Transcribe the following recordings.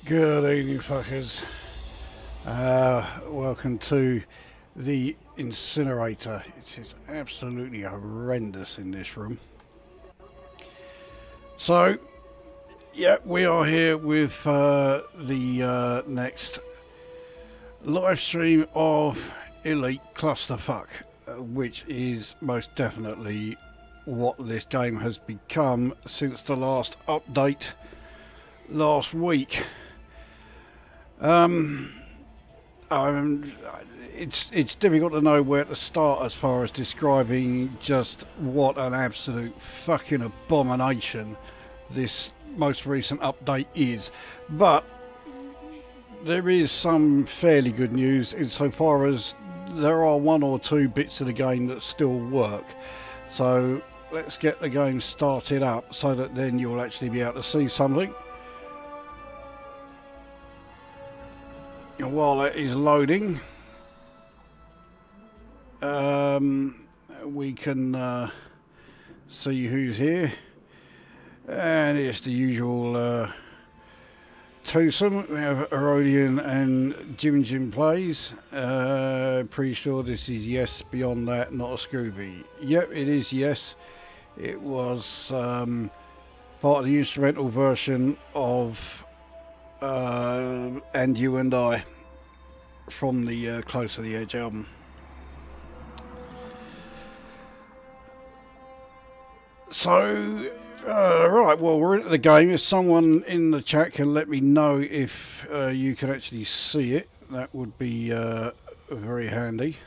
Good evening, fuckers. Welcome to the incinerator. It is absolutely horrendous in this room. So, yeah, we are here with the next live stream of Elite Clusterfuck, which is most definitely what this game has become since the last update last week. It's difficult to know where to start as far as describing just what an absolute fucking abomination this most recent update is, but there is some fairly good news insofar as there are one or two bits of the game that still work. So let's get the game started up so that then you'll actually be able to see something. And while it is loading, we can see who's here, and it's the usual twosome. We have Arodian and Jim Plays. Pretty sure this is yes, beyond that not a Scooby. Yep, it is yes. It was part of the instrumental version of And You and I from the Close to the Edge album. So right, well, we're into the game. If someone in the chat can let me know if you can actually see it, that would be very handy.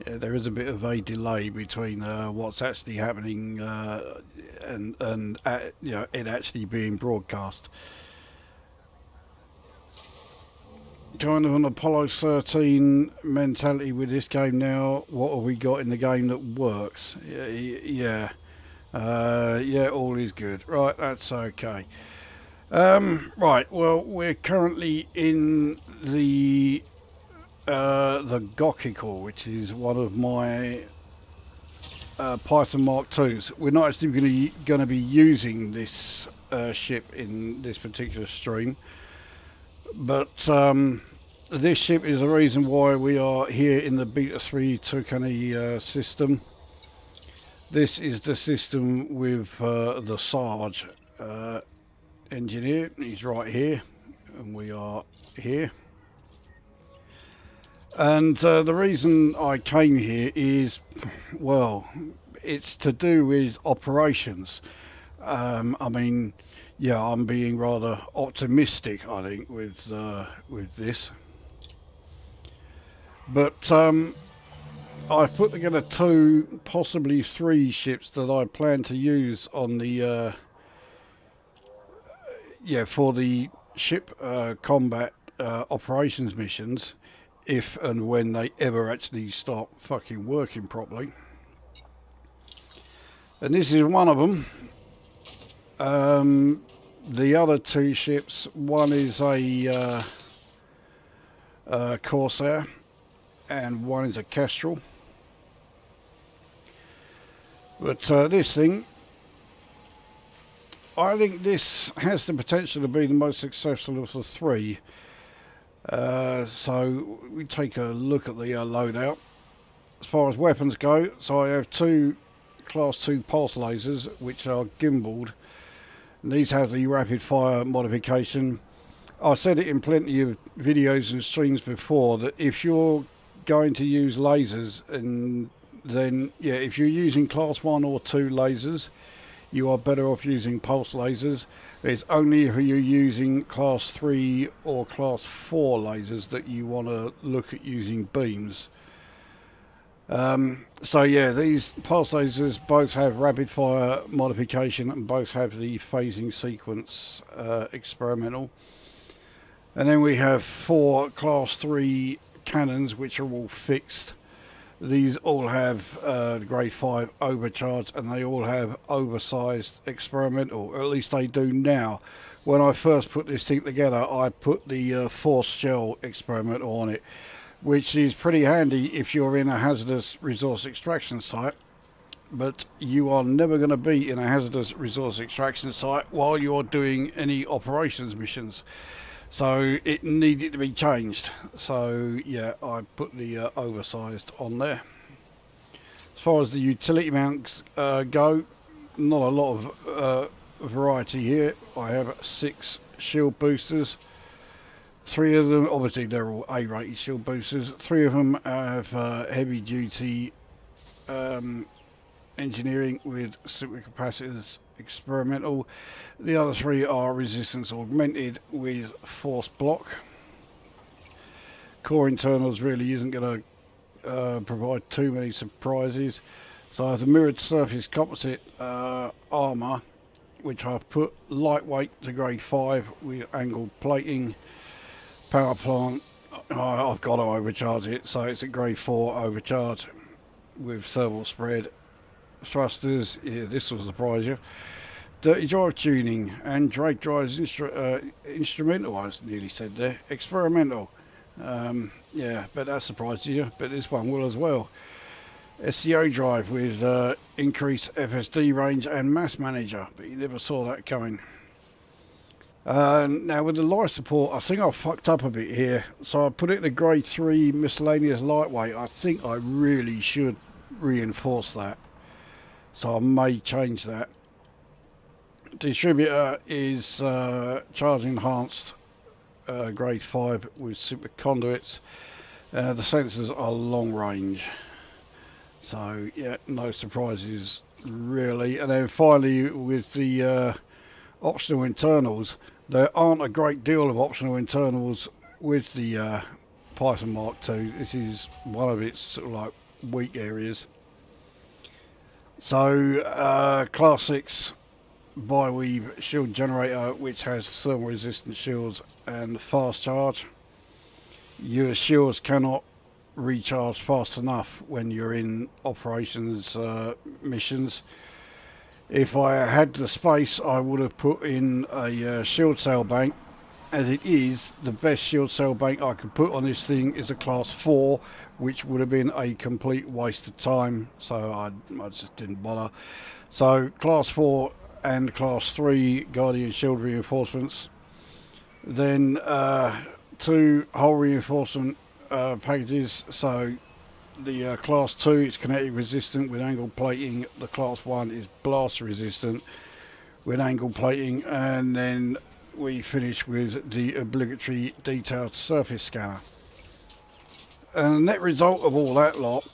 Yeah, there is a bit of a delay between what's actually happening and you know, it actually being broadcast. Kind of an Apollo 13 mentality with this game now. What have we got in the game that works? Yeah, all is good. Right, that's okay. Right, well, we're currently in the Gokical, which is one of my Python Mark IIs. We're not actually going to be using this ship in this particular stream, but this ship is the reason why we are here in the Beta 3 Tukani system. This is the system with the Sarge engineer. He's right here, and we are here. And the reason I came here is, well, it's to do with operations. I mean, yeah, I'm being rather optimistic, I think, with this. But I put together 2, possibly 3 ships that I plan to use on the for the ship combat operations missions, if and when they ever actually start fucking working properly. And this is one of them. The other 2 ships, one is a Corsair and one is a Kestrel. But this thing, I think this has the potential to be the most successful of the 3. So we take a look at the loadout. As far as weapons go, so I have 2 class 2 pulse lasers which are gimbaled, and these have the rapid fire modification. I said it in plenty of videos and streams before that if you're going to use lasers, and then yeah, if you're using class 1 or 2 lasers, you are better off using pulse lasers. It's only if you're using class 3 or class 4 lasers that you want to look at using beams. So yeah, these pulse lasers both have rapid fire modification and both have the phasing sequence experimental. And then we have 4 class 3 cannons which are all fixed. These all have grade 5 overcharge, and they all have oversized experimental, or at least they do now. when I first put this thing together, I put the forced shell experimental on it, which is pretty handy if you're in a hazardous resource extraction site. But you are never going to be in a hazardous resource extraction site while you're doing any operations missions. So it needed to be changed. So yeah, I put the oversized on there. As far as the utility mounts go, not a lot of variety here. I have 6 shield boosters. 3 of them, obviously they're all A-rated shield boosters. 3 of them have heavy duty engineering with supercapacitors experimental. The other 3 are resistance augmented with force block. Core internals really isn't going to provide too many surprises. So I have the mirrored surface composite armour, which I've put lightweight to grade 5 with angled plating. Power plant, I've got to overcharge it, so it's a grade 4 overcharge with thermal spread. Thrusters, yeah, this will surprise you. Dirty drive tuning and drag drives instrumental, I nearly said there. Experimental. Yeah, but that surprises you, but this one will as well. SCO drive with increased FSD range and mass manager, but you never saw that coming. Now with the life support, I think I fucked up a bit here, so I put it in a grade 3 miscellaneous lightweight. I think I really should reinforce that, so I may change that. Distributor is charge enhanced grade 5 with super conduits. The sensors are long range, so yeah, no surprises really. And then finally with the optional internals, there aren't a great deal of optional internals with the Python Mark II. This is one of its sort of like weak areas. So class 6 bi-weave shield generator, which has thermal resistant shields and fast charge. Your shields cannot recharge fast enough when you're in operations missions. If I had the space, I would have put in a shield cell bank. As it is, the best shield cell bank I could put on this thing is a class 4, which would have been a complete waste of time, so I just didn't bother. So class 4 and class 3 Guardian shield reinforcements. Then 2 hull reinforcement packages. So the class 2 is kinetic resistant with angled plating. The class 1 is blast resistant with angled plating. And then we finish with the obligatory detailed surface scanner. And the net result of all that lot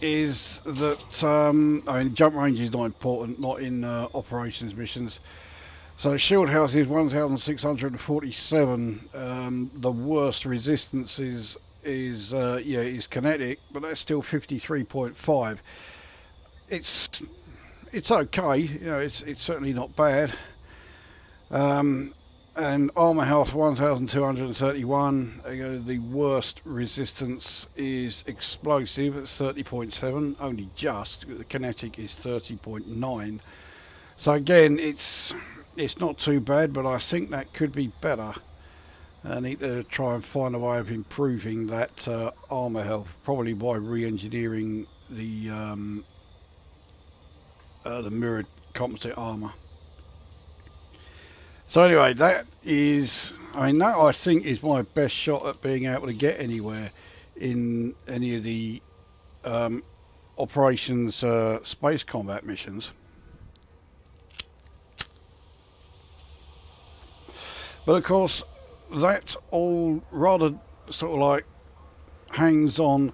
is that I mean, jump range is not important, not in operations missions. So shield health is 1647. The worst resistance is kinetic, but that's still 53.5. It's okay, you know, it's certainly not bad. And armor health 1231. The worst resistance is explosive at 30.7, only just. The kinetic is 30.9. So again, it's not too bad, but I think that could be better. I need to try and find a way of improving that armor health, probably by re-engineering the mirrored composite armor. So anyway, that is, I mean, that I think is my best shot at being able to get anywhere in any of the operations space combat missions. But of course, that all rather sort of like hangs on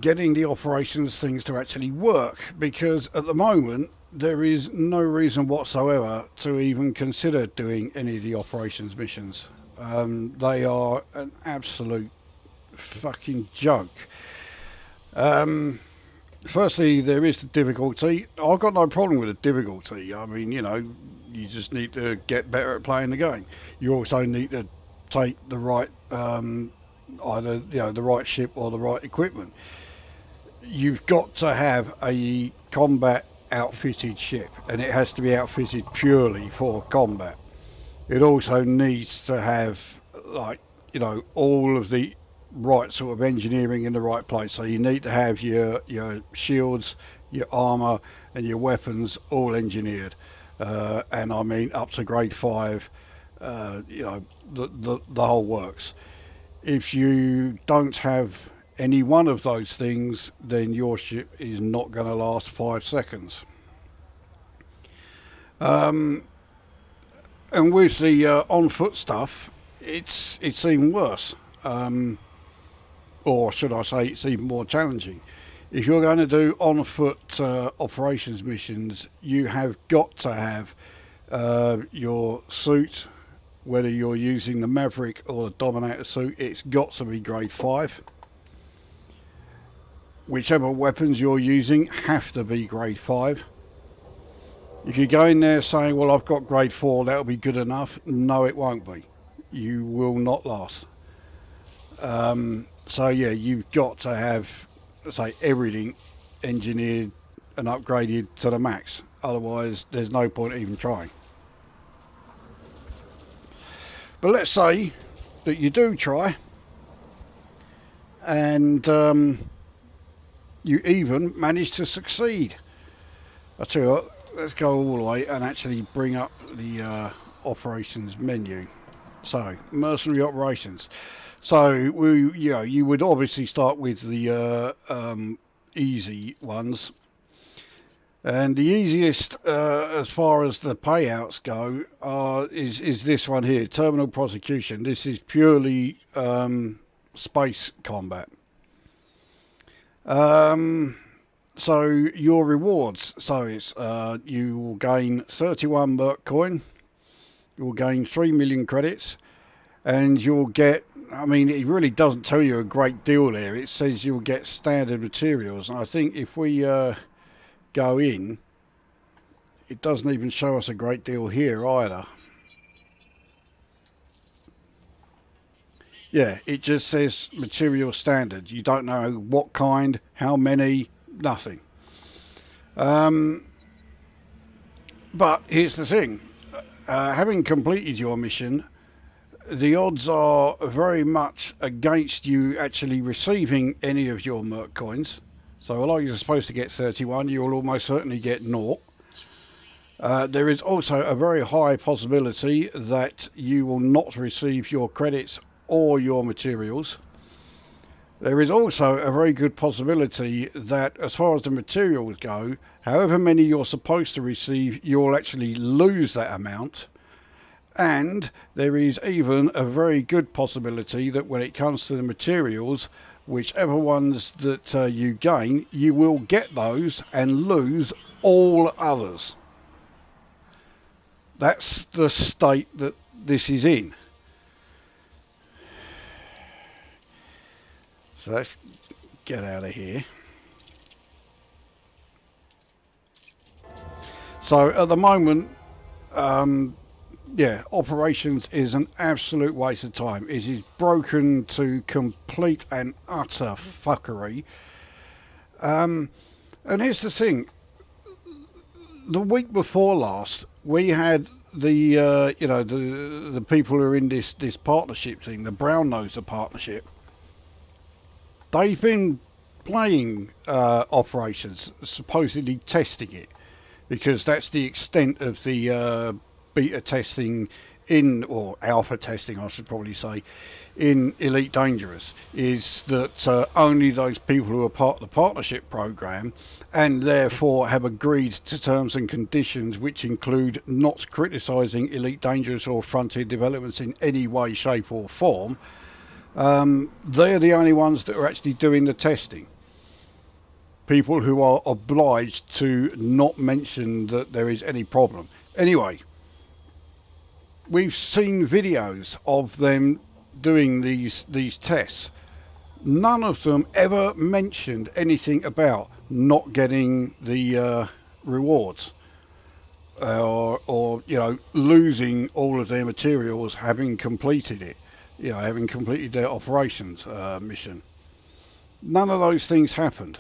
getting the operations things to actually work, because at the moment there is no reason whatsoever to even consider doing any of the operations missions. They are an absolute fucking joke. Firstly, there is the difficulty. I've got no problem with the difficulty. I mean, you know, you just need to get better at playing the game. You also need to take the right, either, you know, the right ship or the right equipment. You've got to have a combat outfitted ship, and it has to be outfitted purely for combat. It also needs to have, like, you know, all of the right sort of engineering in the right place. So you need to have your shields, your armour and your weapons all engineered, and I mean up to grade 5, you know, the whole works. If you don't have any one of those things, then your ship is not going to last 5 seconds. And with the on foot stuff, it's even worse, or should I say it's even more challenging. If you're going to do on foot operations missions, you have got to have your suit, whether you're using the Maverick or the Dominator suit, it's got to be grade 5. Whichever weapons you're using have to be grade 5. If you go in there saying, well, I've got grade 4, that'll be good enough, no, it won't be. You will not last. So yeah, you've got to have, say, everything engineered and upgraded to the max. Otherwise, there's no point even trying. But let's say that you do try, and you even manage to succeed. I tell you what, let's go all the way and actually bring up the operations menu. So, mercenary operations. So, you would obviously start with the easy ones. And the easiest, as far as the payouts go, is this one here, Terminal Prosecution. This is purely space combat. So your rewards, so it's you will gain 31 Merc coin, you will gain 3 million credits, and you'll get, I mean, it really doesn't tell you a great deal there. It says you'll get standard materials, and I think if we go in, it doesn't even show us a great deal here either. Yeah, it just says material standard. You don't know what kind, how many, nothing. But here's the thing. Having completed your mission, the odds are very much against you actually receiving any of your Merc coins. So although you're supposed to get 31, you will almost certainly get 0. There is also a very high possibility that you will not receive your credits or your materials. There is also a very good possibility that, as far as the materials go, however many you're supposed to receive, you'll actually lose that amount. And there is even a very good possibility that when it comes to the materials, whichever ones that you gain, you will get those and lose all others. That's the state that this is in. So let's get out of here. So at the moment, yeah, operations is an absolute waste of time. It is broken to complete and utter fuckery. And here's the thing. The week before last, we had the you know, the people who are in this partnership thing, the Brown Noser partnership. They've been playing operations, supposedly testing it, because that's the extent of the beta testing in, or alpha testing I should probably say, in Elite Dangerous, is that only those people who are part of the partnership program and therefore have agreed to terms and conditions which include not criticising Elite Dangerous or Frontier developments in any way, shape or form, they're the only ones that are actually doing the testing. People who are obliged to not mention that there is any problem. Anyway, we've seen videos of them doing these tests. None of them ever mentioned anything about not getting the rewards, or you know, losing all of their materials having completed it, you know, having completed their operations mission. None of those things happened.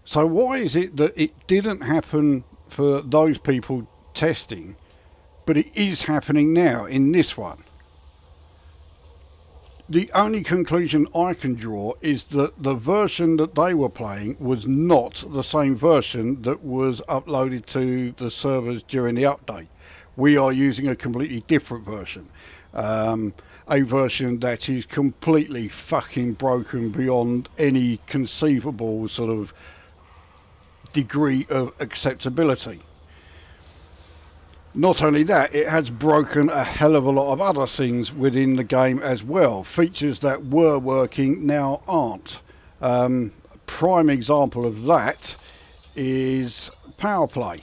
So why is it that it didn't happen for those people testing, but it is happening now in this one. The only conclusion I can draw is that the version that they were playing was not the same version that was uploaded to the servers during the update. We are using a completely different version. A version that is completely fucking broken beyond any conceivable sort of degree of acceptability. Not only that, it has broken a hell of a lot of other things within the game as well. Features that were working now aren't. Prime example of that is power play.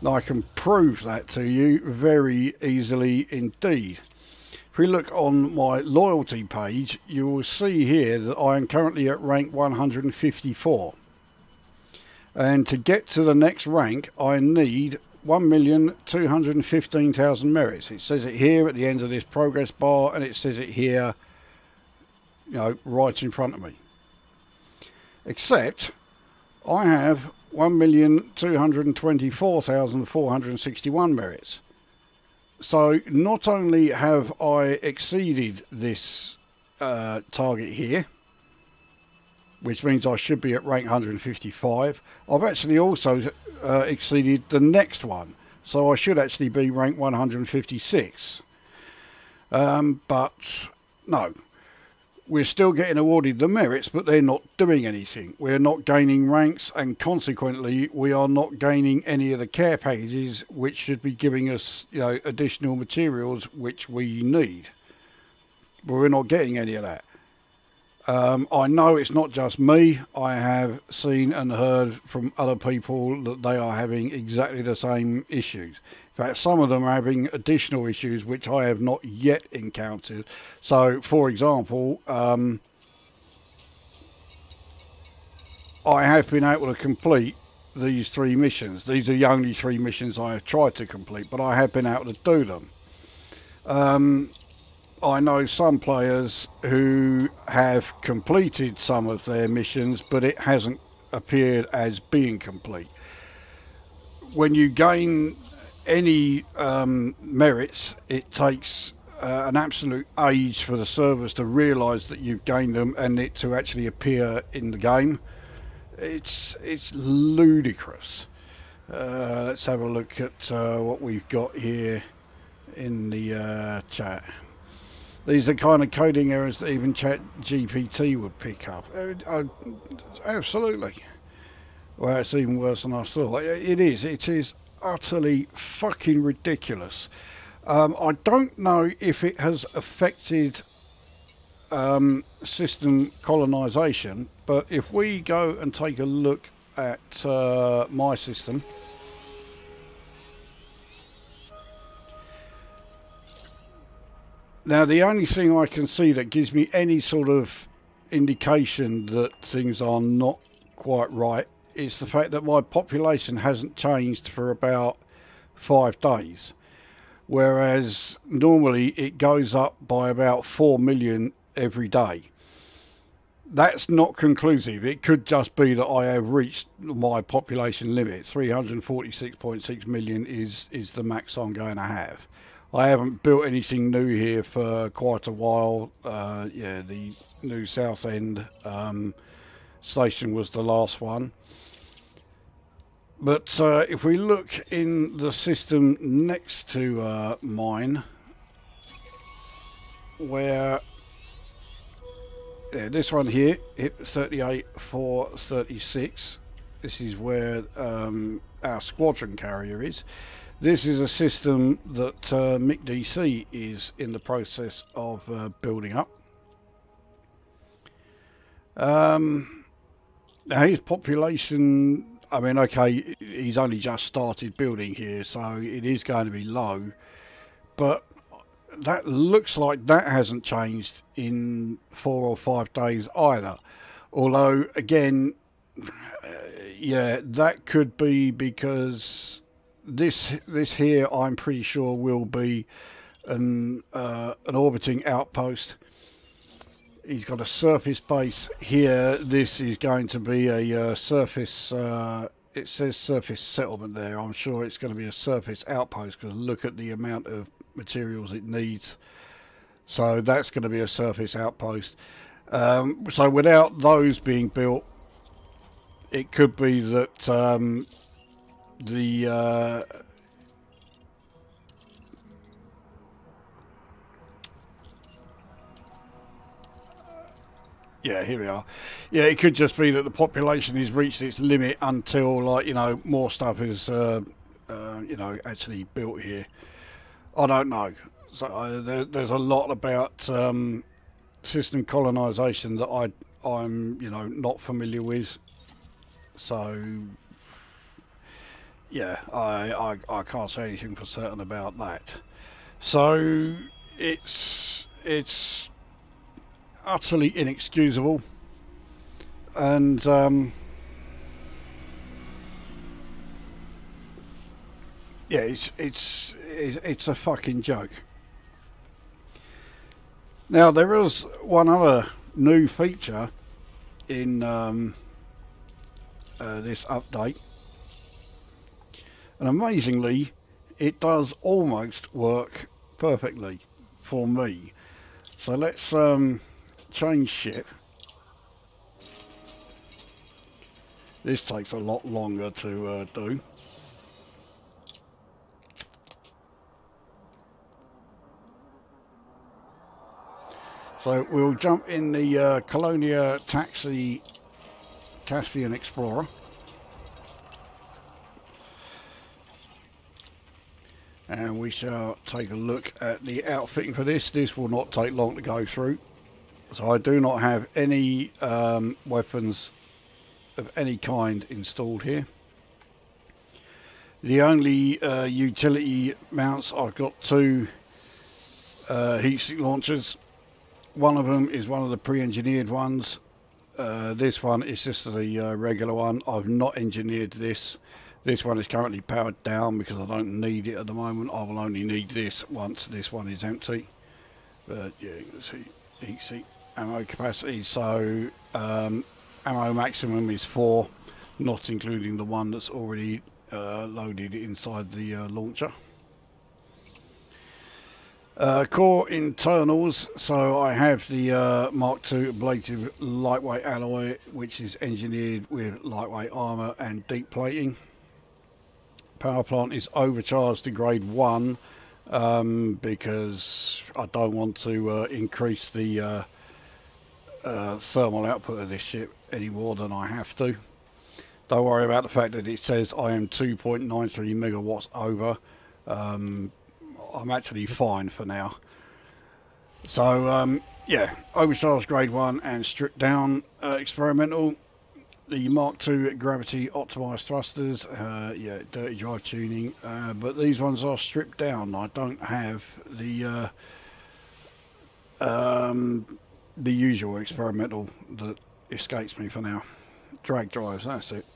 I can prove that to you very easily indeed. If we look on my loyalty page, you will see here that I am currently at rank 154. And to get to the next rank, I need 1,215,000 merits. It says it here at the end of this progress bar, and it says it here, you know, right in front of me. Except I have 1,224,461 merits. So not only have I exceeded this target here, which means I should be at rank 155, I've actually also exceeded the next one, so I should actually be rank 156. But no, we're still getting awarded the merits, but they're not doing anything. We're not gaining ranks, and consequently we are not gaining any of the care packages which should be giving us, you know, additional materials which we need. But we're not getting any of that. I know it's not just me. I have seen and heard from other people that they are having exactly the same issues. In fact, some of them are having additional issues which I have not yet encountered. So, for example, I have been able to complete these 3 missions. These are the only 3 missions I have tried to complete, but I have been able to do them. I know some players who have completed some of their missions, but it hasn't appeared as being complete. When you gain any merits, it takes an absolute age for the servers to realise that you've gained them and it to actually appear in the game. It's ludicrous. Let's have a look at what we've got here in the chat. These are kind of coding errors that even ChatGPT would pick up. Absolutely. Well, it's even worse than I thought. It is utterly fucking ridiculous. I don't know if it has affected system colonisation, but if we go and take a look at my system, now the only thing I can see that gives me any sort of indication that things are not quite right is the fact that my population hasn't changed for about 5 days, whereas normally it goes up by about 4 million every day. That's not conclusive. It could just be that I have reached my population limit. 346.6 million is the max I'm going to have. I haven't built anything new here for quite a while. Yeah, the new South End station was the last one. But if we look in the system next to mine, where this one here hit 38,436. This is where our squadron carrier is. This is a system that MickDC is in the process of building up. Now his population, I mean, okay, he's only just started building here, so it is going to be low, but that looks like that hasn't changed in 4 or 5 days either. Although, again, yeah, that could be because this here, I'm pretty sure, will be an orbiting outpost. He's got a surface base here. This is going to be a surface it says surface settlement there. I'm sure it's going to be a surface outpost because look at the amount of materials it needs. So that's going to be a surface outpost. So without those being built, it could be that the yeah, here we are. Yeah, it could just be that the population has reached its limit until, like, you know, more stuff is you know, actually built here. I don't know. So there's a lot about system colonisation that I'm you know, not familiar with. So yeah, I can't say anything for certain about that. So it's utterly inexcusable, and yeah, it's a fucking joke. Now there is one other new feature in this update, and amazingly, it does almost work perfectly for me. So let's change ship. This takes a lot longer to do. So we'll jump in the Colonia Taxi Caspian Explorer. And we shall take a look at the outfitting for this. This will not take long to go through. So I do not have any weapons of any kind installed here. The only utility mounts, I've got two heat sink launchers. One of them is one of the pre-engineered ones. This one is just the regular one. I've not engineered this. This one is currently powered down because I don't need it at the moment. I will only need this once this one is empty. But yeah, you can see heat sink ammo capacity. So ammo maximum is 4, not including the one that's already loaded inside the launcher. Core internals, so I have the Mark II ablative lightweight alloy, which is engineered with lightweight armour and deep plating. Power plant is overcharged to grade 1 because I don't want to increase the thermal output of this ship any more than I have to. Don't worry about the fact that it says I am 2.93 megawatts over. I'm actually fine for now. So yeah, overcharged grade 1 and stripped down experimental. The Mark II gravity optimized thrusters, yeah, dirty drive tuning, but these ones are stripped down. I don't have the usual experimental that escapes me for now. Drag drives, that's it.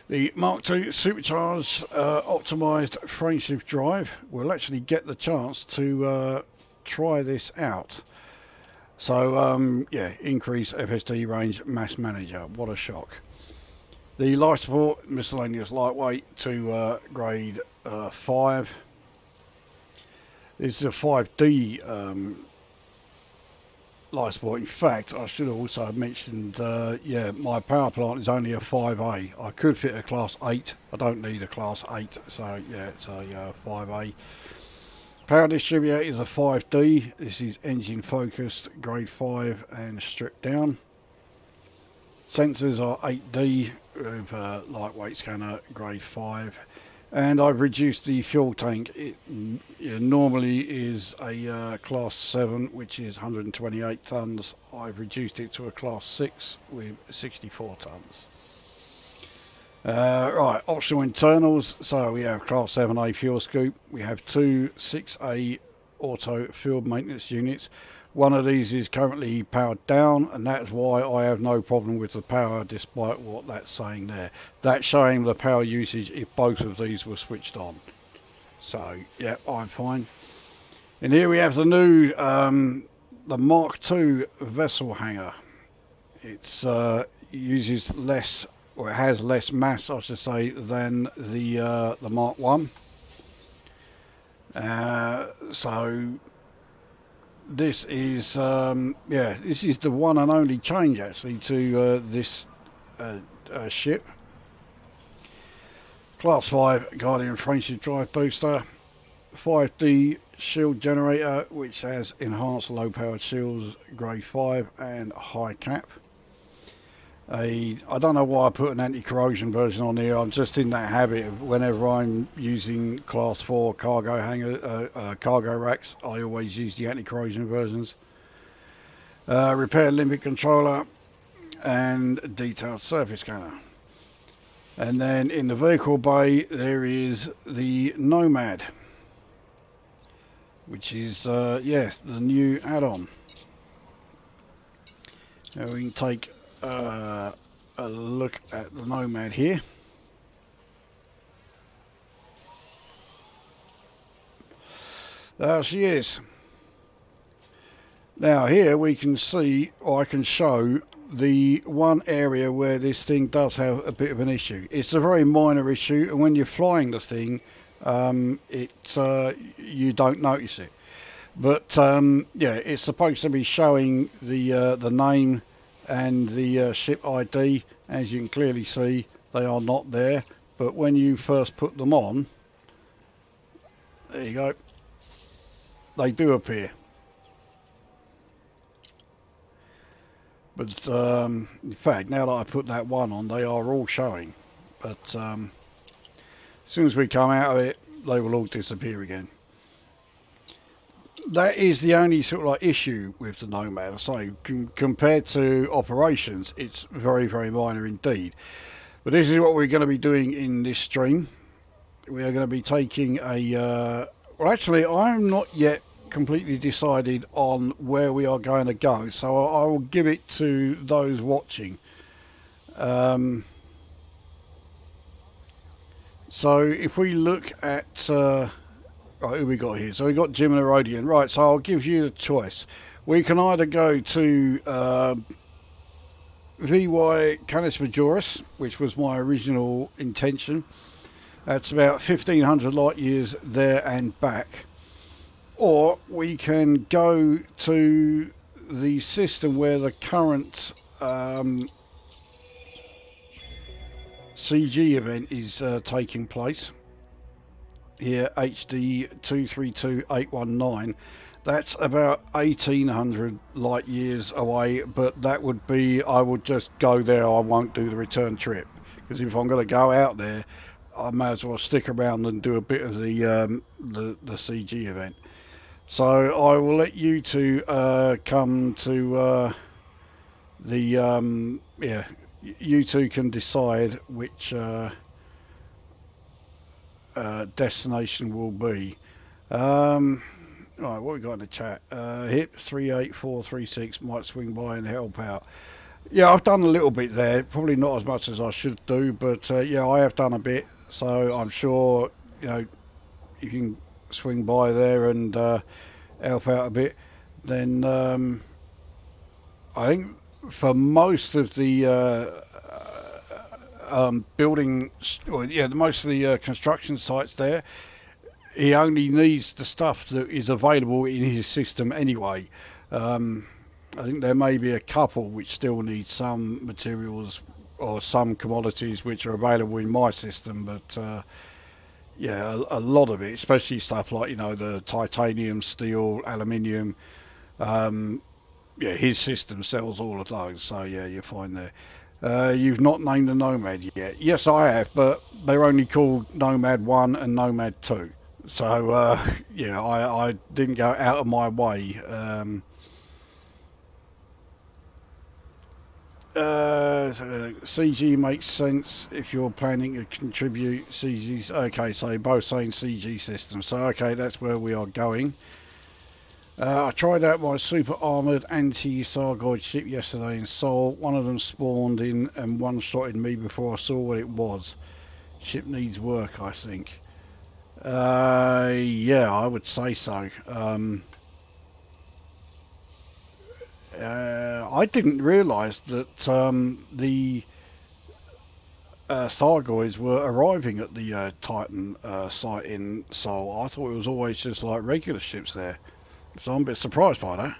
The Mark II supercharged optimized frameshift drive. We'll actually get the chance to try this out. So yeah, increase FSD range mass manager. What a shock. The life support miscellaneous lightweight to grade 5. This is a 5D life support. In fact, I should also have mentioned, yeah, my power plant is only a 5A. I could fit a class 8. I don't need a class 8, so yeah, it's a 5A. Power distributor is a 5D. This is engine focused, grade 5 and stripped down. Sensors are 8D with lightweight scanner, grade 5. And I've reduced the fuel tank. It normally is a class 7, which is 128 tonnes. I've reduced it to a class 6 with 64 tonnes. Right, optional internals. So we have class 7A fuel scoop. We have two 6A auto field maintenance units. One of these is currently powered down, and that's why I have no problem with the power despite what that's saying there. That's showing the power usage if both of these were switched on. So yeah, I'm fine. And here we have the new the Mark II vessel hangar. It's uses less, or it has less mass, I should say, than the Mark 1. So this is this is the one and only change actually to this ship. Class 5 Guardian friendship drive booster, 5D shield generator which has enhanced low powered shields, grade 5 and high cap. I don't know why I put an anti-corrosion version on here. I'm just in that habit of whenever I'm using class 4 cargo cargo racks, I always use the anti-corrosion versions. Repair limbic controller and detailed surface scanner. And then in the vehicle bay there is the Nomad, which is the new add-on. Now we can take a look at the Nomad here. There she is. Now here we can see, or I can show, the one area where this thing does have a bit of an issue. It's a very minor issue, and when you're flying the thing, you don't notice it. But yeah, it's supposed to be showing the name and the ship ID. As you can clearly see, they are not there, but when you first put them on, there you go, they do appear. But in fact, now that I put that one on, they are all showing, but as soon as we come out of it, they will all disappear again. That is the only sort of like issue with the Nomad. So compared to operations, it's very, very minor indeed. But this is what we're going to be doing in this stream. We are going to be taking a well, actually I'm not yet completely decided on where we are going to go, so I will give it to those watching. So if we look at right, who we got here? So we got Jim and Herodian. Right, so I'll give you the choice. We can either go to VY Canis Majoris, which was my original intention. That's about 1500 light years there and back. Or we can go to the system where the current CG event is taking place. Here, HD 232819. That's about 1800 light years away, but that would be, I would just go there. I won't do the return trip, because if I'm going to go out there, I may as well stick around and do a bit of the CG event. So I will let you two come to yeah, you two can decide which destination will be. Right, what we got in the chat? Hip 38436 might swing by and help out. Yeah, I've done a little bit there, probably not as much as I should do, but yeah, I have done a bit, so I'm sure, you know, you can swing by there and help out a bit. Then I think for most of the most of the construction sites there, he only needs the stuff that is available in his system anyway. I think there may be a couple which still need some materials or some commodities which are available in my system, but yeah, a lot of it, especially stuff like, you know, the titanium, steel, aluminium, yeah, his system sells all of those, so yeah, you're fine there. You've not named the Nomad yet. Yes, I have, but they're only called Nomad 1 and Nomad 2. So, yeah, I didn't go out of my way. So CG makes sense if you're planning to contribute CG's. Okay, so both saying CG system. So, okay, that's where we are going. I tried out my super armoured anti-Sargoid ship yesterday in Seoul. One of them spawned in and one-shotted me before I saw what it was. Ship needs work, I think. Yeah, I would say so. I didn't realise that the Thargoids were arriving at the Titan site in Seoul. I thought it was always just like regular ships there. So I'm a bit surprised by that.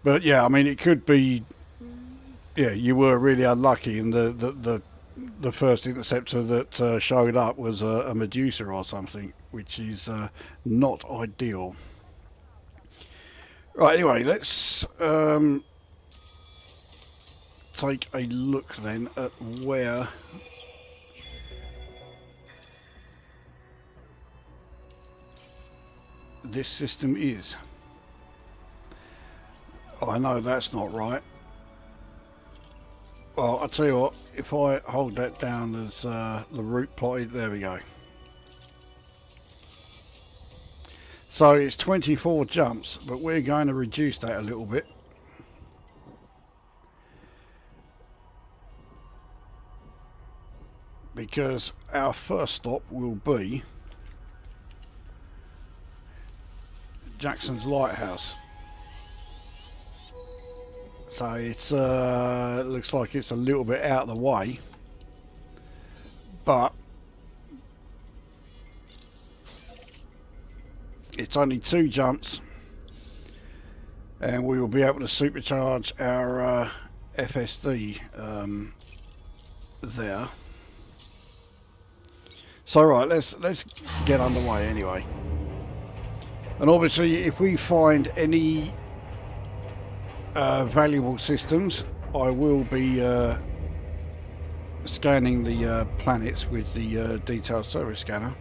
But yeah, I mean, it could be, yeah, you were really unlucky, and the first interceptor that showed up was a Medusa or something, which is not ideal. Right, anyway, let's take a look then at where this system is. Oh, I know that's not right. Well, I'll tell you what, if I hold that down as the route plotted, there we go. So it's 24 jumps, but we're going to reduce that a little bit. Because our first stop will be Jackson's Lighthouse. So it's looks like it's a little bit out of the way, but it's only 2 jumps, and we will be able to supercharge our FSD there. So right, let's get underway anyway. And obviously, if we find any valuable systems, I will be scanning the planets with the detailed survey scanner.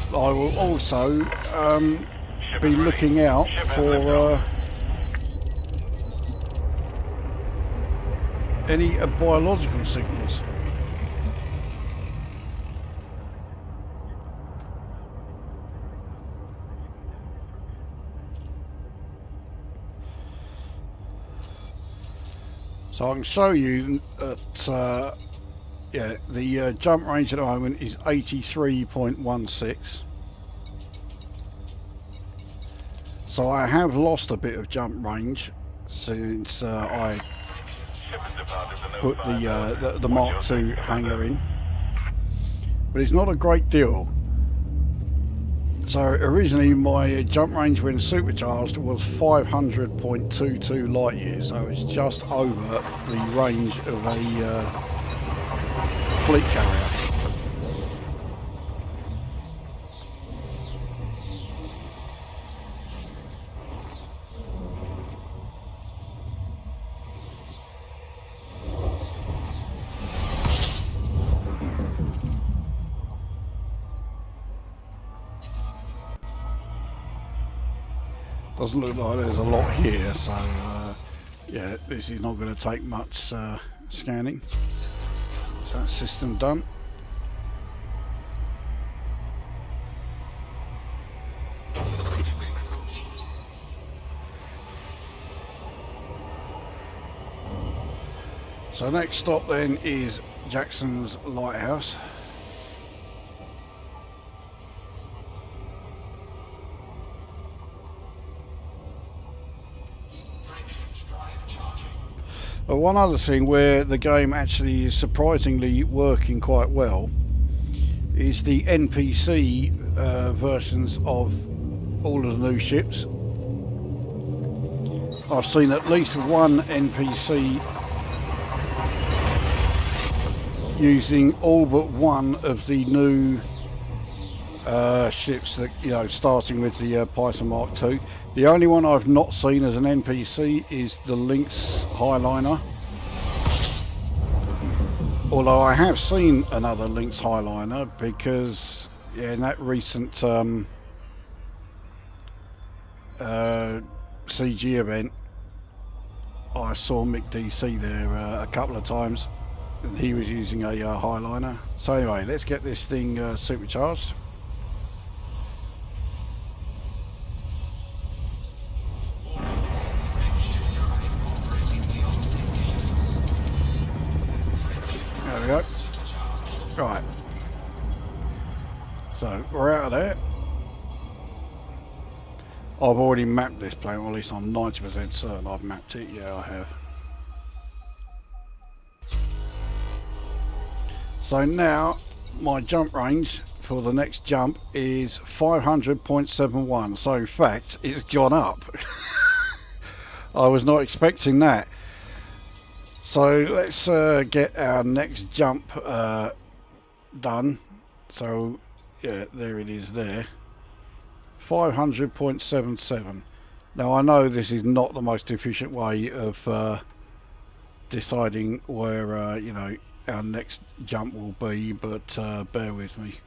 I will also be looking out for any biological signals. So I can show you that yeah, the jump range at the moment is 83.16. So I have lost a bit of jump range since I put the Mark II hangar in, but it's not a great deal. So originally my jump range when supercharged was 500.22 light years, so it's just over the range of a fleet carrier. Doesn't look like there's a lot here, so yeah, this is not going to take much scanning. So that's system done. So next stop then is Jackson's Lighthouse. One other thing where the game actually is surprisingly working quite well is the NPC versions of all of the new ships. I've seen at least one NPC using all but one of the new ships that, you know, starting with the Python Mark II. The only one I've not seen as an NPC is the Lynx Highliner. Although I have seen another Lynx Highliner because, yeah, in that recent CG event, I saw Mick DC there a couple of times, and he was using a Highliner. So anyway, let's get this thing supercharged. There we go. Right. So we're out of there. I've already mapped this planet, or at least I'm 90% certain I've mapped it. Yeah, I have. So now my jump range for the next jump is 500.71. So in fact, it's gone up. I was not expecting that. So let's get our next jump done. So yeah, there it is there. 500.77. Now I know this is not the most efficient way of deciding where you know, our next jump will be, but bear with me.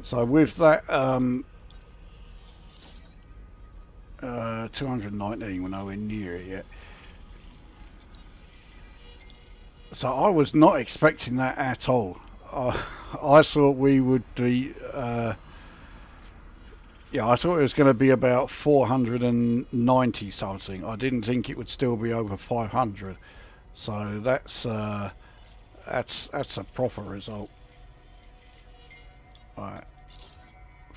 So with that 219, we're nowhere near it yet. So I was not expecting that at all. I thought we would be yeah, I thought it was going to be about 490 something. I didn't think it would still be over 500. So that's a proper result. Right,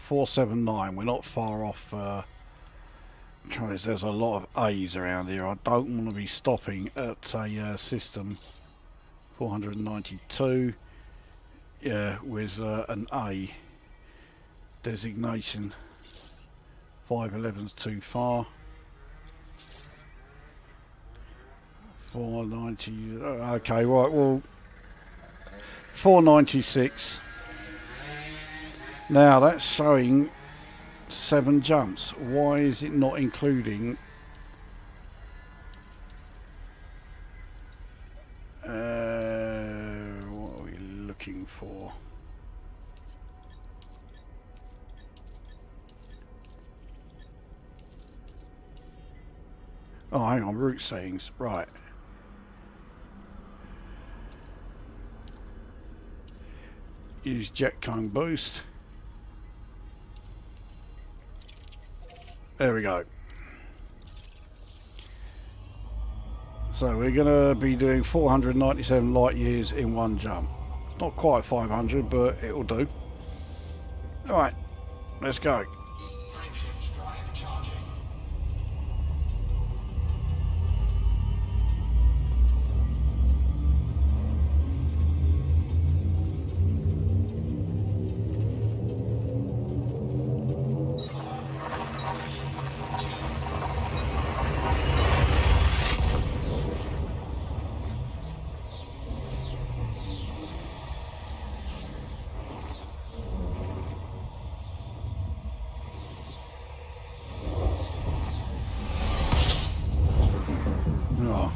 479. We're not far off. Because there's a lot of A's around here. I don't want to be stopping at a system 492. Yeah, with an A designation. 511's too far. 490. Okay, right. Well, 496. Now that's showing 7 jumps. Why is it not including what are we looking for? Oh, hang on, route settings, right. Use jet cone boost. There we go. So we're going to be doing 497 light years in one jump. Not quite 500, but it'll do. Alright, let's go.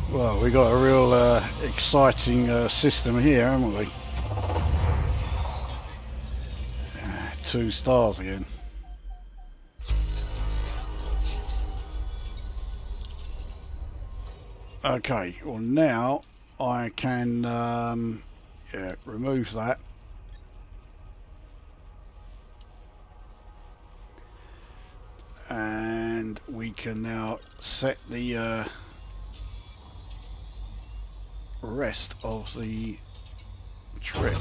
Well, we got a real exciting system here, haven't we? 2 stars again. Okay, well now I can yeah, remove that. And we can now set the rest of the trip.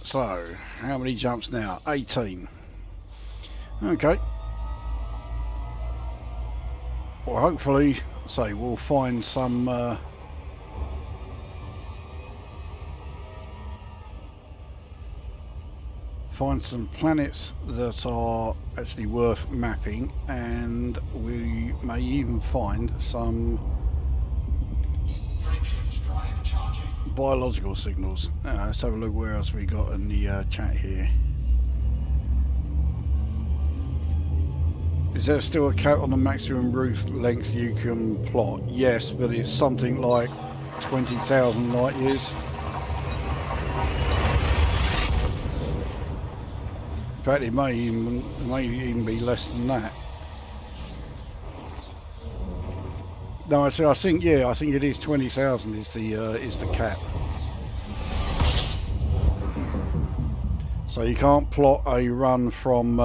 So, how many jumps now? 18. Okay. Well, hopefully, say we'll find some planets that are actually worth mapping, and we may even find some biological signals. Let's have a look where else we got in the chat here. Is there still a cap on the maximum route length you can plot? Yes, but it's something like 20,000 light years. In fact, it may even be less than that. No, I think yeah, I think it is 20,000 is the cap. So you can't plot a run from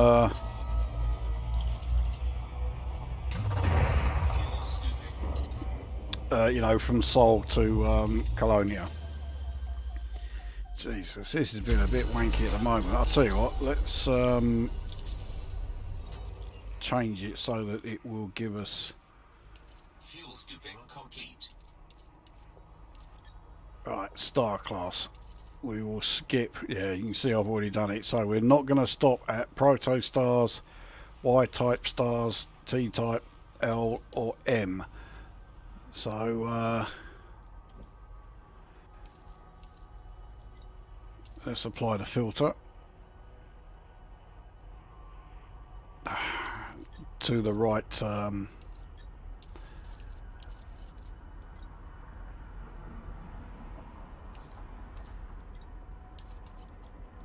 you know, from Sol to Colonia. Jesus, this has been a bit wanky at the moment. I'll tell you what, let's change it so that it will give us fuel scooping complete. Right, star class. We will skip, yeah, you can see I've already done it. So we're not going to stop at proto stars, Y-type stars, T-type, L or M. So let's apply the filter to the right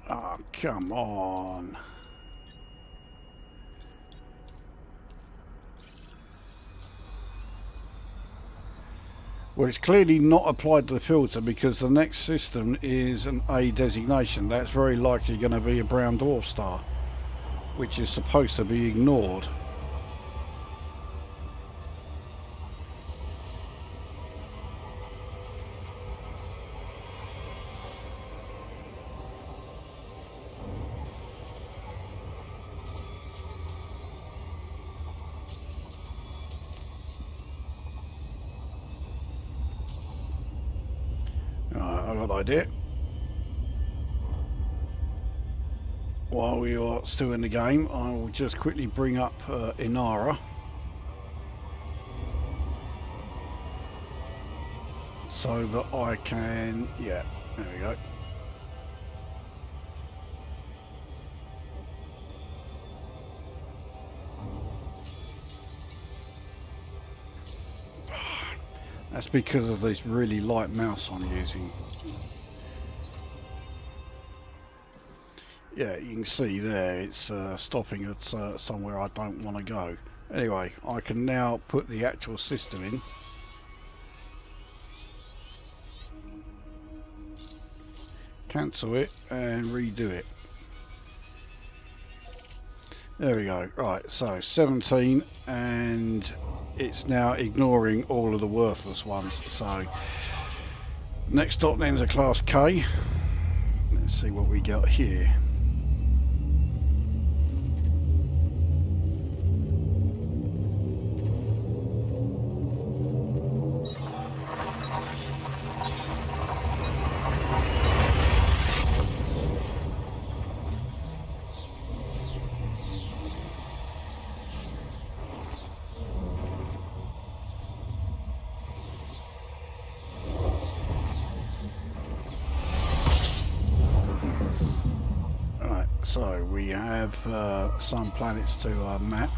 oh, come on. Well, it's clearly not applied to the filter because the next system is an A designation. That's very likely going to be a brown dwarf star, which is supposed to be ignored. I've got an idea. While we are still in the game, I will just quickly bring up Inara. So that I can, yeah, there we go. That's because of this really light mouse I'm using. Yeah, you can see there it's stopping at somewhere I don't want to go. Anyway, I can now put the actual system in. Cancel it and redo it. There we go. Right, so 17, and it's now ignoring all of the worthless ones. So next stop then is a class K. Let's see what we got here. So we have some planets to map.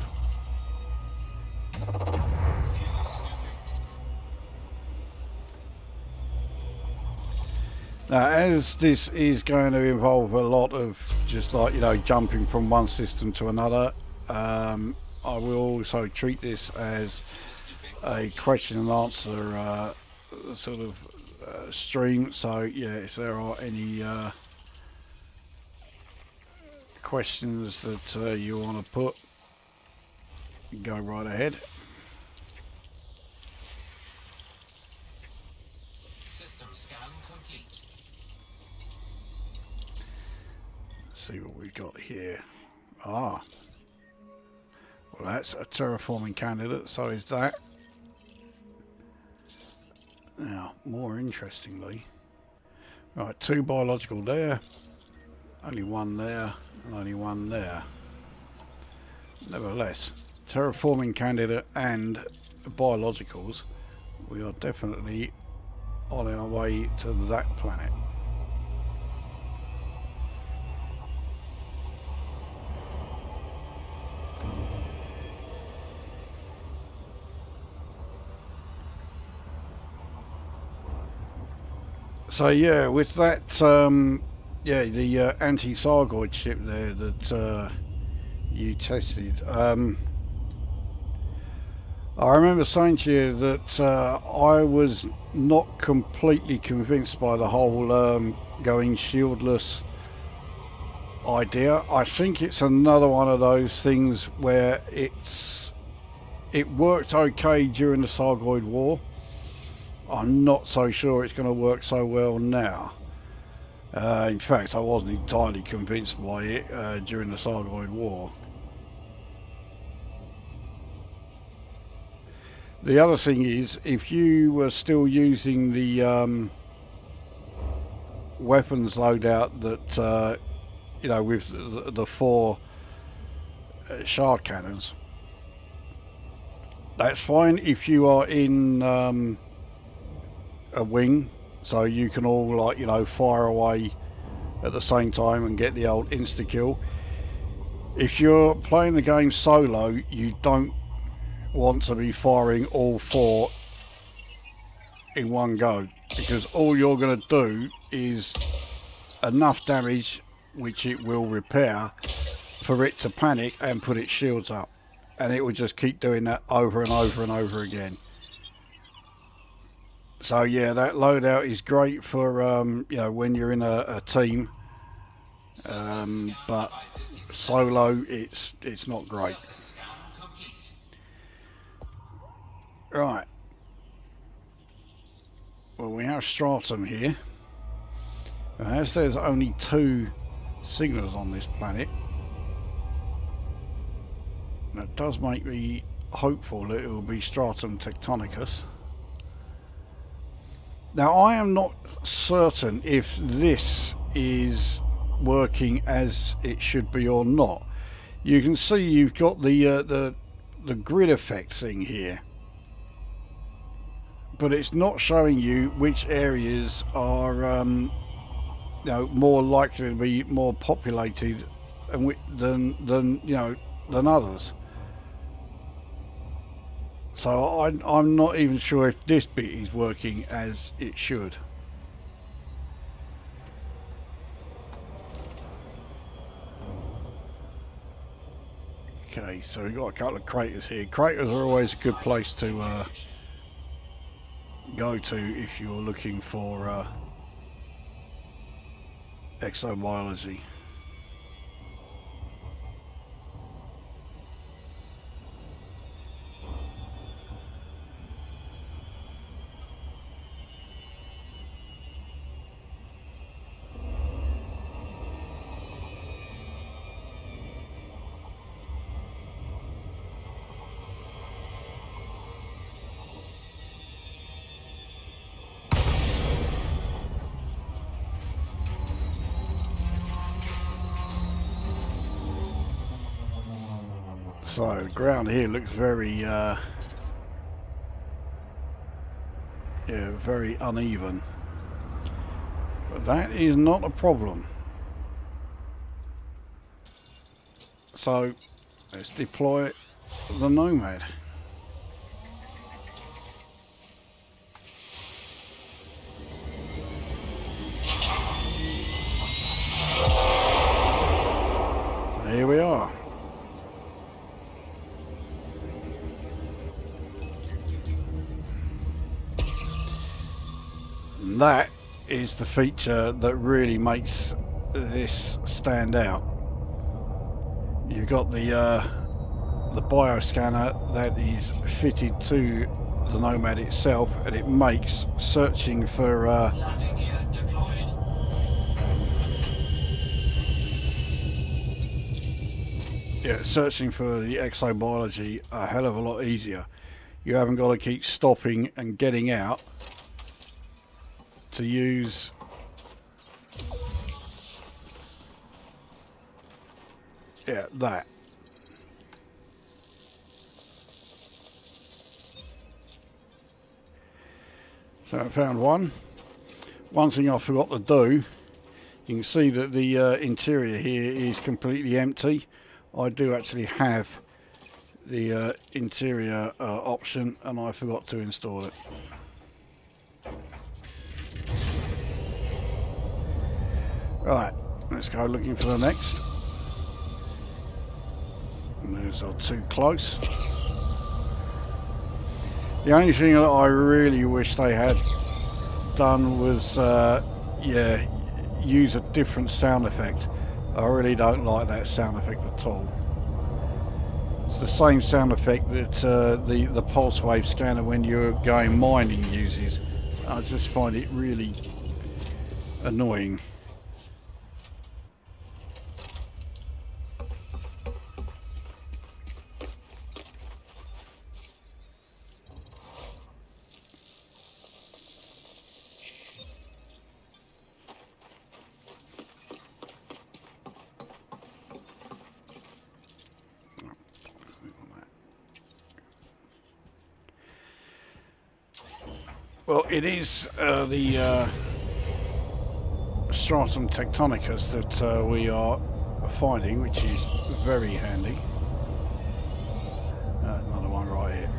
Now, as this is going to involve a lot of just like, you know, jumping from one system to another, I will also treat this as a question and answer sort of stream. So yeah, if there are any questions that you want to put, go right ahead. System scan complete. Let's see what we've got here. Well, that's a terraforming candidate, so is that. Now, more interestingly, right, 2 biological there, only 1 there, and only 1 there. Nevertheless, terraforming candidate and biologicals, we are definitely on our way to that planet. So yeah, with that, yeah, the anti-Sargoid ship there that you tested, I remember saying to you that I was not completely convinced by the whole going shieldless idea. I think it's another one of those things where it worked okay during the Sargoid War. I'm not so sure it's going to work so well now. In fact, I wasn't entirely convinced by it during the Sargoid War. The other thing is, if you were still using the weapons loadout that, you know, with the 4 shard cannons, that's fine if you are in a wing, so you can all, like, you know, fire away at the same time and get the old insta-kill. If you're playing the game solo, you don't want to be firing all 4 in one go, because all you're going to do is enough damage which it will repair for it to panic and put its shields up, and it will just keep doing that over and over and over again. So yeah, that loadout is great for you know, when you're in a team, but solo it's not great. Right, well, we have stratum here, and as there's only 2 signals on this planet, that does make me hopeful that it will be stratum tectonicus. Now, I am not certain if this is working as it should be or not. You can see you've got the grid effect thing here, but it's not showing you which areas are you know, more likely to be more populated than you know, than others. So I'm not even sure if this bit is working as it should. Okay, so we've got a couple of craters here. Craters are always a good place to go to if you're looking for exobiology. So the ground here looks very yeah, very uneven, but that is not a problem. So let's deploy the Nomad. So here we are. And that is the feature that really makes this stand out. You've got the bioscanner that is fitted to the Nomad itself, and it makes searching for searching for the exobiology a hell of a lot easier. You haven't got to keep stopping and getting out to use that. So I found one. One thing I forgot to do, you can see that the interior here is completely empty. I do actually have the interior option, and I forgot to install it. Right, let's go looking for the next. And those are too close. The only thing that I really wish they had done was, yeah, use a different sound effect. I really don't like that sound effect at all. It's the same sound effect that the pulse wave scanner when you're going mining uses. I just find it really annoying. Well, it is the stratum tectonicus that we are finding, which is very handy. Another one right here.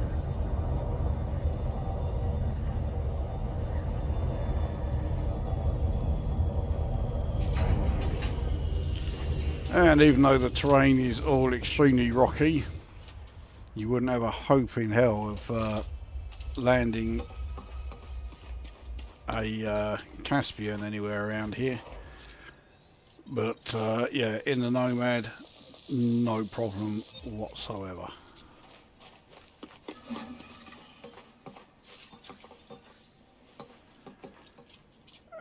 And even though the terrain is all extremely rocky, you wouldn't have a hope in hell of landing a Caspian anywhere around here. But yeah, in the Nomad, no problem whatsoever.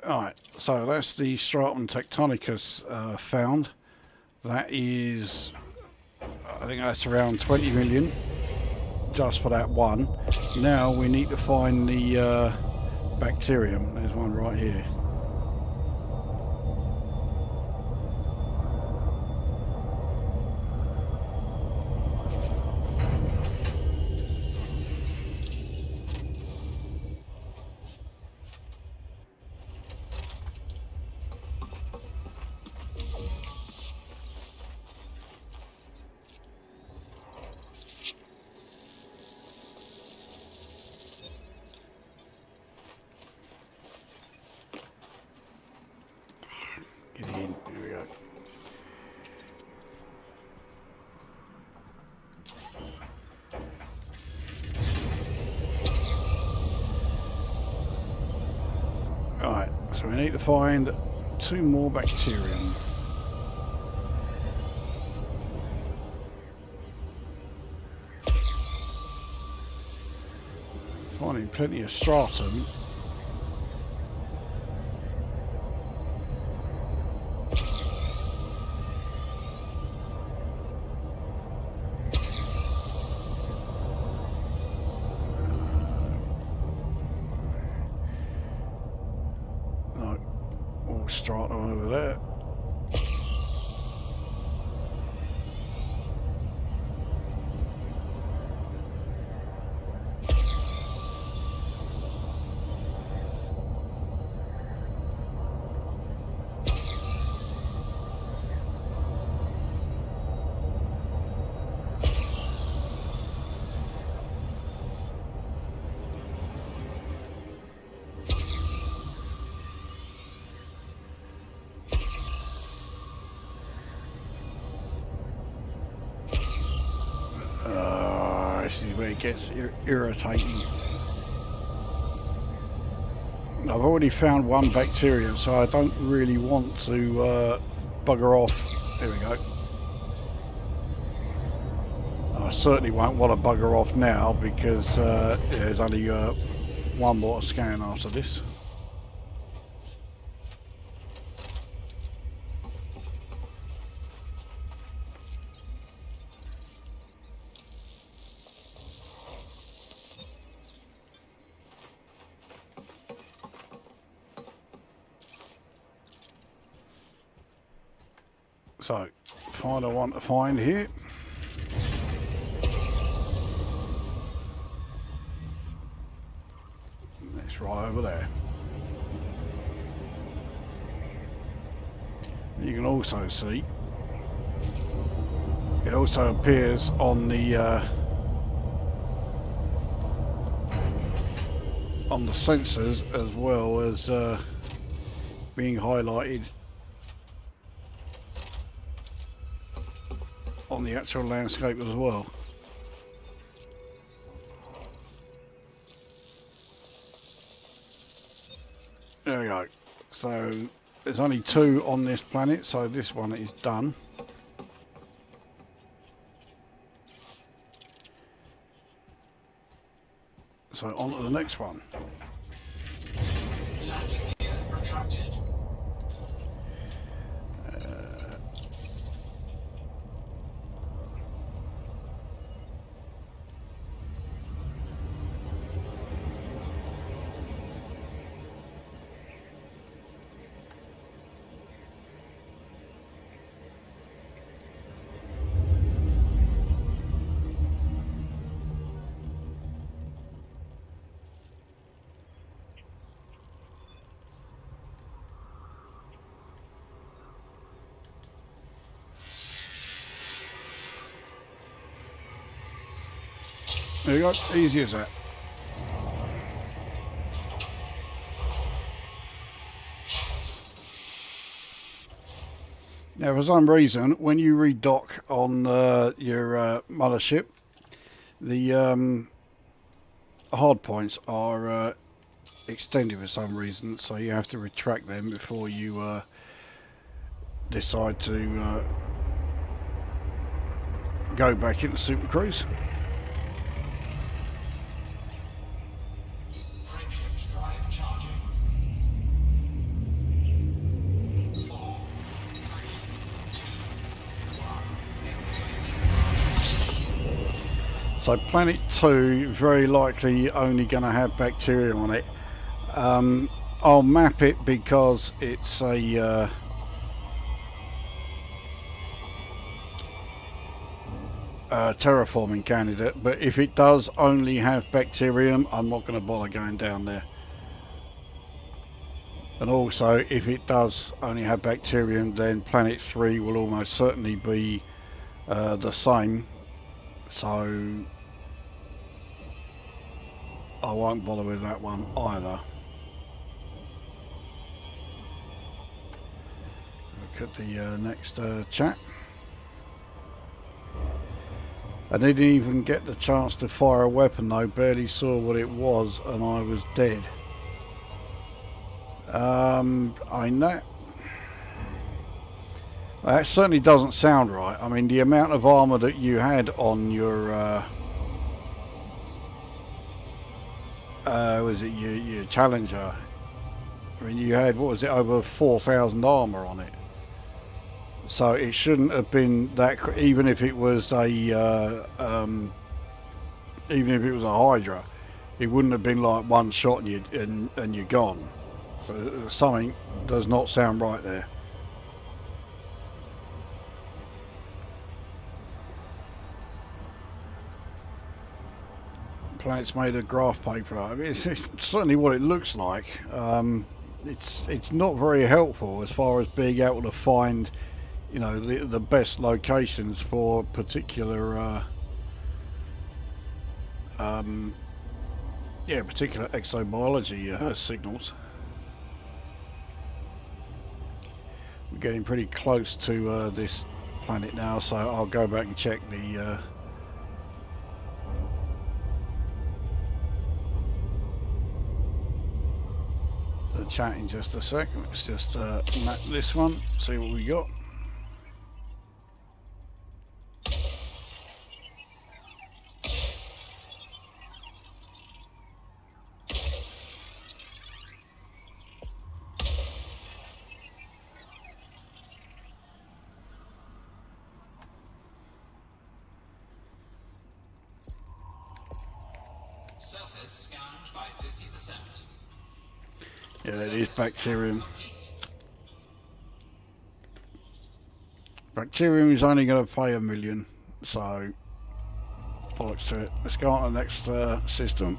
Alright, so that's the stratum tectonicus found. That is, I think that's around 20 million just for that one. Now we need to find the bacterium. There's one right here. Get in, here we go. Alright, so we need to find 2 more bacterium. Finding plenty of stratum. Stratum over there. This is where it gets irritating. I've already found one bacterium, so I don't really want to bugger off. There we go. I certainly won't want to bugger off now because there's only one more to scan after this. So, final one to find here. That's right over there. You can also see it also appears on the sensors as well as being highlighted on the actual landscape as well. There we go. So there's only 2 on this planet, so this one is done. So on to the next one. Landing gear retracted. There you go, easy as that. Now, for some reason, when you redock on your mothership, the hard points are extended for some reason, so you have to retract them before you decide to go back into Super Cruise. Frameshift drive charging. 4, 3, 2, 1. So Planet 2 very likely only going to have bacteria on it. I'll map it because it's a terraforming candidate, but if it does only have bacterium, I'm not going to bother going down there. And also, if it does only have bacterium, then Planet 3 will almost certainly be the same, so I won't bother with that one either. Look at the next chat. I didn't even get the chance to fire a weapon though, barely saw what it was and I was dead. I know that certainly doesn't sound right. I mean, the amount of armour that you had on your was it your Challenger? I mean, you had, what was it, over 4,000 armour on it. So it shouldn't have been that, even if it was a Hydra, it wouldn't have been like one shot and you're gone. So something does not sound right there. Planet's made of graph paper. I mean, it's certainly what it looks like. It's not very helpful as far as being able to find, you know, the best locations for particular particular exobiology signals. We're getting pretty close to this planet now, so I'll go back and check the chat in just a sec. Let's just map this one, see what we got. Surface scanned by 50%. Yeah, it is bacterium. Bacterium is only going to pay 1 million, so bollocks to it. Let's go on to the next system.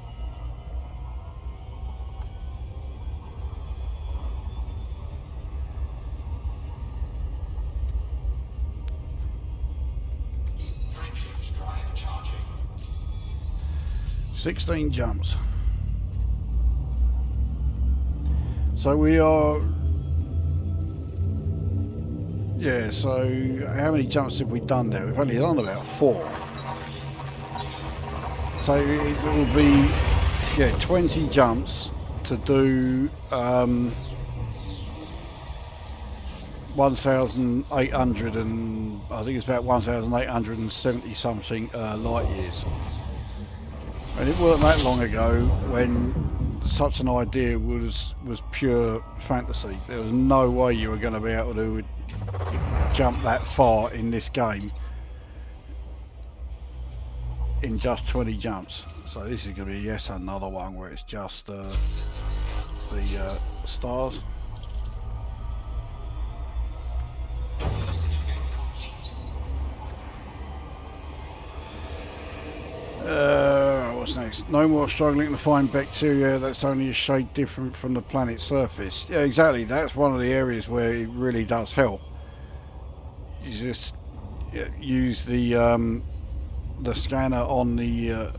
Frameshift drive charging. 16 jumps. So we are, yeah, so how many jumps have we done there? We've only done about 4. So it will be, yeah, 20 jumps to do 1,800 and I think it's about 1,870 something light years. And it weren't that long ago when such an idea was pure fantasy. There was no way you were going to be able to jump that far in this game in just 20 jumps. So this is going to be yes another one where it's just the stars. What's next? No more struggling to find bacteria that's only a shade different from the planet's surface. Yeah, exactly. That's one of the areas where it really does help. You just use the scanner on the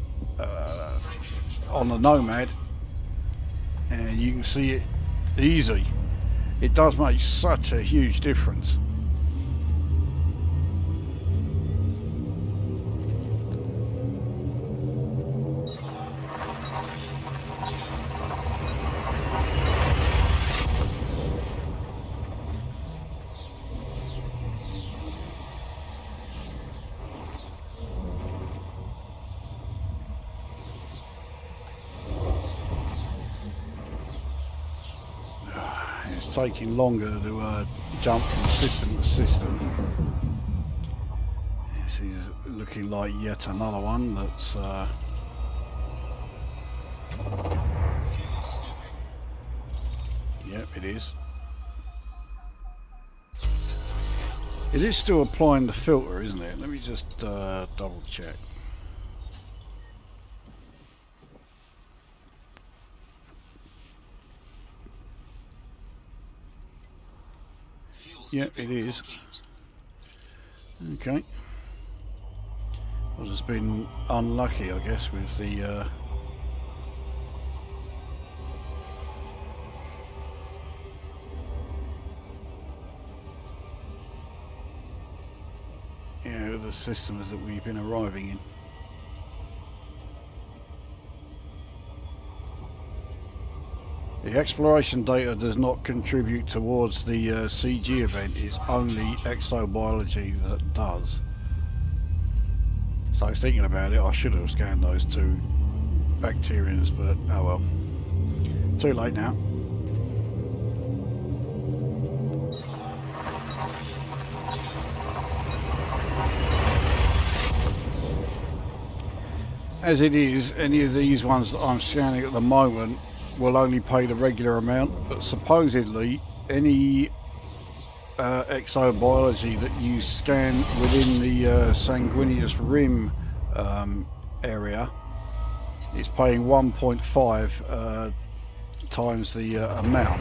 Nomad, and you can see it easy. It does make such a huge difference. It's taking longer to jump from system to system. This is looking like yet another one that's yep, it is. It is still applying the filter, isn't it? Let me just double check. Yeah, it is. Okay. I've just been unlucky, I guess, with the yeah, with the systems that we've been arriving in. The exploration data does not contribute towards the CG event, it's only exobiology that does. So thinking about it, I should have scanned those two bacterians, but oh well. Too late now. As it is, any of these ones that I'm scanning at the moment will only pay the regular amount, but supposedly any exobiology that you scan within the sanguineous rim area is paying 1.5 times the amount.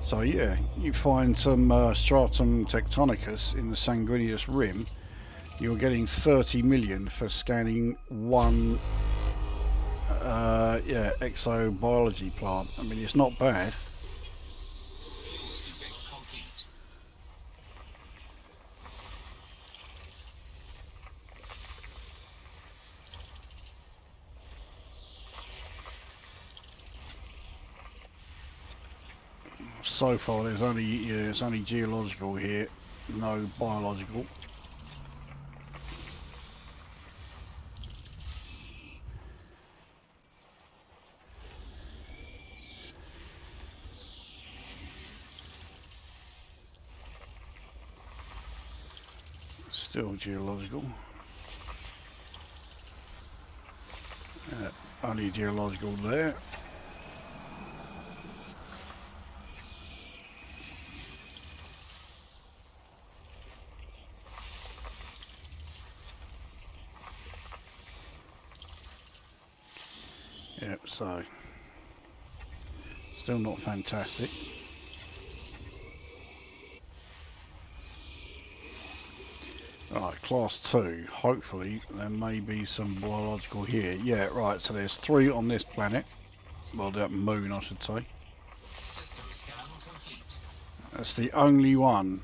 So yeah, you find some stratum tectonicus in the sanguineous rim, you're getting 30 million for scanning one yeah, exobiology plant. I mean, it's not bad. So far, there's only it's only geological here, no biological. Still geological. Only geological there. Yep, so still not fantastic. Right, class 2. Hopefully there may be some biological here. Yeah, right, so there's 3 on this planet. Well, that moon, I should say. System scan complete. That's the only one.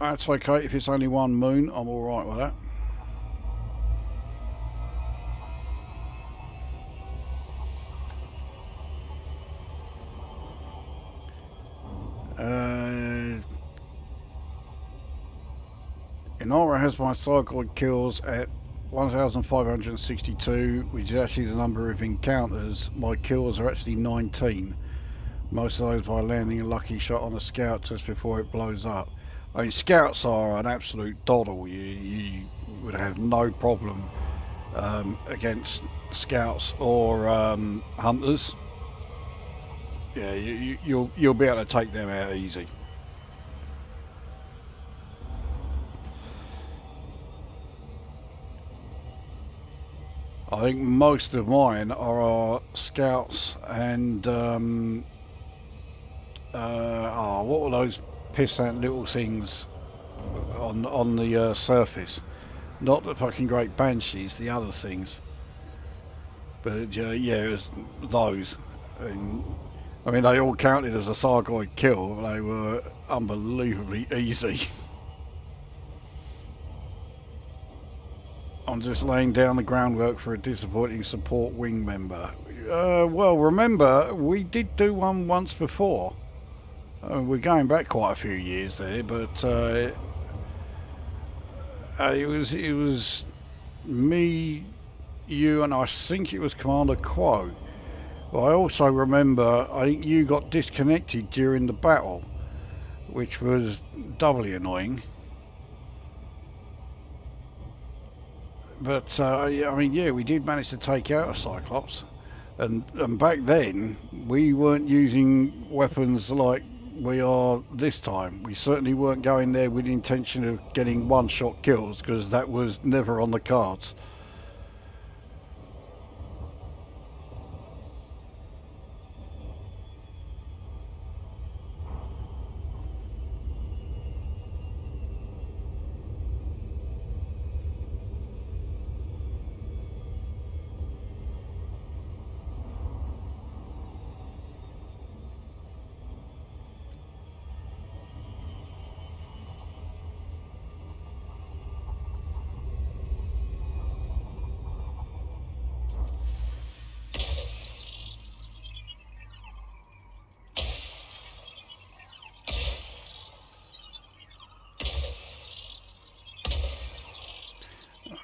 That's okay, if it's only one moon, I'm alright with that. Nara has my Thargoid kills at 1,562, which is actually the number of encounters. My kills are actually 19. Most of those by landing a lucky shot on a scout just before it blows up. I mean, scouts are an absolute doddle. You would have no problem against scouts or hunters. Yeah, you'll be able to take them out easy. I think most of mine are scouts and what were those pissant little things on the surface? Not the fucking great banshees, the other things. But yeah, it was those. I mean, they all counted as a Thargoid kill. They were unbelievably easy. I'm just laying down the groundwork for a disappointing support wing member. Well, remember, we did do one once before. We're going back quite a few years there, but it was me, you, and I think it was Commander Quo. But I also remember, I think you got disconnected during the battle, which was doubly annoying. But I mean, yeah, we did manage to take out a Cyclops, and back then we weren't using weapons like we are this time. We certainly weren't going there with the intention of getting one-shot kills, because that was never on the cards.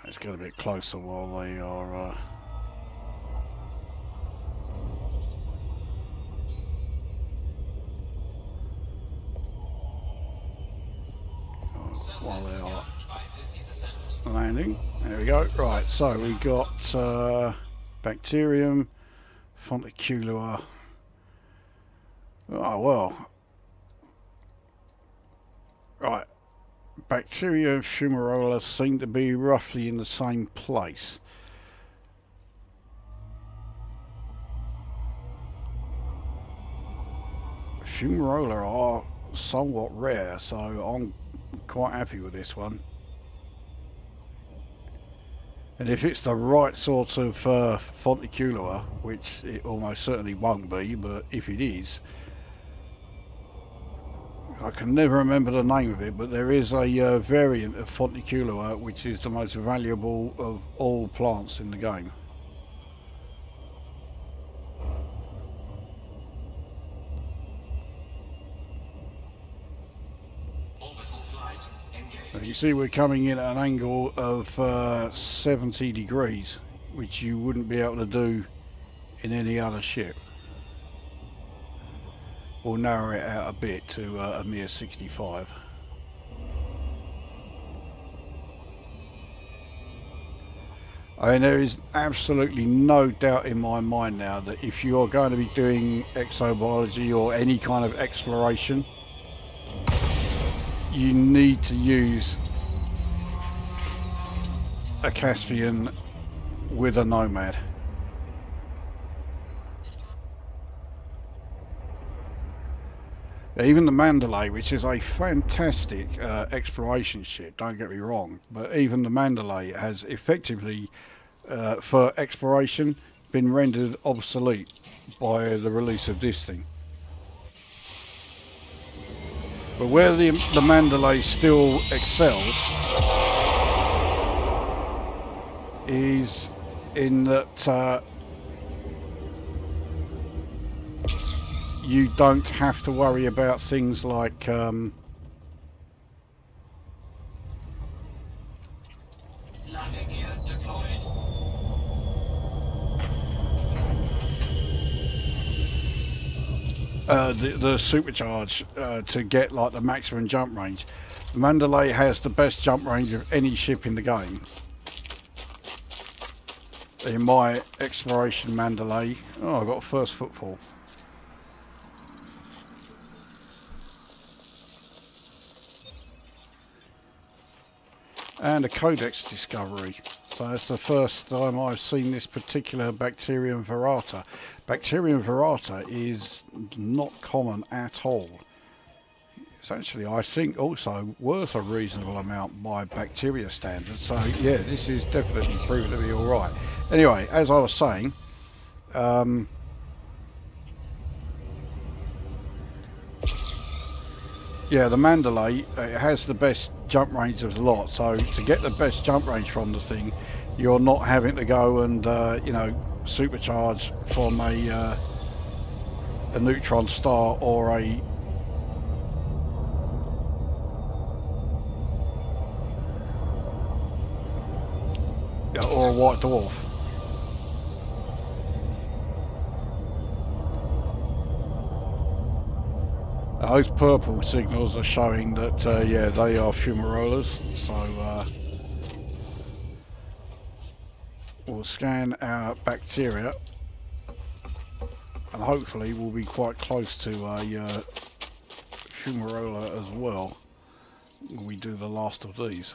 Let's get a bit closer while they are landing. There we go. Right, so we got bacterium, fonticulua. Oh well. Right. Bacteria and fumarola seem to be roughly in the same place. Fumarola are somewhat rare, so I'm quite happy with this one. And if it's the right sort of fonticulua, which it almost certainly won't be, but if it is, I can never remember the name of it, but there is a variant of fonticulua which is the most valuable of all plants in the game. Orbital flight engaged. You see we're coming in at an angle of 70 degrees, which you wouldn't be able to do in any other ship. We'll narrow it out a bit to a mere 65. I mean, there is absolutely no doubt in my mind now that if you're going to be doing exobiology or any kind of exploration, you need to use a Caspian with a Nomad. Even the Mandalay, which is a fantastic exploration ship, don't get me wrong, but even the Mandalay has effectively, for exploration, been rendered obsolete by the release of this thing. But where the Mandalay still excels is in that you don't have to worry about things like the supercharge to get like the maximum jump range. The Mandalay has the best jump range of any ship in the game. In my exploration Mandalay, oh, I got a first footfall. And a codex discovery. So that's the first time I've seen this particular Bacterium virata. Bacterium virata is not common at all. It's actually, I think, also worth a reasonable amount by bacteria standards. So yeah, this is definitely proven to be alright. Anyway, as I was saying, yeah, the Mandalay, it has the best jump range of the lot, so to get the best jump range from the thing, you're not having to go and, you know, supercharge from a neutron star or a white dwarf. Those purple signals are showing that, yeah, they are fumarolas, so we'll scan our bacteria and hopefully we'll be quite close to a fumarola as well when we do the last of these.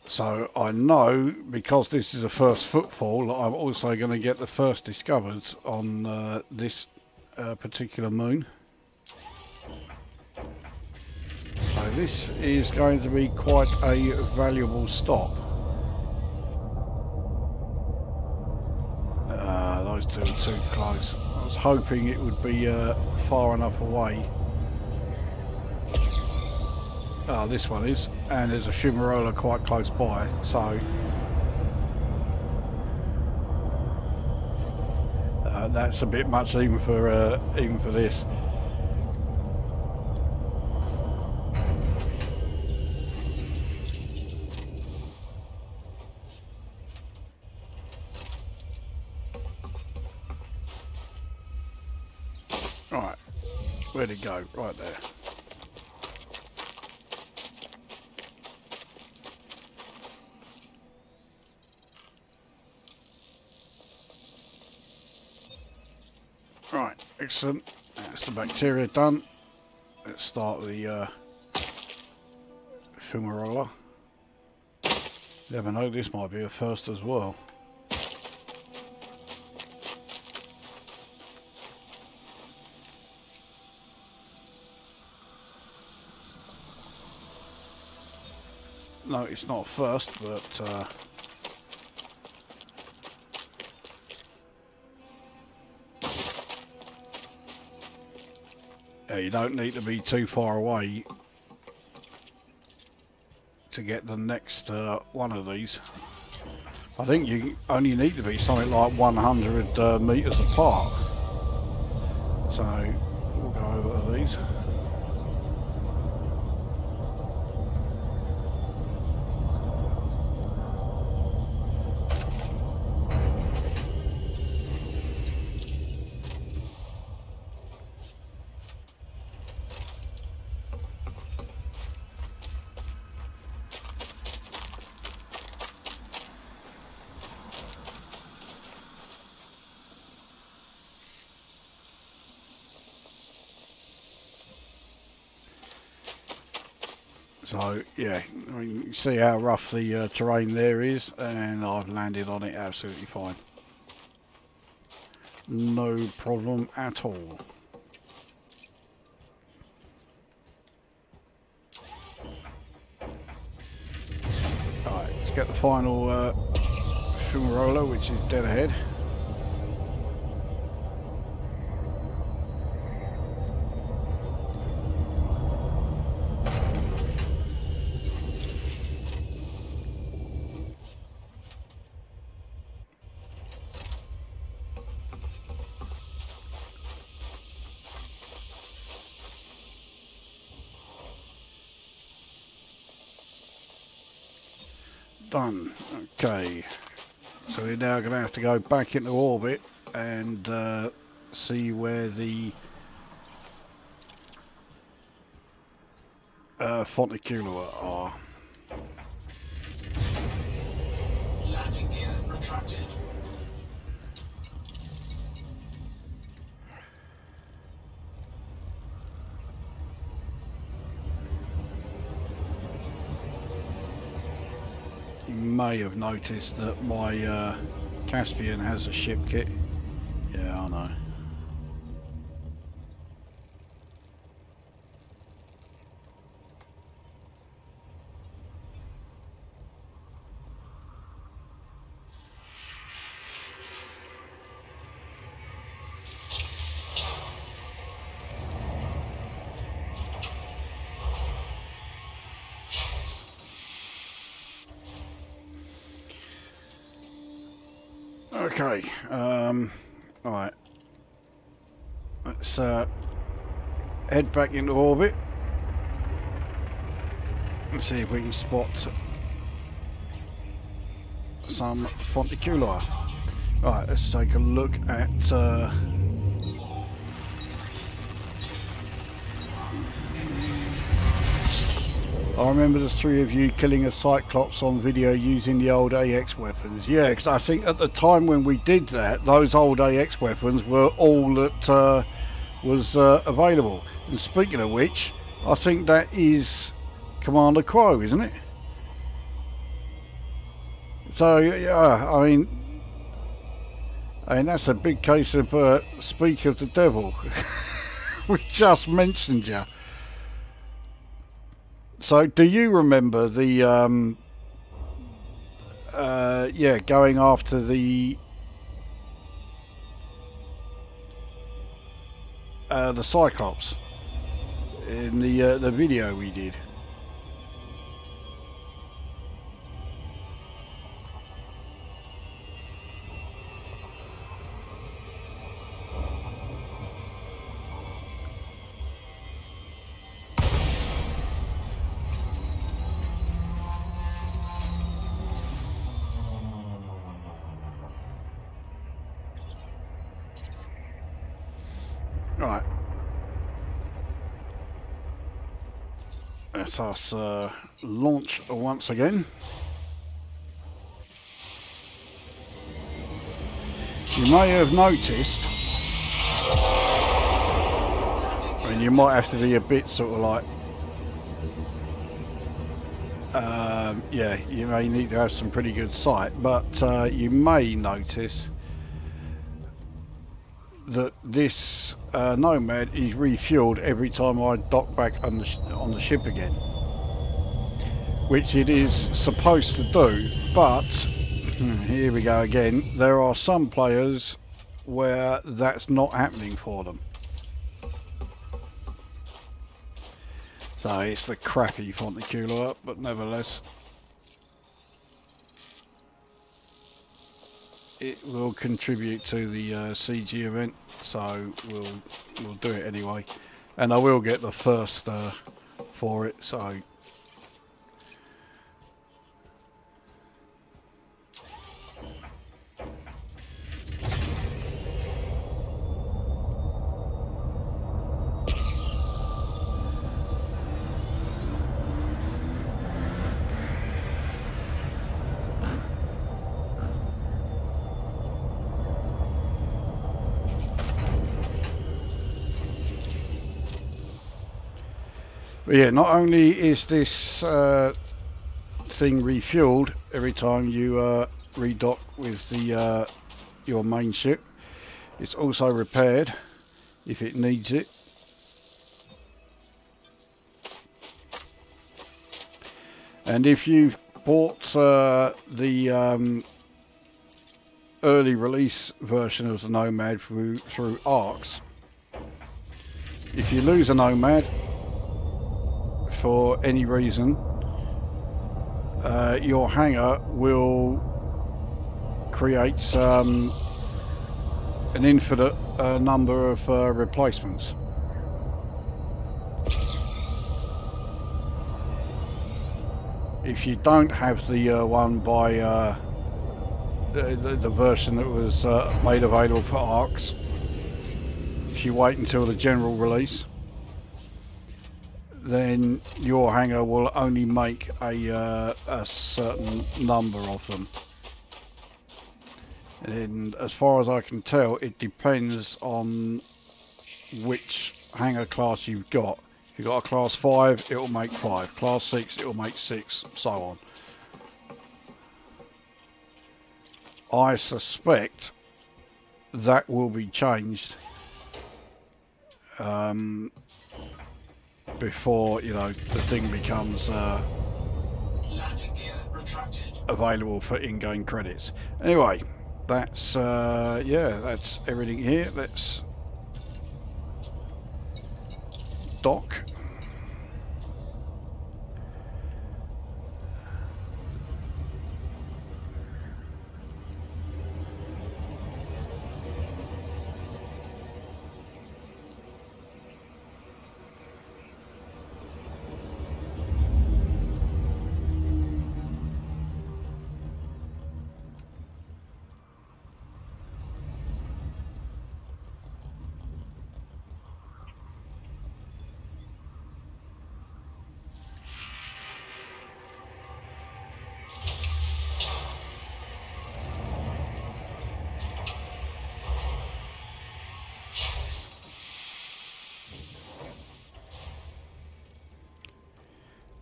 So I know, because this is a first footfall, I'm also going to get the first discovered on this particular moon. So this is going to be quite a valuable stop. Those two are too close. I was hoping it would be far enough away. This one is, and there's a fumarola quite close by, so that's a bit much even for this. Right, where'd it go? Right there. Right, excellent. That's the bacteria done. Let's start the fumarola. Never know, this might be a first as well. No, it's not a first, but yeah, you don't need to be too far away to get the next one of these. I think you only need to be something like 100 meters apart. So we'll go over to these. So yeah, I mean, you can see how rough the terrain there is, and I've landed on it absolutely fine. No problem at all. Alright, let's get the final fumarola, which is dead ahead. Done. Okay. So we're now going to have to go back into orbit and see where the Fonticula are. Landing gear retracted. You may have noticed that my Caspian has a ship kit. Yeah, I know. Okay, alright, let's head back into orbit and see if we can spot some Fonticula. Alright, let's take a look at I remember the three of you killing a Cyclops on video using the old AX weapons. Yeah, because I think at the time when we did that, those old AX weapons were all that was available. And speaking of which, I think that is Commander Crow, isn't it? So, yeah, I mean that's a big case of speak of the devil. We just mentioned you. So, do you remember the, yeah, going after the Cyclops in the video we did? Right. Let us launch once again. You may have noticed, I mean, you might have to be a bit sort of like, yeah, you may need to have some pretty good sight, but you may notice that this Nomad is refueled every time I dock back on the ship again, which it is supposed to do. But here we go again. There are some players where that's not happening for them. So it's the crappy Fonticula, but nevertheless, it will contribute to the CG event, so we'll do it anyway, and I will get the first for it. So but yeah, not only is this thing refueled every time you redock with the your main ship, it's also repaired if it needs it. And if you've bought the early release version of the Nomad through ARX, if you lose a Nomad for any reason, your hangar will create an infinite number of replacements. If you don't have the one by the version that was made available for ARCs, if you wait until the general release, then your hangar will only make a certain number of them. And as far as I can tell, it depends on which hangar class you've got. If you've got a class 5, it will make 5. Class 6, it will make 6, so on. I suspect that will be changed before, you know, the thing becomes Landing gear retracted. available for in-game credits. Anyway, that's yeah, that's everything here. Let's dock.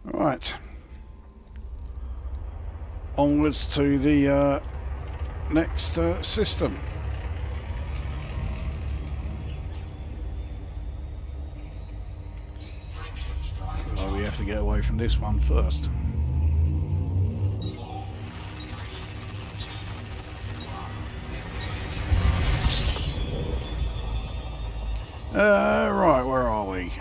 Right, onwards to the next system. Frameshift drive. Oh, we have to get away from this one first. 4, 3, 2, 1. Right, where are we?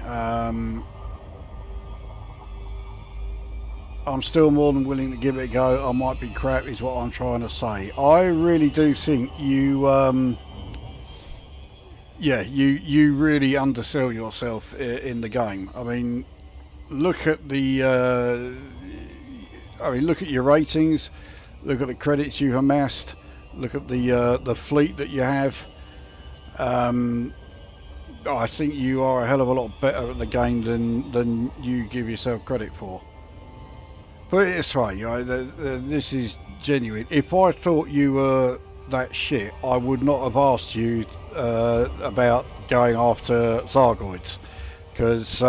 I'm still more than willing to give it a go. I might be crap is what I'm trying to say. I really do think you yeah, you really undersell yourself in the game. I mean, look at the look at your ratings, look at the credits you've amassed, look at the fleet that you have. I think you are a hell of a lot better at the game than you give yourself credit for. Put it this way, you know, this is genuine. If I thought you were that shit, I would not have asked you about going after Thargoids, because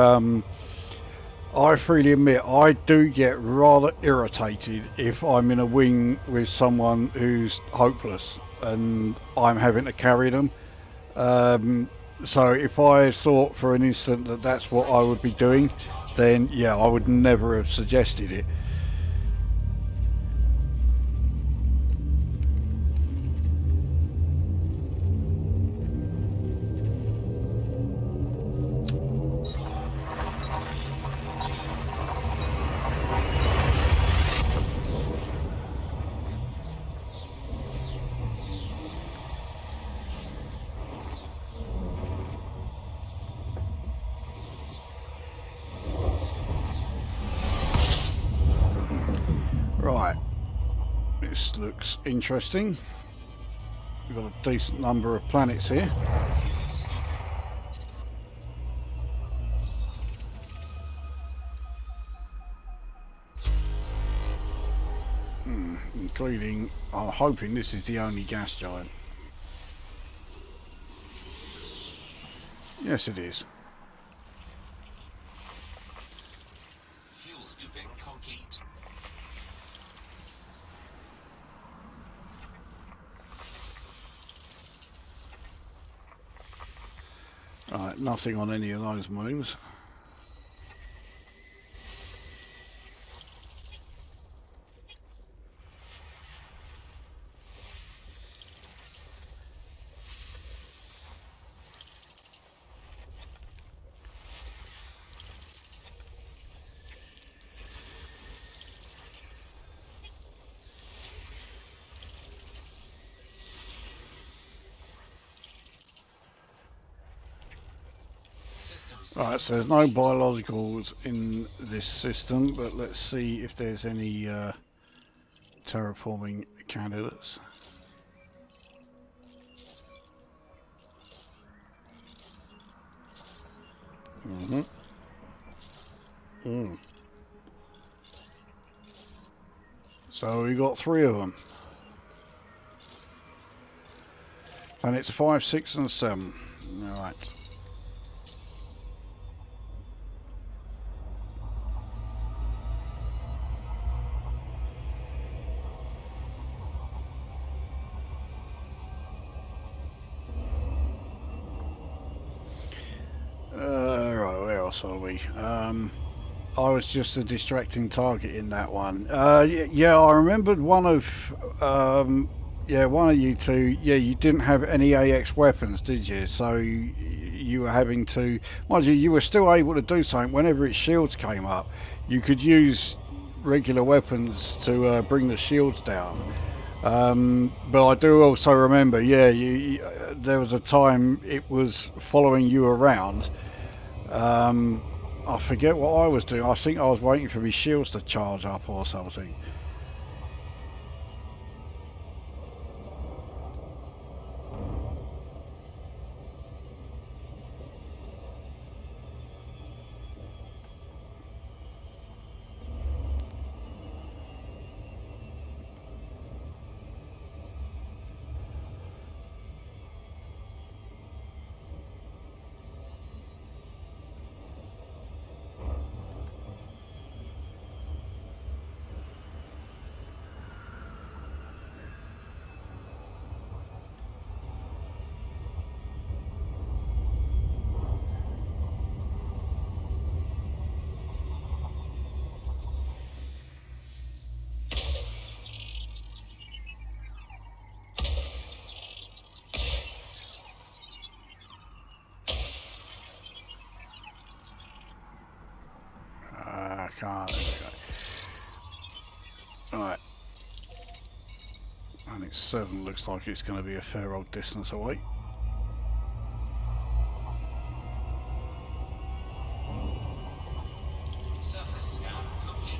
I freely admit I do get rather irritated if I'm in a wing with someone who's hopeless and I'm having to carry them. So if I thought for an instant that that's what I would be doing, then yeah, I would never have suggested it. Right, this looks interesting. We've got a decent number of planets here. Including, I'm hoping this is the only gas giant. Yes, it is. Fuel scooping complete. Right, nothing on any of those moons. Systems Right, so there's no biologicals in this system, but let's see if there's any terraforming candidates. So we got 3 of them. Planets 5, 6 and 7. Alright. Right, where else are we? I was just a distracting target in that one. Yeah, I remembered one of you two. Yeah, you didn't have any AX weapons, did you? So you were having to, mind you, you were still able to do something whenever its shields came up. You could use regular weapons to bring the shields down. But I do also remember, yeah, there was a time it was following you around. I forget what I was doing. I think I was waiting for my shields to charge up or something. I can't. Alright. And it's 7, looks like it's going to be a fair old distance away. Surface scan complete.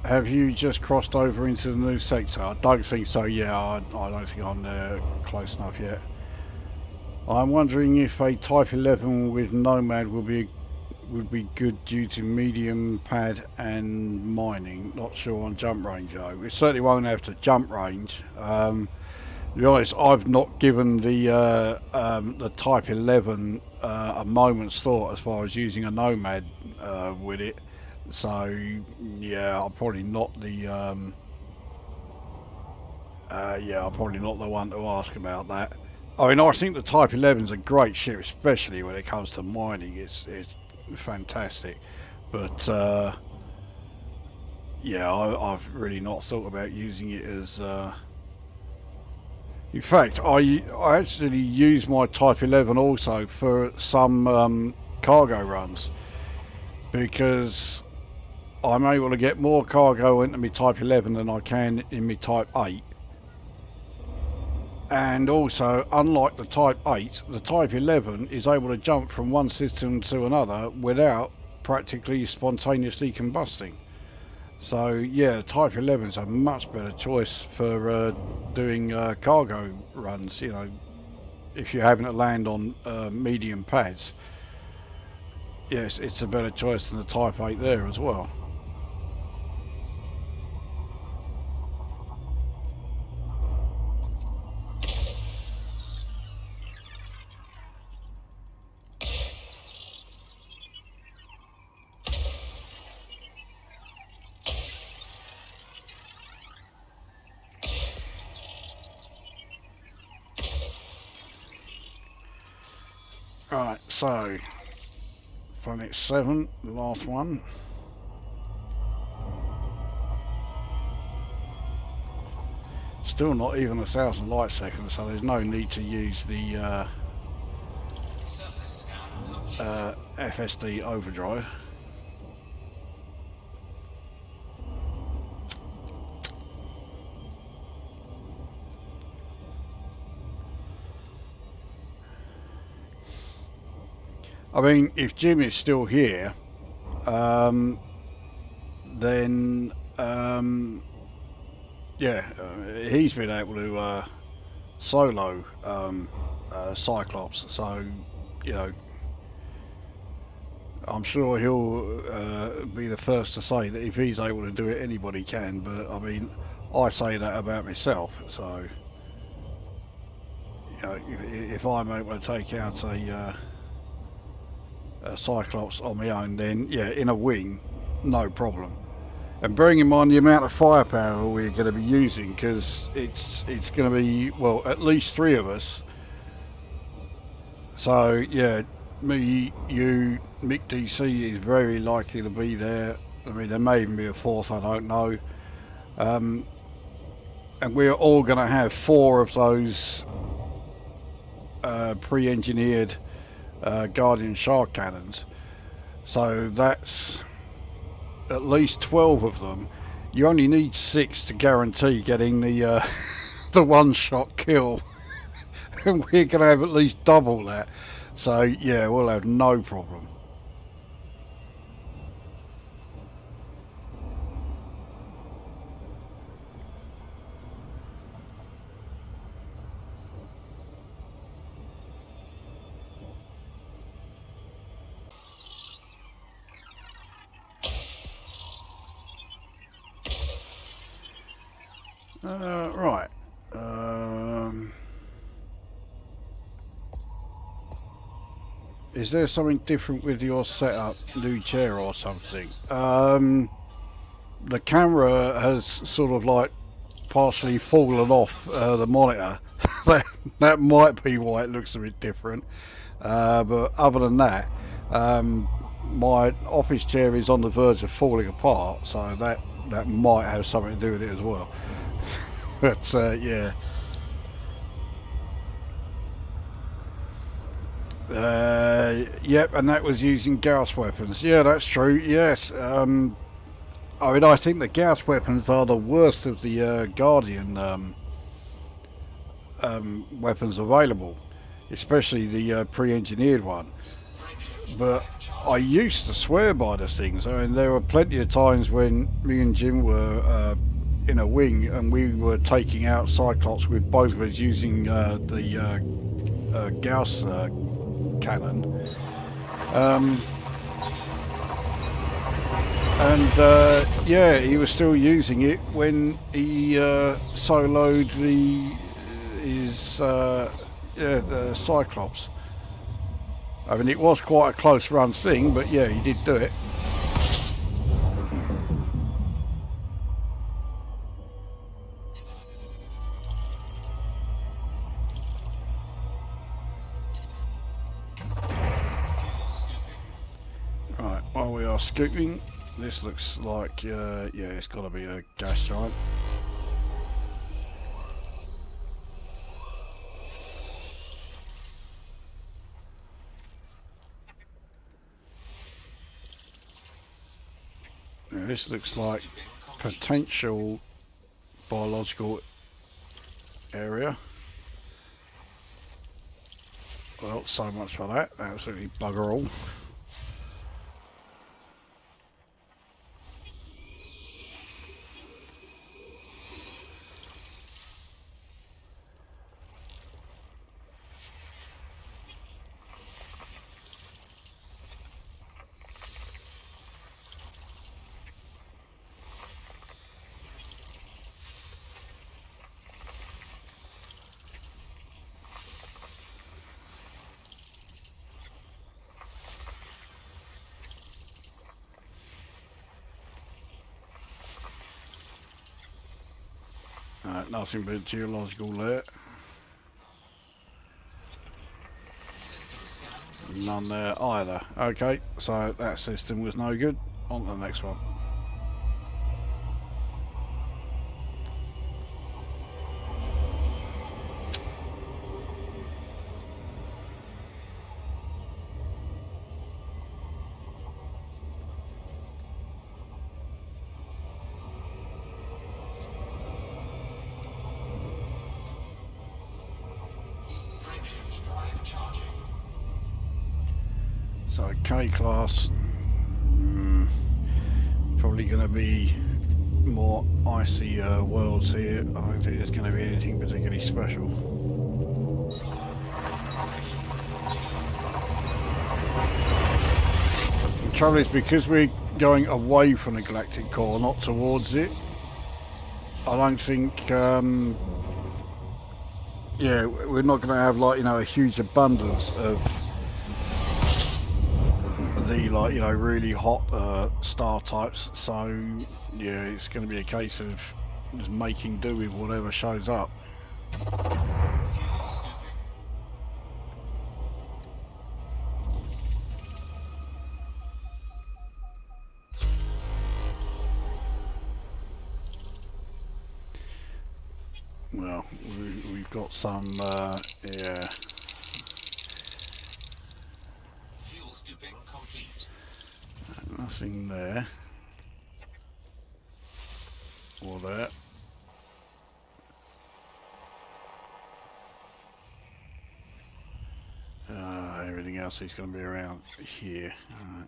Have you just crossed over into the new sector? I don't think so, yeah, I don't think I'm there close enough yet. I'm wondering if a Type 11 with Nomad would be good due to medium pad and mining. Not sure on jump range though. We certainly won't have to jump range. To be honest, I've not given the Type 11 a moment's thought as far as using a Nomad with it. So yeah, I'm probably not the I'm probably not the one to ask about that. I mean, I think the Type 11 is a great ship, especially when it comes to mining. It's fantastic, but yeah, I've really not thought about using it as. In fact, I actually use my Type 11 also for some cargo runs because I'm able to get more cargo into my Type 11 than I can in my Type 8. And also, unlike the Type 8, the Type 11 is able to jump from one system to another without practically spontaneously combusting. So yeah, Type 11 is a much better choice for doing cargo runs, you know, if you're having to land on medium pads. Yes, it's a better choice than the Type 8 there as well. Right, so planet 7, the last one. Still not even 1,000 light seconds, so there's no need to use the Surface scan complete. FSD overdrive. I mean, if Jim is still here, then yeah, he's been able to solo Cyclops, so you know, I'm sure he'll be the first to say that if he's able to do it, anybody can. But I mean, I say that about myself, so you know, if I'm able to take out a Cyclops on my own, then yeah, in a wing, no problem. And bearing in mind the amount of firepower we're going to be using, because it's going to be, well, at least 3 of us. So yeah, me, you, Mick DC is very likely to be there. I mean, there may even be a 4th, I don't know. And we're all going to have 4 of those pre-engineered Guardian shark cannons. So that's at least 12 of them. You only need 6 to guarantee getting the the one-shot kill. And we're going to have at least double that. So yeah, we'll have no problem. Right. Is there something different with your setup, new chair or something? The camera has sort of like partially fallen off the monitor. That might be why it looks a bit different. But other than that, my office chair is on the verge of falling apart, so that might have something to do with it as well. But yeah. Yep, and that was using Gauss weapons. Yeah, that's true. Yes. I mean, I think the Gauss weapons are the worst of the Guardian weapons available, especially the pre-engineered one. But I used to swear by the things. I mean, there were plenty of times when me and Jim were in a wing and we were taking out Cyclops with both of us using the Gauss cannon. Yeah, he was still using it when he soloed the Cyclops. I mean, it was quite a close run thing, but yeah, he did do it. Right, while we are scooping, this looks like, yeah, it's got to be a gas giant. Now, this looks like potential biological area. Well, so much for that. Absolutely bugger all. Nothing but geological there. None there either. Okay, so that system was no good. On to the next one. So K class, probably going to be more icy worlds here. I don't think there's going to be anything particularly special. The trouble is, because we're going away from the galactic core, not towards it, I don't think, yeah, we're not going to have, like, you know, a huge abundance of the, like, you know, really hot star types. So yeah, it's going to be a case of just making do with whatever shows up. Fuel scooping. Well, we've got some, yeah. Fuel scooping complete. Nothing there. Or there. Everything else is going to be around here. Alright.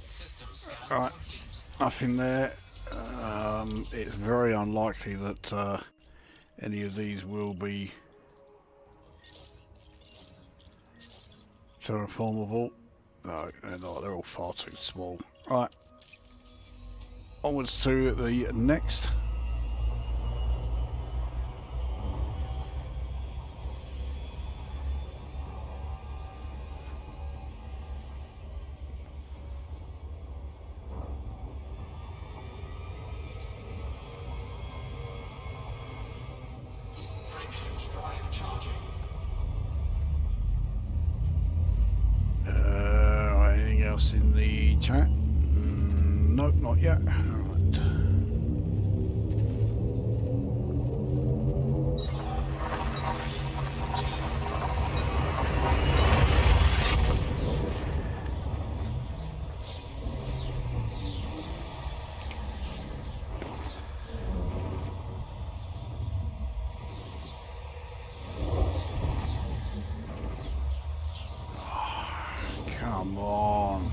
System scan Right. complete. Nothing there. It's very unlikely that any of these will be terraformable. No, they're not. They're all far too small. Right. Onwards to the next. Frameshift drive charging. Anything else in the chat? Nope, not yet. Alright. Come on.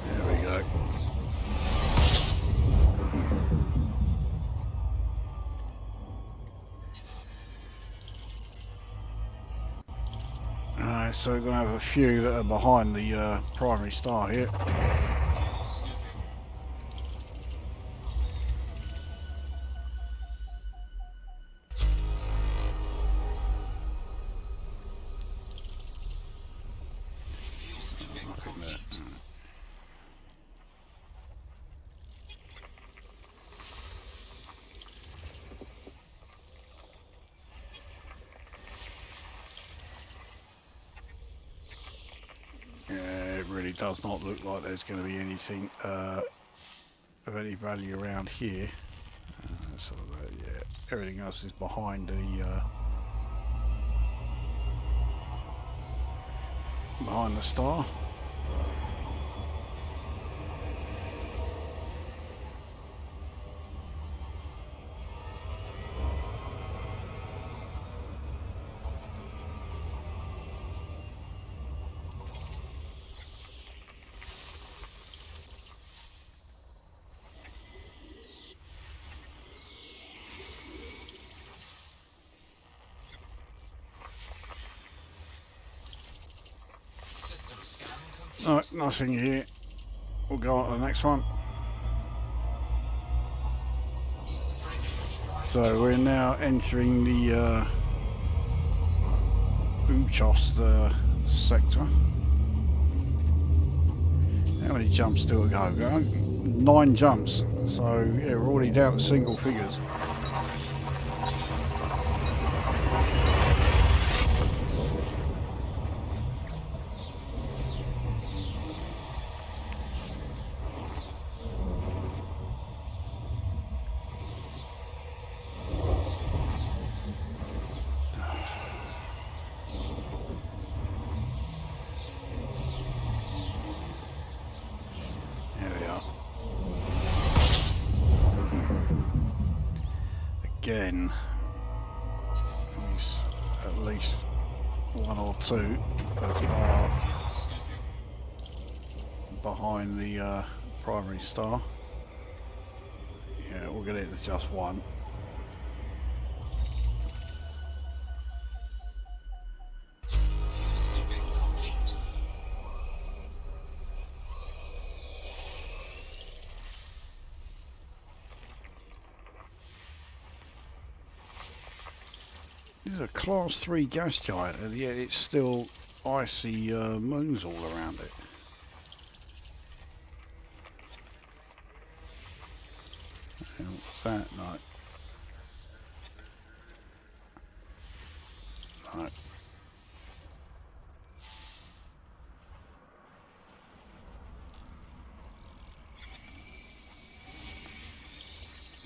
There we go. Alright, so we're going to have a few that are behind the primary star here. Fuel scooping. Fuel scooping complete. Yeah, it really does not look like there's going to be anything of any value around here. So yeah, everything else is behind the star. System scan complete. Alright, nothing here. We'll go on to the next one. Frameshift drive So we're now entering the Uchos sector. many jumps still to go? 9 jumps. So yeah, we're already down to single figures. Again, there's at least 1 or 2 that are behind the primary star. Yeah, we'll get it to just 1. Fuel scooping complete. This is a class 3 gas giant, and yet it's still icy moons all around it. And what's that? No. No.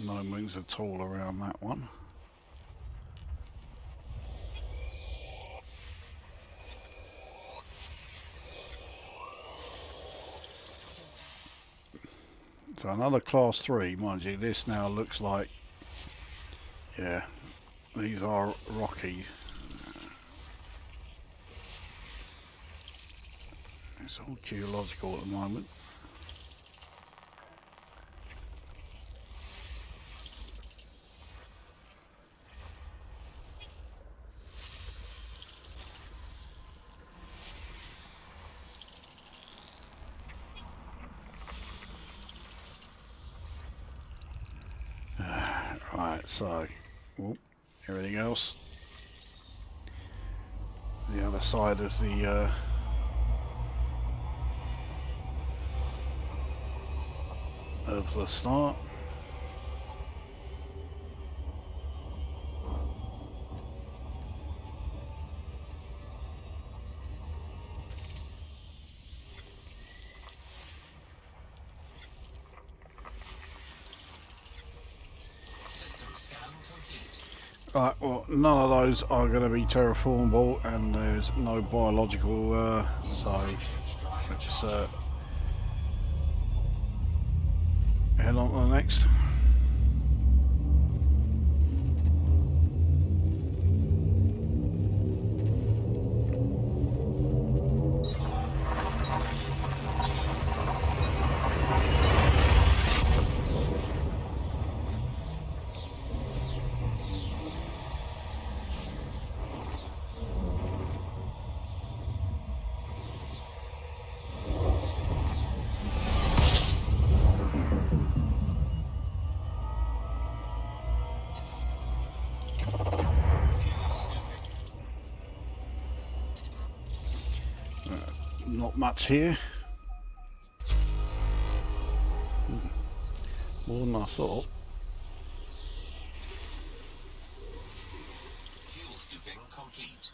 No moons at all around that one. So another class 3, mind you, this now looks like, yeah, these are rocky. It's all geological at the moment. Right, so everything else, the other side of the star. System scan complete. Right, well, none of those are going to be terraformable, and there's no biological, so let's head on to the next. Not much here. More than I thought. Fuel scooping complete.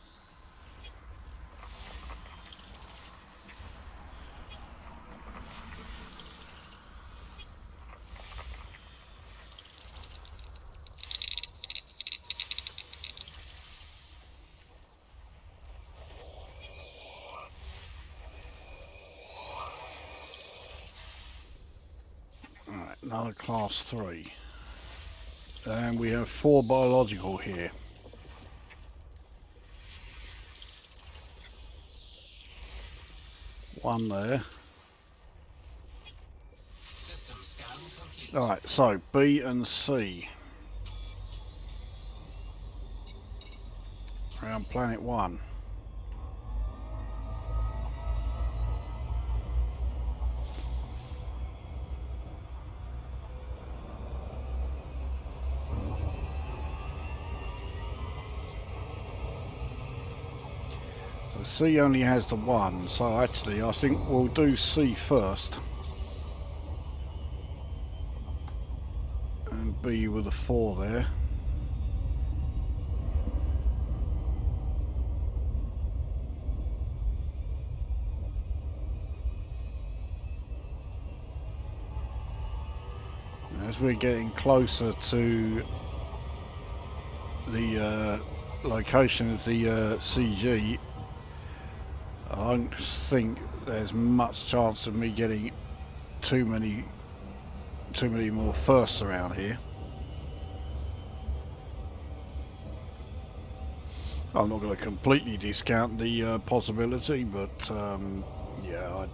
Alright, another class 3. And we have 4 biological here. One there. System scan complete. Alright, so B and C. Around planet 1. So So C only has the 1, so actually I think we'll do C first. And B with a 4 there. As we're getting closer to the location of the CG, I don't think there's much chance of me getting too many more firsts around here. I'm not going to completely discount the possibility, but yeah,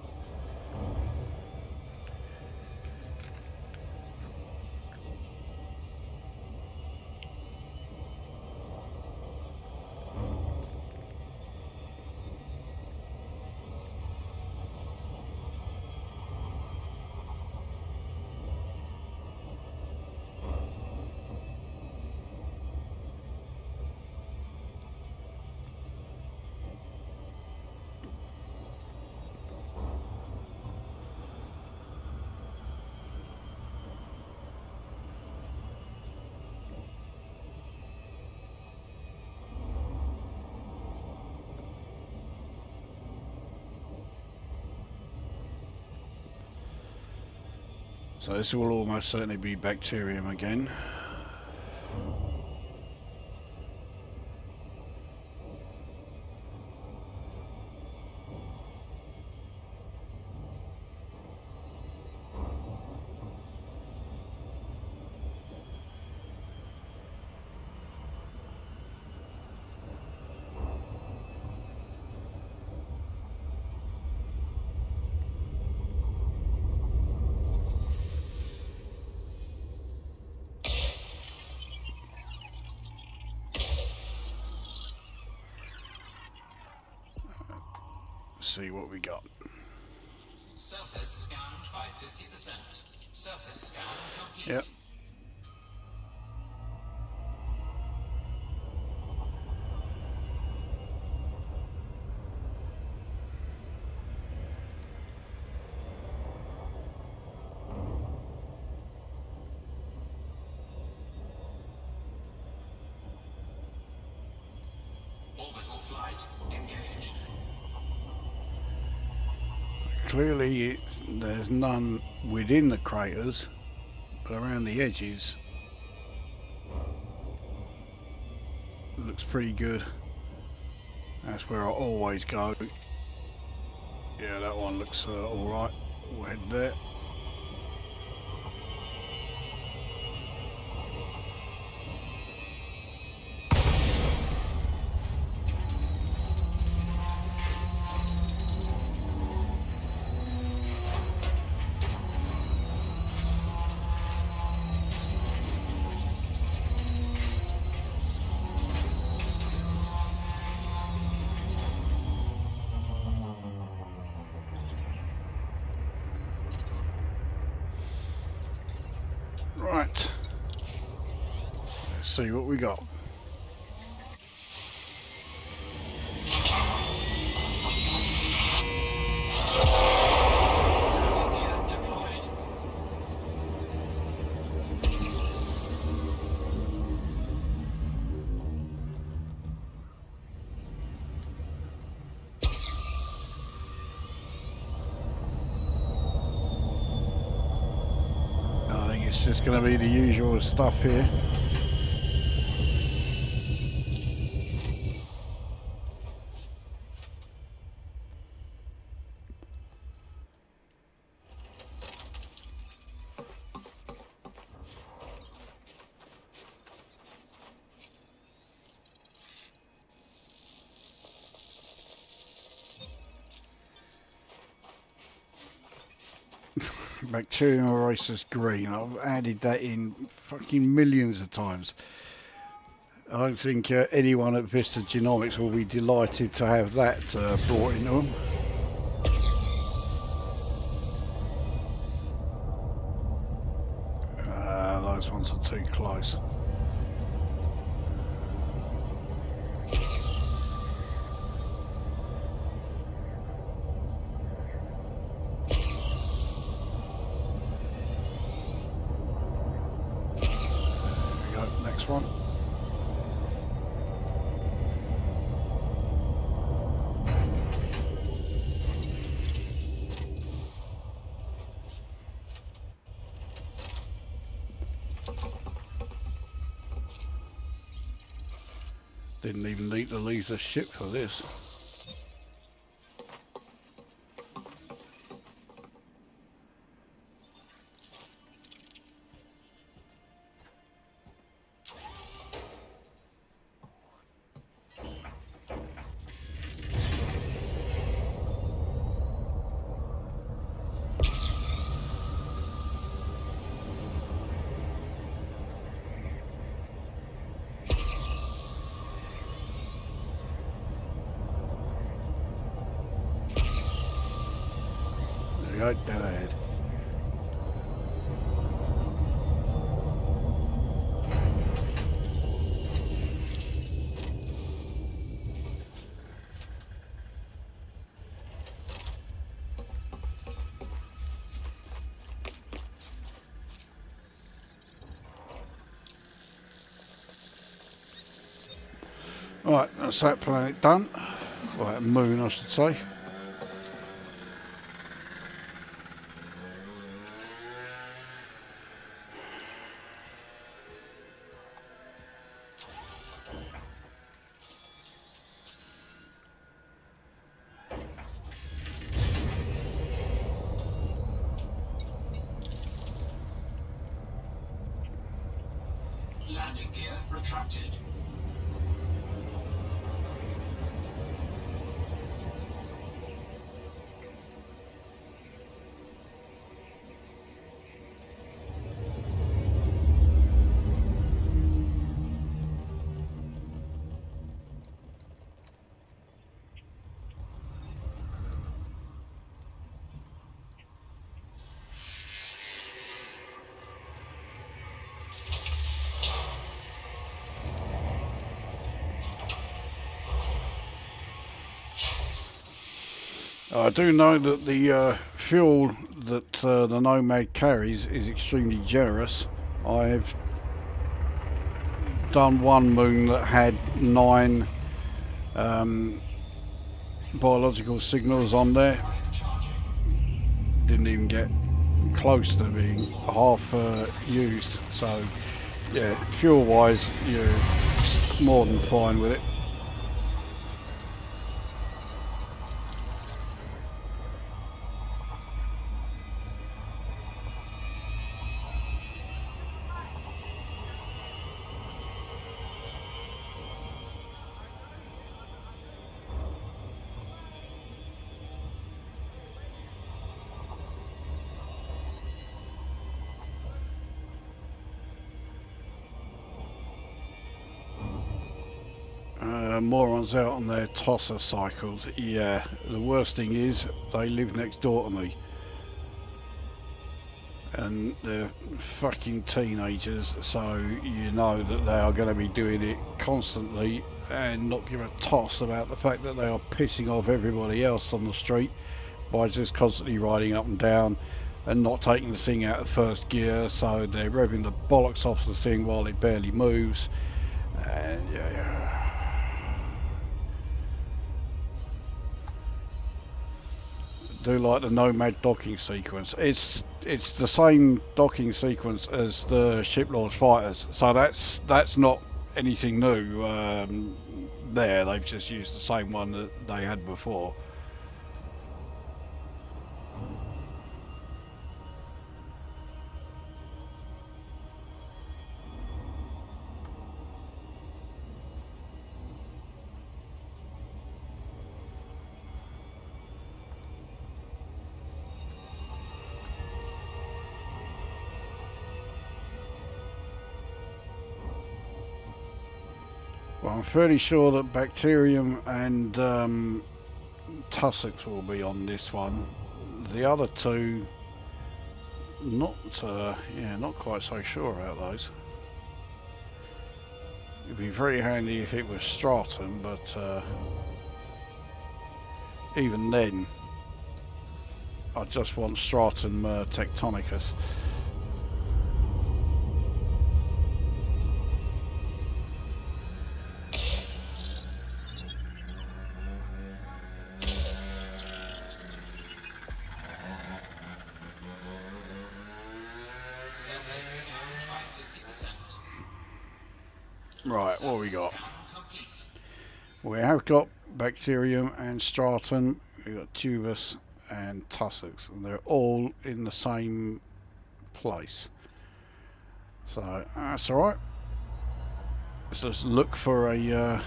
so this will almost certainly be bacterium again. See what we got. Surface scanned by 50%. Surface scan complete. Yep. Orbital flight engaged. Clearly there's none within the craters, but around the edges it looks pretty good. That's where I always go. Yeah, that one looks alright. We'll head there. Right, let's see what we got. Gear deployed. I think it's just going to be the usual stuff here. Bacterium erases green. I've added that in fucking millions of times. I don't think anyone at Vista Genomics will be delighted to have that brought into them. Those ones are too close. this one. Didn't even need to leave the ship for this. Right down ahead. Right, that's that planet done. Well, that moon, I should say. Landing gear retracted. I do know that the fuel that the Nomad carries is extremely generous. I've done one moon that had 9 biological signals on there. Didn't even get close to being half used. So yeah, fuel wise you're more than fine with it. Morons out on their tosser cycles. Yeah, the worst thing is they live next door to me and they're fucking teenagers, so you know that they are going to be doing it constantly and not give a toss about the fact that they are pissing off everybody else on the street by just constantly riding up and down and not taking the thing out of first gear, so they're revving the bollocks off the thing while it barely moves. And yeah. Do like the Nomad docking sequence. It's the same docking sequence as the ship launch fighters, so that's not anything new. There they've just used the same one that they had before. Well, I'm fairly sure that bacterium and tussocks will be on this one. The other two, not quite so sure about those. It'd be very handy if it was stratum, but even then, I just want stratum tectonicus. Surface scanned by 50%. Right, what have we got? Scan complete. We have got bacterium and stratum, we've got tubus and tussocks, and they're all in the same place. So that's alright. Let's just look for a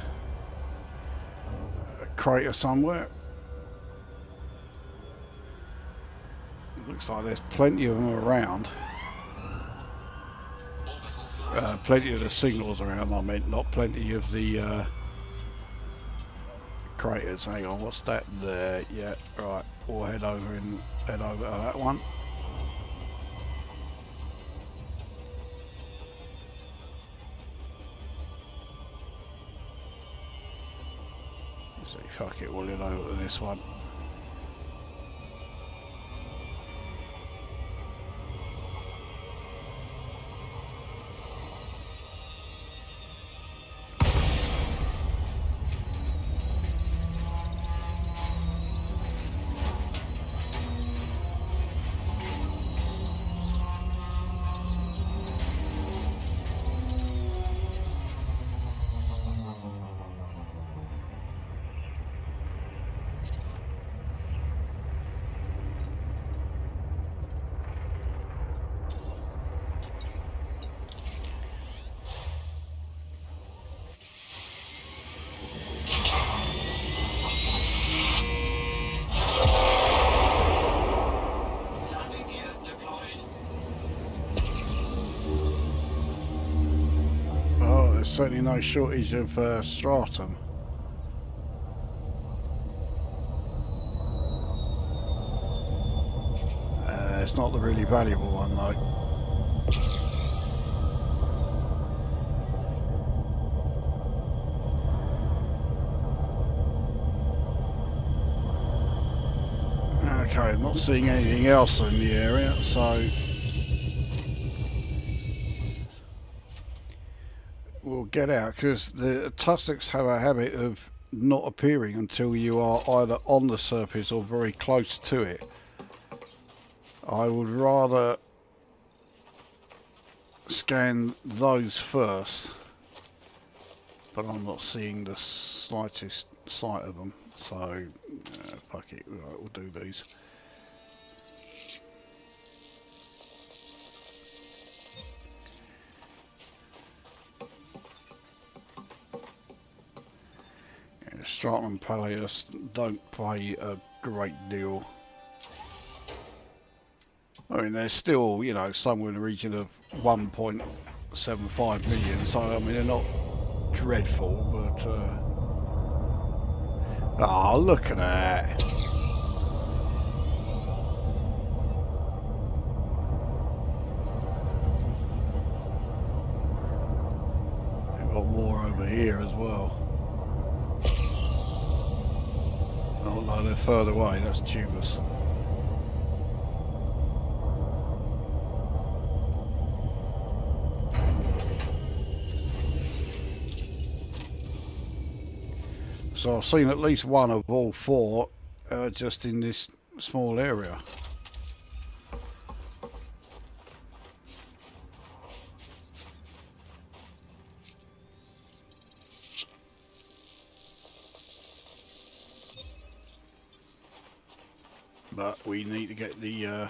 crater somewhere. Looks like there's plenty of them around. Orbital flight. Plenty of the signals around, I meant, not plenty of the craters. Hang on, what's that there? Yeah, right. We'll head over to that one. So fuck it, we'll head over to this one. Landing gear deployed. Oh, there's certainly no shortage of stratum. It's not the really valuable one though. Okay, I'm not seeing anything else in the area, so we'll get out, because the tussocks have a habit of not appearing until you are either on the surface or very close to it. I would rather scan those first, but I'm not seeing the slightest sight of them, so fuck it, right, we'll do these. Yeah, stratum paleus don't play a great deal. I mean, they're still, you know, somewhere in the region of 1.75 million, so I mean, they're not dreadful, but oh, look at that. We've got more over here as well. Oh no, they're further away, that's tubus. So I've seen at least one of all four just in this small area. But we need to get the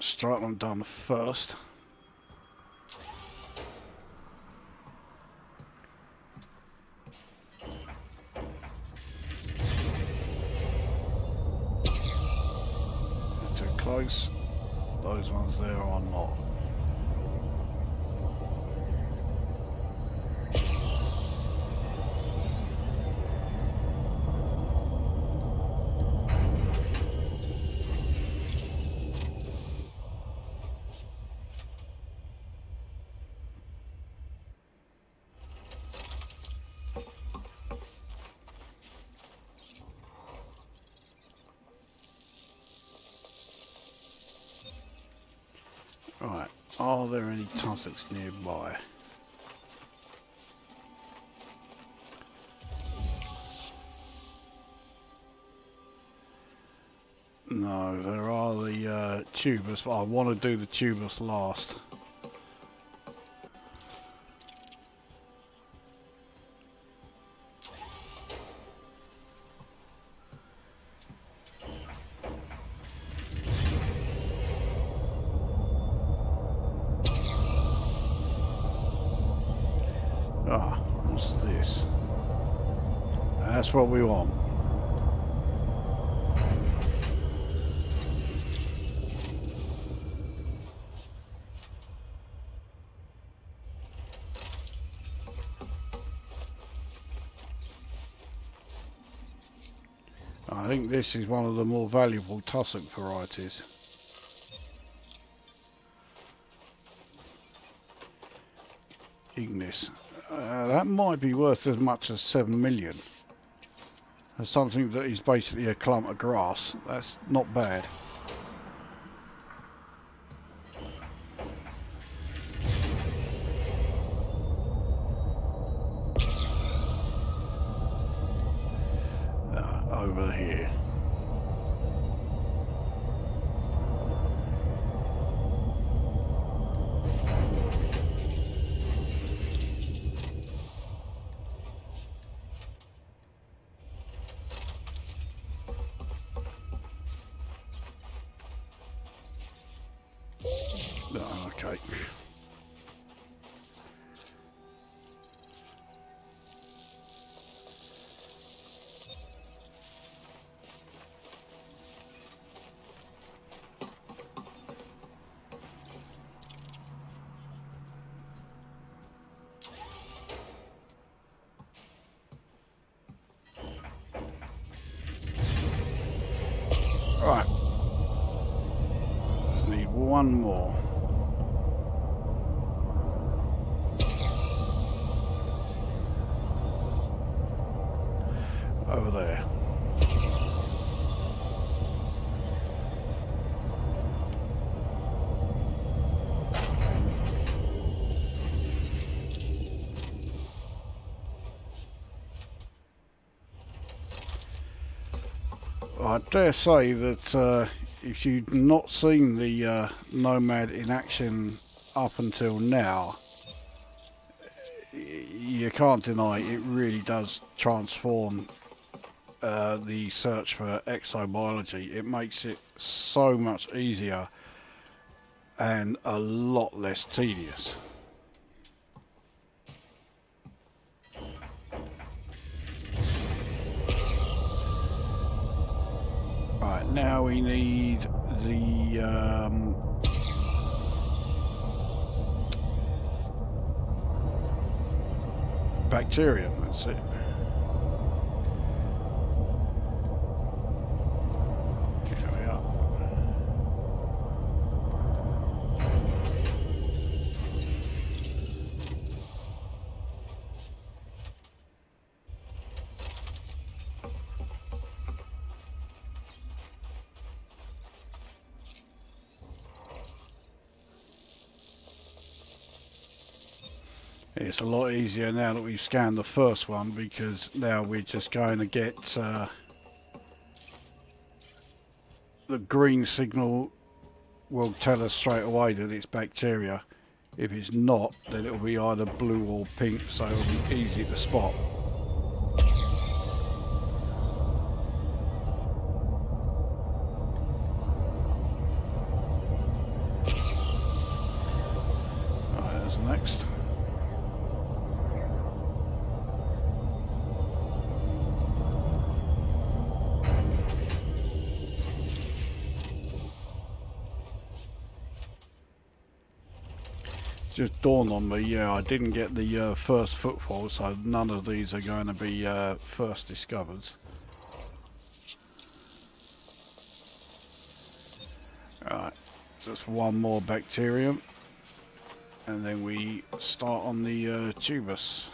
stratum done first. Close. Those ones there are not. Right, are there any tussocks nearby? No, there are the tubers, but I want to do the tubers last. Ah, what's this? That's what we want. I think this is one of the more valuable tussock varieties. Ignis. That might be worth as much as 7 million. For something that is basically a clump of grass. That's not bad. Over here. Oh, okay. Right. Just need one more. Over there. I dare say that if you've not seen the Nomad in action up until now, you can't deny it really does transform the search for exobiology. It makes it so much easier and a lot less tedious. Right, now we need the bacterium, that's it. Here we are. It's a lot easier now that we've scanned the first one, because now we're just going to get the green signal will tell us straight away that it's bacteria. If it's not, then it'll be either blue or pink, so it'll be easy to spot. Right, there's the next. Just dawned on me, yeah, I didn't get the first footfall, so none of these are going to be first discovered. Alright, just one more bacterium, and then we start on the tubus.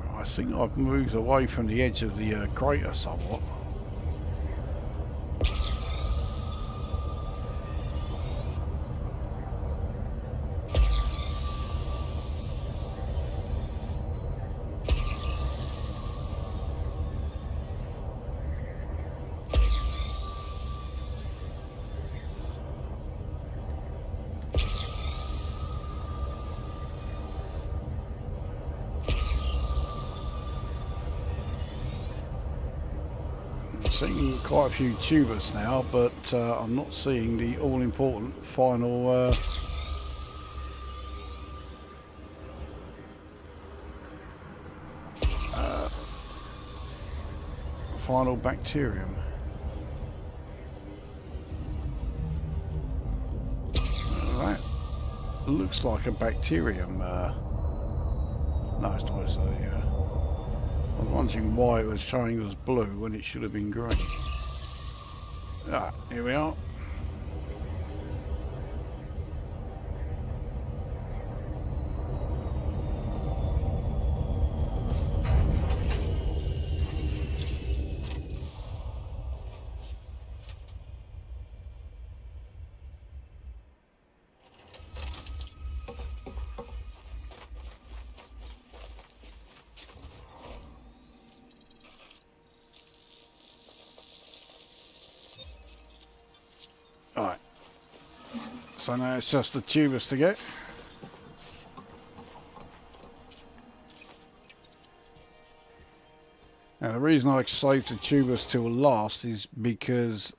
I think I've moved away from the edge of the crater somewhat. Seeing quite a few tubers now, but I'm not seeing the all-important final final bacterium. That looks like a bacterium. No, it's not. It's I was wondering why it was showing as blue when it should have been green. Ah, here we are. Alright, so now it's just the tubers to get. Now the reason I saved the tubers till last is because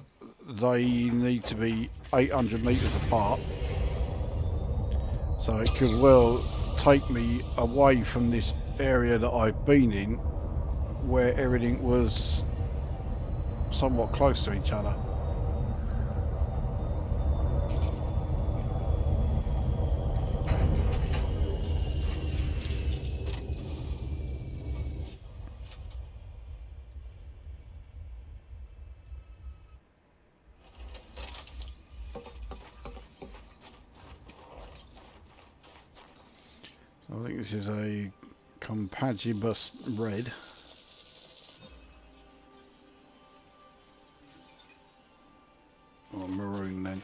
they need to be 800 metres apart. So it could well take me away from this area that I've been in, where everything was somewhat close to each other. I think this is a compagibus red. Or maroon then.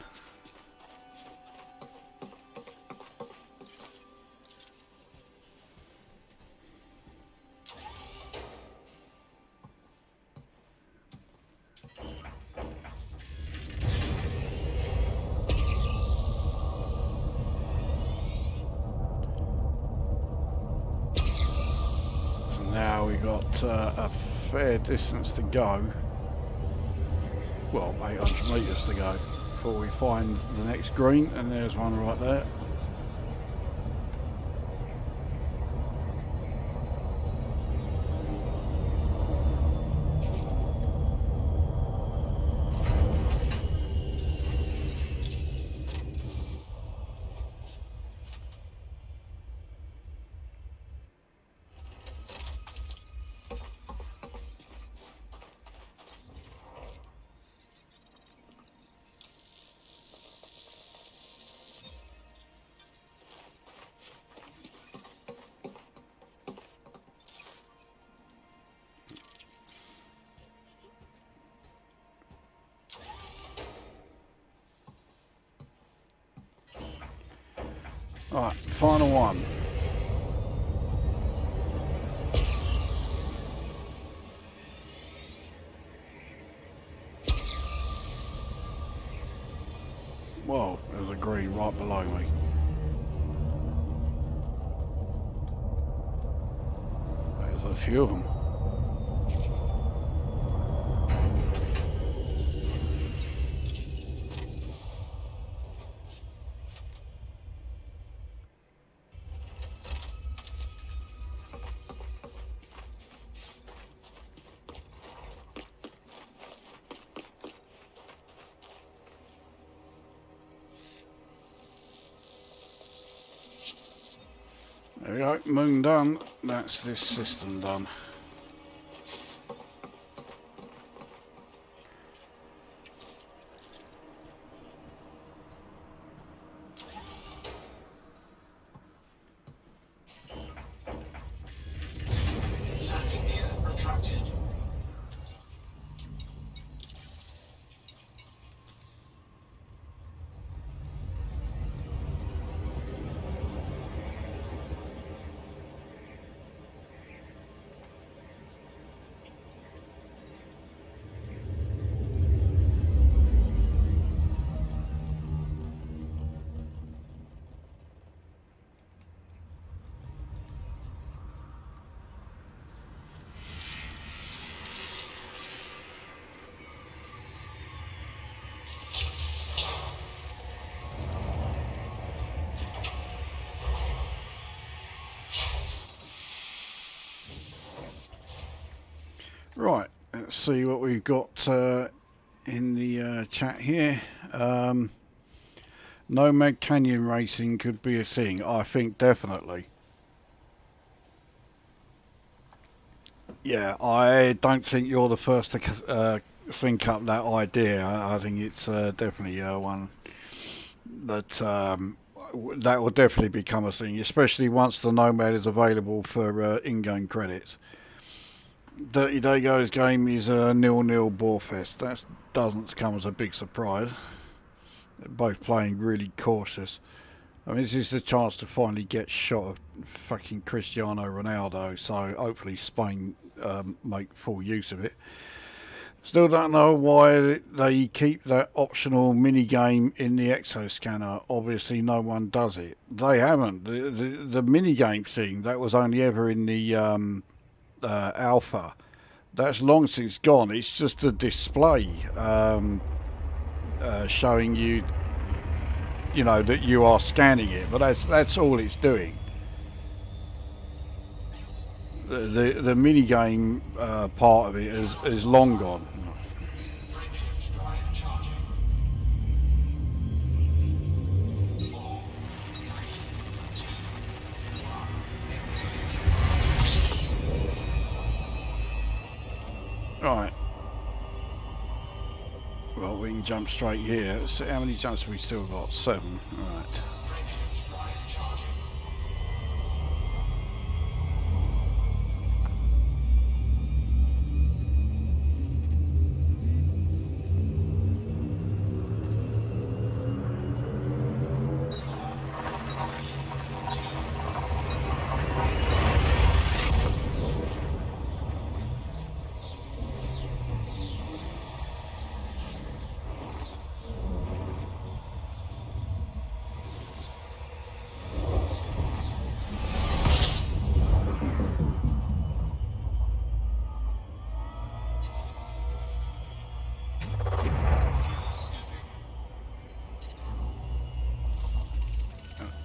Now we got a fair distance to go, well 800 metres to go before we find the next green, and there's one right there. Alright, final one. Whoa, there's a green right below me. There's a few of them. There we go, moon done. That's this system done. Right, let's see what we've got in the chat here. Nomad Canyon racing could be a thing. I think definitely. Yeah, I don't think you're the first to think up that idea. I think it's definitely one that that will definitely become a thing, especially once the Nomad is available for in-game credits. Dirty Dago's game is a 0-0 Boarfest. That doesn't come as a big surprise. They're both playing really cautious. I mean, this is the chance to finally get shot of fucking Cristiano Ronaldo, so hopefully Spain make full use of it. Still don't know why they keep that optional mini game in the exoscanner. Obviously no one does it. They haven't. The mini game thing, that was only ever in the alpha. That's long since gone. It's just a display showing you, you know, that you are scanning it, but that's all it's doing. The mini game part of it is long gone. Shift drive charging. 4, 3, 2, 1. Right. Well, we can jump straight here. So how many jumps have we still got? 7. Right. Shift drive charging.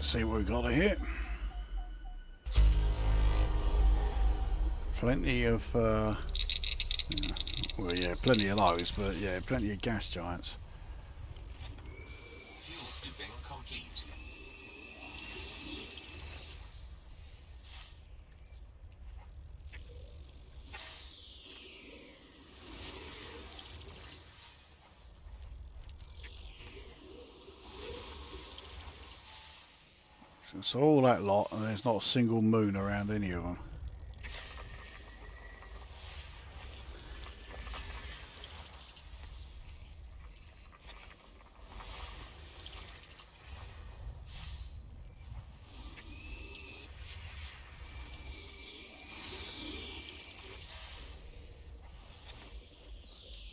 See what we've got here. Plenty of, well, yeah, plenty of those, but yeah, plenty of gas giants. Fuel scooping complete. So all that lot, and there's not a single moon around any of them.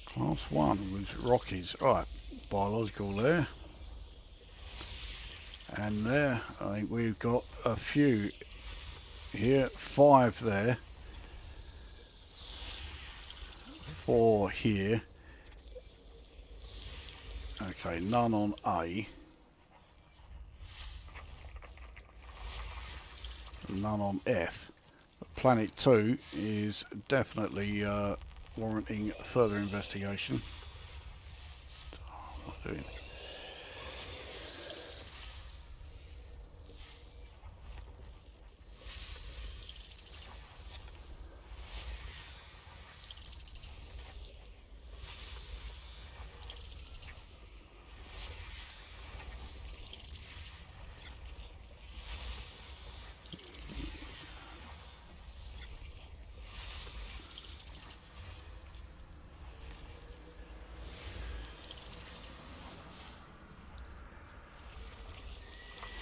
Class 1 with Rockies. Right, biological there. And there, I think we've got a few here. 5 there. 4 here. Okay, none on A. None on F. But Planet 2 is definitely warranting further investigation. What am I doing?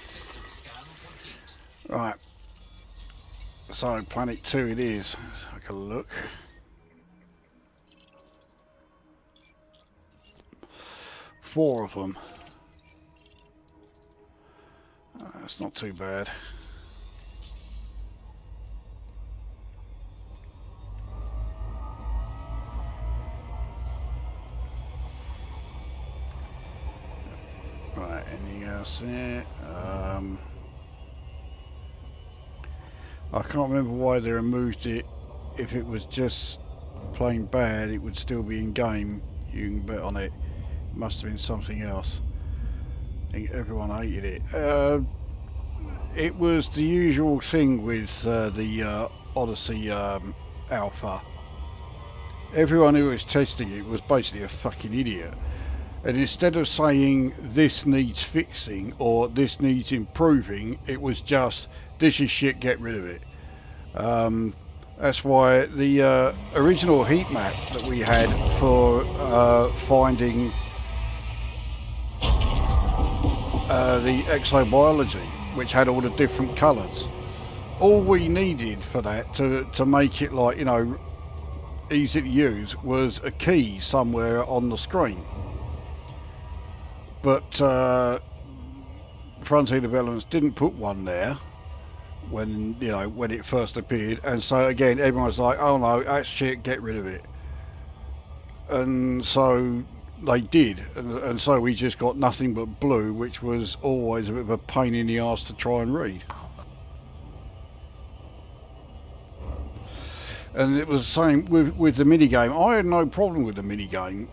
System scan complete. Right. So Planet 2 it is. Let's take a look. Four of them. That's not too bad. Right, anything else there? I can't remember why they removed it if it was just plain bad, it would still be in game. You can bet on it. Must have been something else. I think everyone hated it. It was the usual thing with the Odyssey Alpha. Everyone who was testing it was basically a fucking idiot. And instead of saying this needs fixing or this needs improving, it was just, this is shit, get rid of it. That's why the original heat map that we had for finding the exobiology, which had all the different colours, all we needed for that to make it, like, you know, easy to use, was a key somewhere on the screen. But Frontier Developments didn't put one there when, you know, when it first appeared, and so again everyone was like, oh no, that's shit, get rid of it. And so they did, and so we just got nothing but blue, which was always a bit of a pain in the arse to try and read. And it was the same with the minigame. I had no problem with the minigame,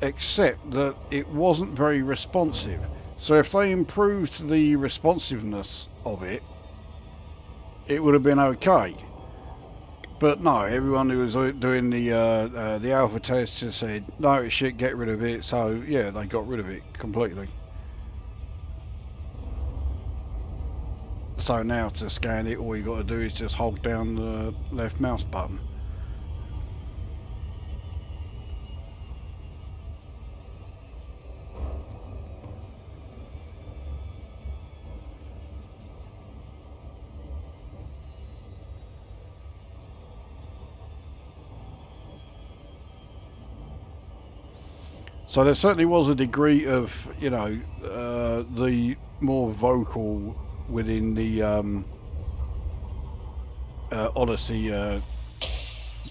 except that it wasn't very responsive. So if they improved the responsiveness of it, it would have been okay. But no, everyone who was doing the alpha test just said, no, it's shit, get rid of it. So yeah, they got rid of it completely. So now to scan it, all you got to do is just hold down the left mouse button. So there certainly was a degree of, you know, the more vocal within the Odyssey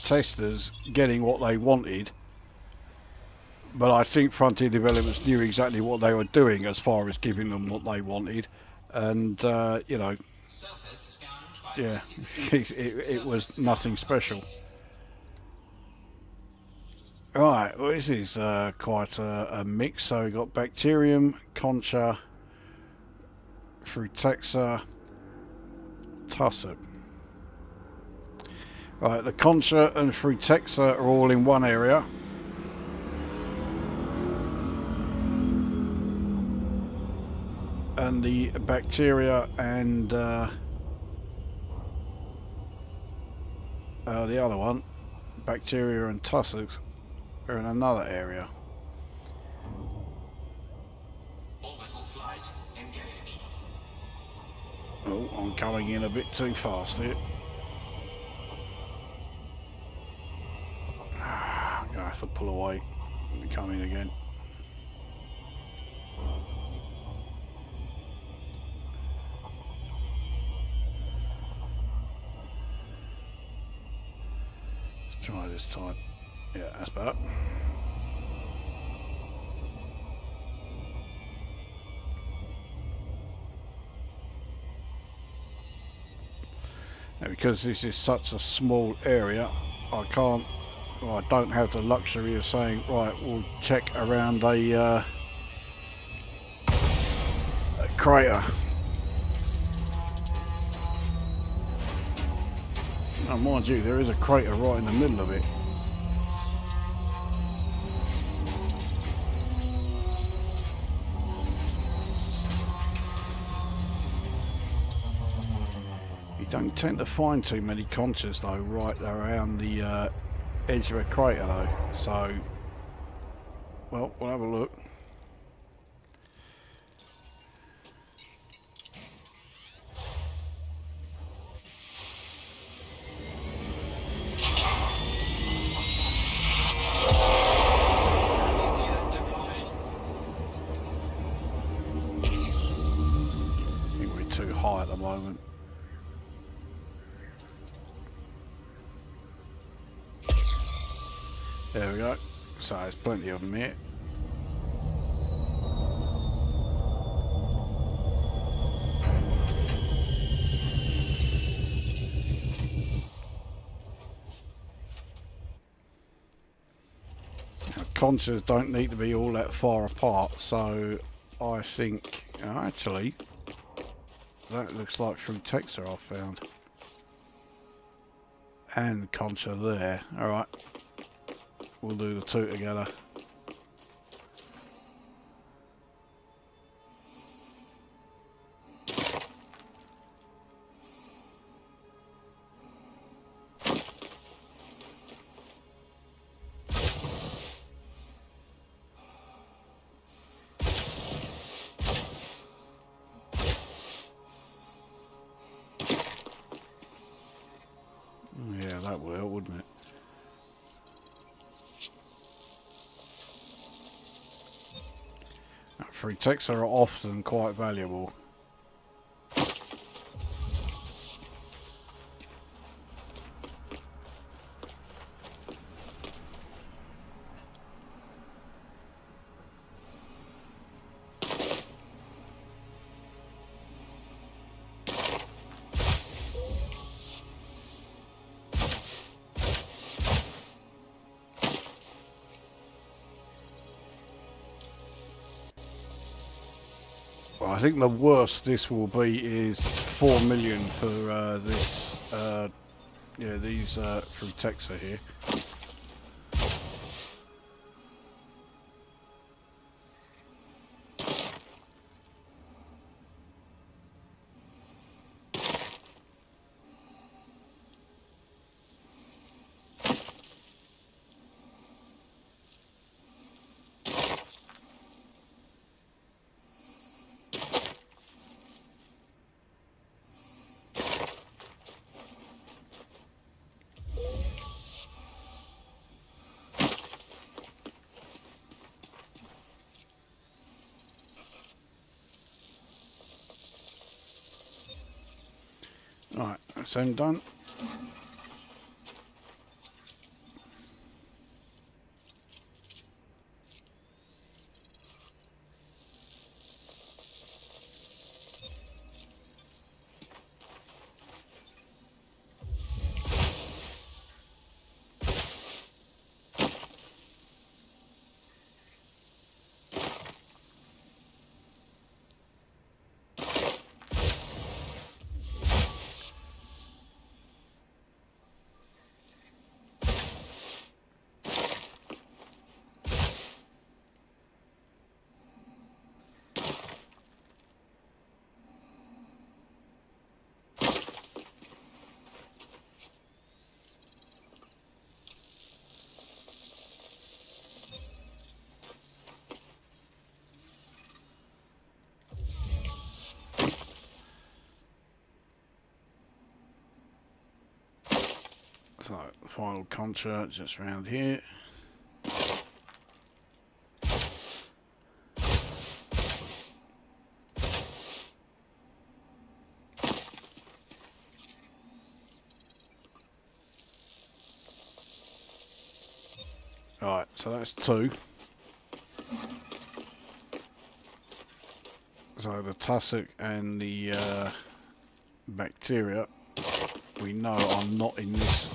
testers getting what they wanted, but I think Frontier Developments knew exactly what they were doing as far as giving them what they wanted, and you know, yeah, it was nothing special. Right, well, this is quite a mix. So we've got bacterium, concha, frutexa, tussock. Right, the concha and frutexa are all in one area. And the bacteria and the other one, bacteria and tussocks, are in another area. Orbital flight engaged. Oh, I'm coming in a bit too fast here. I'm gonna have to pull away and come in again. Let's try this time. Yeah, that's better. Now, because this is such a small area, I can't, well, I don't have the luxury of saying, right, we'll check around a crater. Now, mind you, there is a crater right in the middle of it. You don't tend to find too many conchas though right around the edge of a crater though, so well, we'll have a look. I think we're too high at the moment. There we go. So there's plenty of them here. conchas don't need to be all that far apart, so I think actually that looks like through texture I found. And concha there. Alright. We'll do the two together. Yeah, that would help, wouldn't it? Free texts are often quite valuable. Well, I think the worst this will be is 4 million for this, yeah, these through Texas here. Right, that's them done. So, the final concha just around here. Right, so that's two. So the tussock and the bacteria, we know are not in this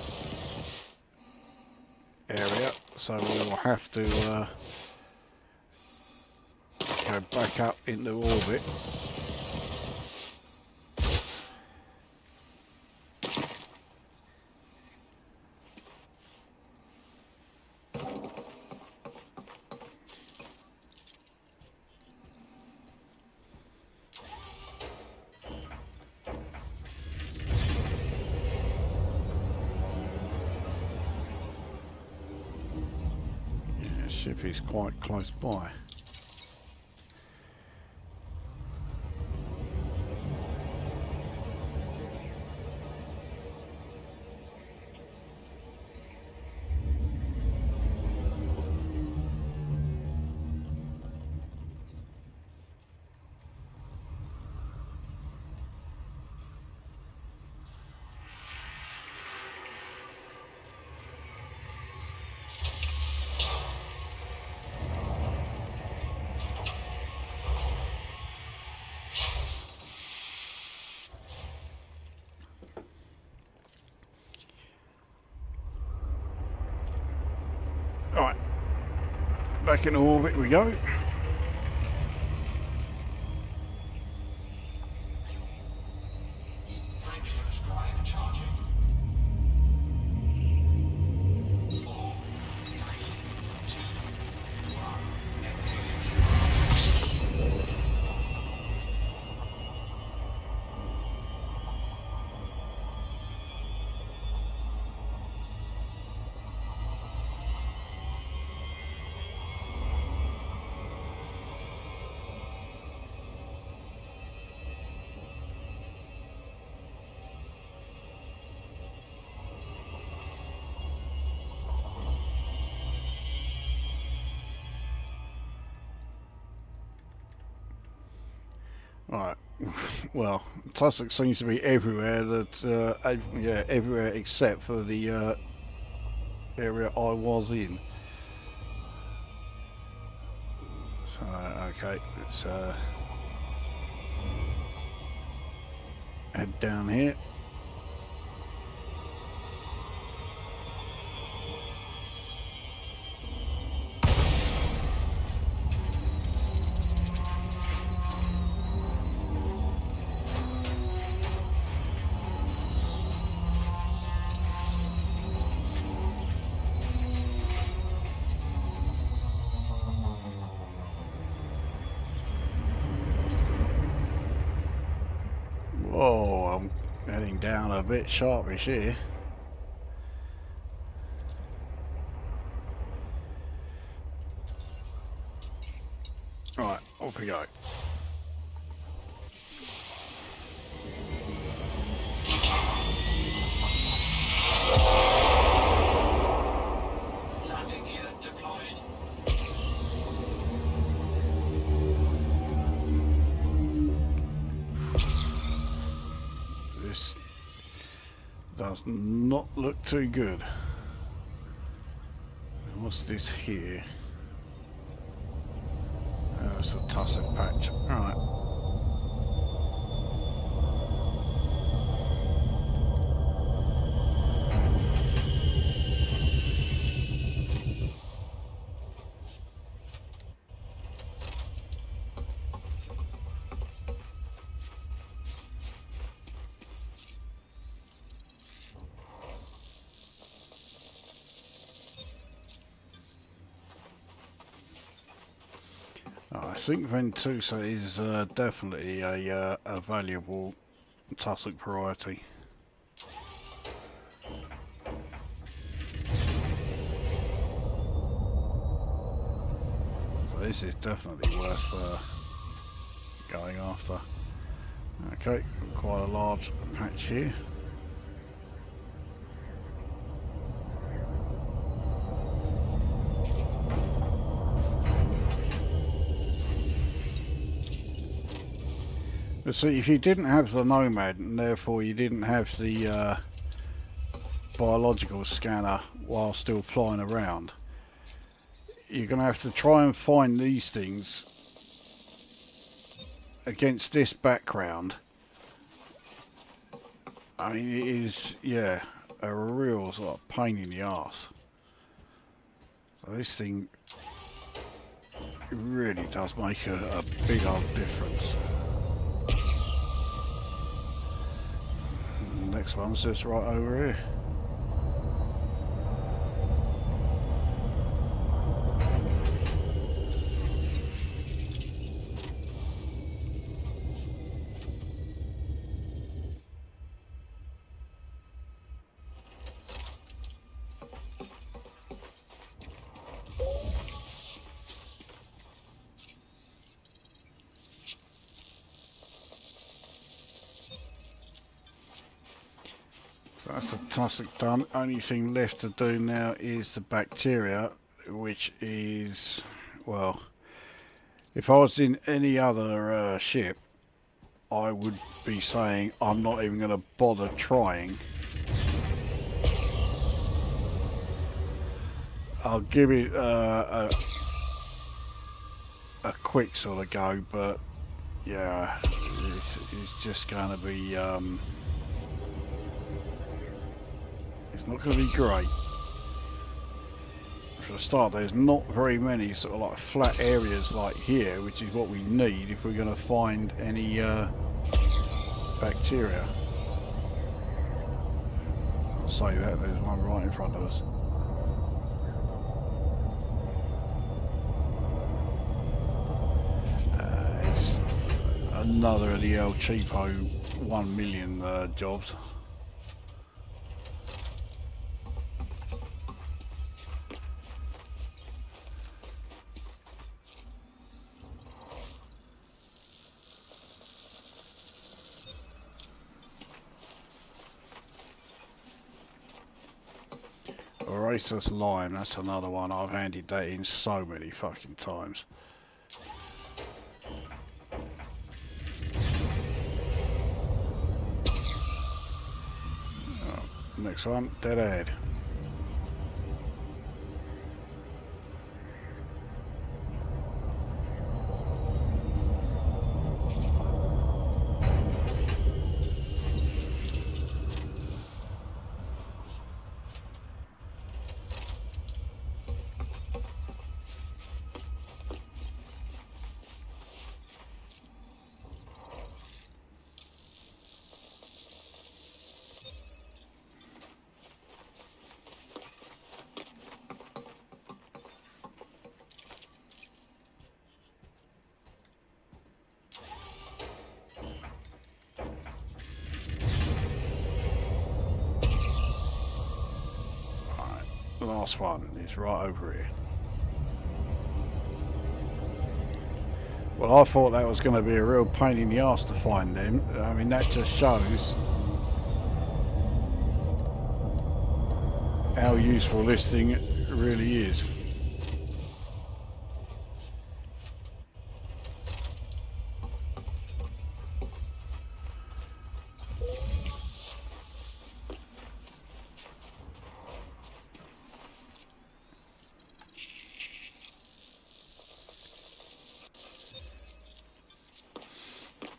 area, so we will have to go back up into orbit. Ship is quite close by. back in orbit we go. Frameshift drive charging. 4, 3, 2, 1, engage. Right. Well, Tussock seems to be everywhere. Yeah, everywhere except for the area I was in. So okay, let's head down here. Whoa, I'm heading down a bit sharpish here. Right, off we go. Landing gear deployed. This does not look too good. What's this here? Oh, it's a tussock patch. Alright. I think Ventusa is definitely a valuable tussock variety. So this is definitely worth going after. Okay, quite a large patch here. But see, if you didn't have the Nomad, and therefore you didn't have the biological scanner while still flying around, you're going to have to try and find these things against this background. I mean, it is, yeah, a real sort of pain in the arse. So this thing really does make a big old difference. Next one's just right over here. That's the tussock done. Only thing left to do now is the bacteria, which is, well, if I was in any other ship, I would be saying I'm not even going to bother trying. I'll give it a quick sort of go, but yeah, it's just going to be it's not going to be great. for a start, there's not very many sort of like flat areas like here, which is what we need if we're going to find any bacteria. I'll say that, there's one right in front of us. It's another of the El Cheapo 1 million jobs. Racist lime, that's another one. I've handed that in so many fucking times. Oh, next one, dead ahead. The last one is right over here. Well, I thought that was going to be a real pain in the arse to find them. I mean, that just shows how useful this thing really is.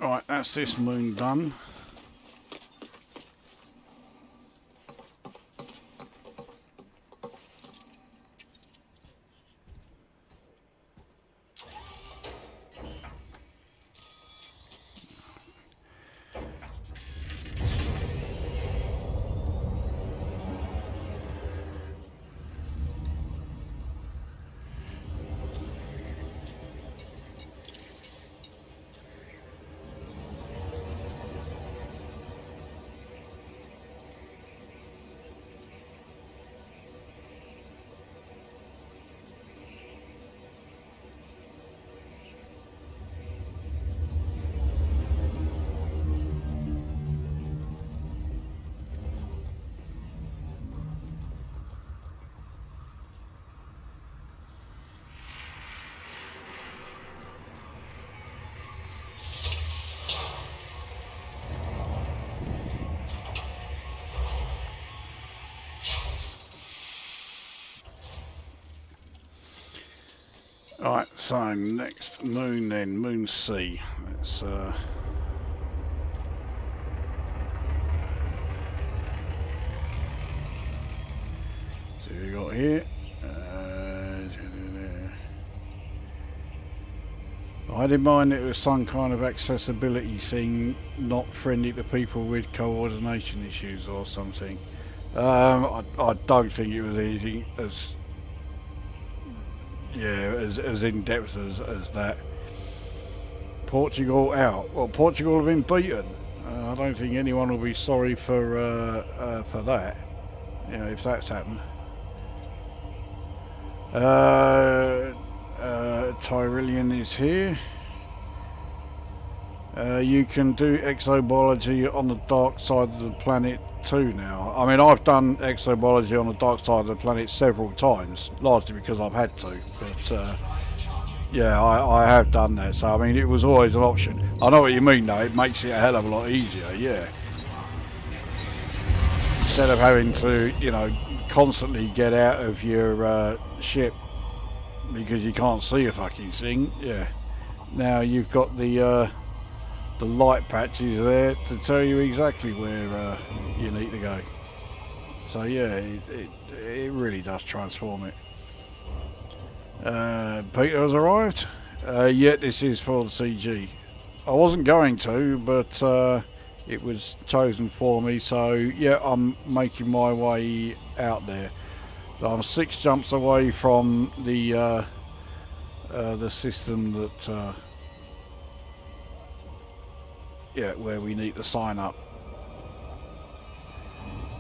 Right, that's this moon done. Right, so next moon then, moon C. Let's so we got here. I had in mind it was some kind of accessibility thing, not friendly to people with coordination issues or something. I don't think it was anything as as in depth as that. Portugal out. Well, Portugal have been beaten. I don't think anyone will be sorry for that. You know, if that's happened. Tyrillian is here. You can do exobiology on the dark side of the planet too now. I mean, I've done exobiology on the dark side of the planet several times, largely because I've had to, but yeah, I have done that, so I mean, it was always an option. I know what you mean though, it makes it a hell of a lot easier, yeah. Instead of having to, you know, constantly get out of your ship because you can't see a fucking thing, yeah. Now you've got the light patches there to tell you exactly where you need to go. So yeah, it really does transform it. Peter has arrived. Yet this is for the CG. I wasn't going to, but it was chosen for me, so yeah, I'm making my way out there. So I'm 6 jumps away from the system that yeah, where we need to sign up.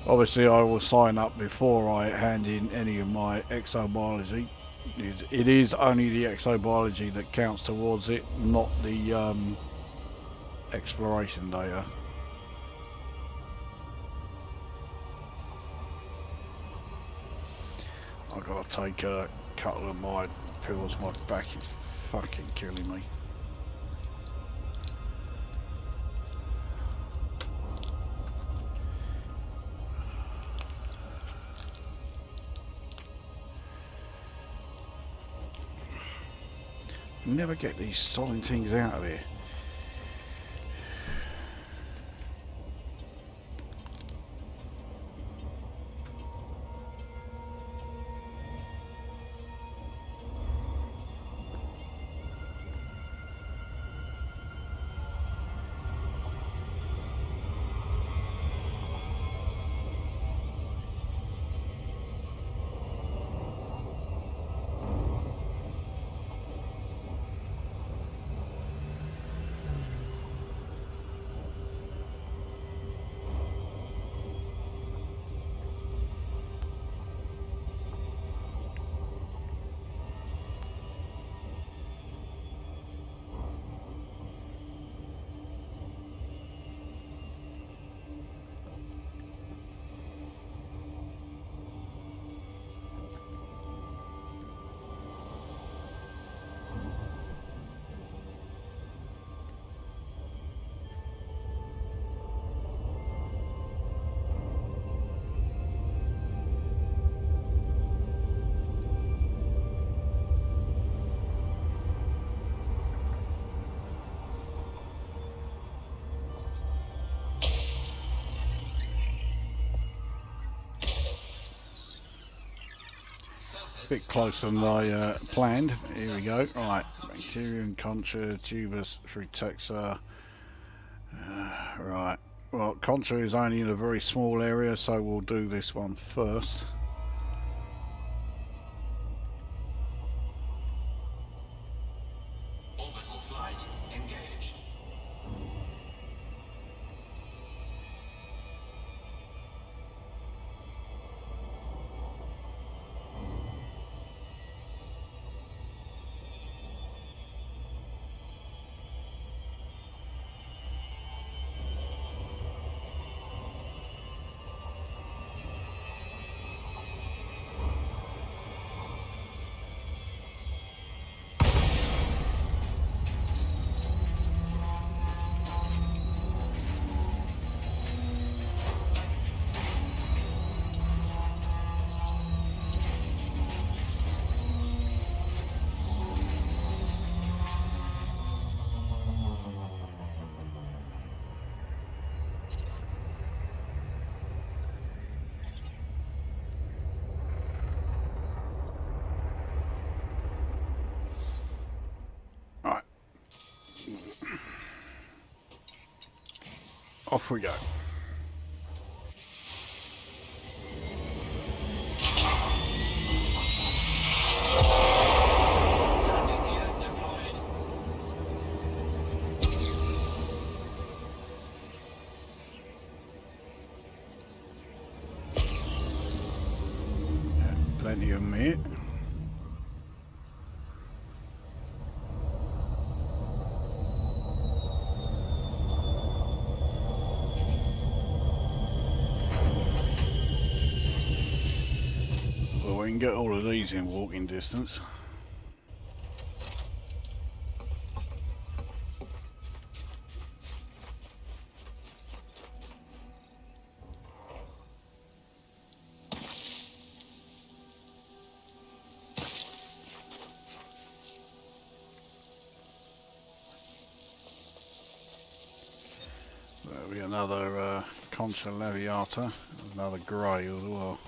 Obviously I will sign up before I hand in any of my exobiology. It is only the exobiology that counts towards it, not the exploration data. I've got to take a couple of my pills, my back is fucking killing me. Never get these solid things out of here. Bit closer than I planned. Here we go. Right, bacterium, concha, tubus, frutexa. Right. Well, concha is only in a very small area, so we'll do this one first. Orbital flight engaged. Right. Off we go. Landing gear deployed. Plenty of them here. Well, we can get all of these in walking distance. There'll be another concha labiata, another grey as well.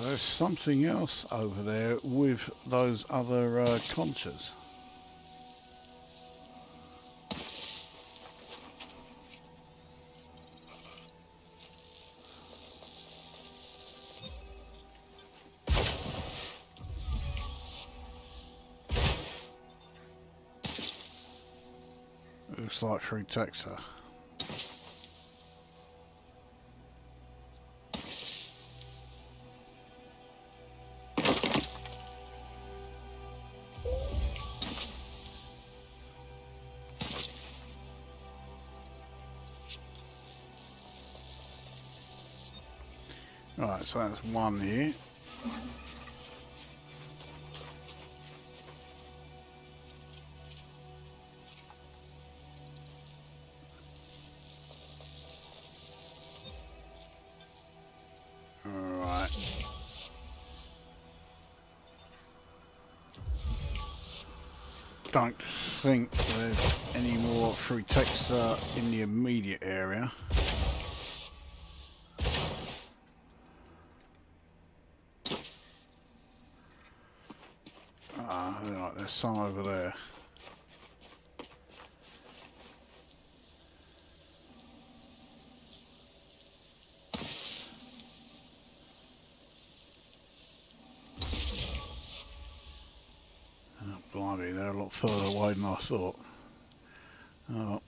there's something else over there with those other conchas. Looks like through Texas. Right, so that's one here. Alright. Don't think there's any more through Texas in the immediate area. Right, there's some over there. Oh, blimey, they're a lot further away than I thought. Oh.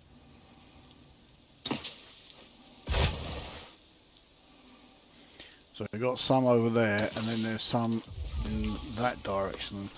So we've got some over there, and then there's some in that direction.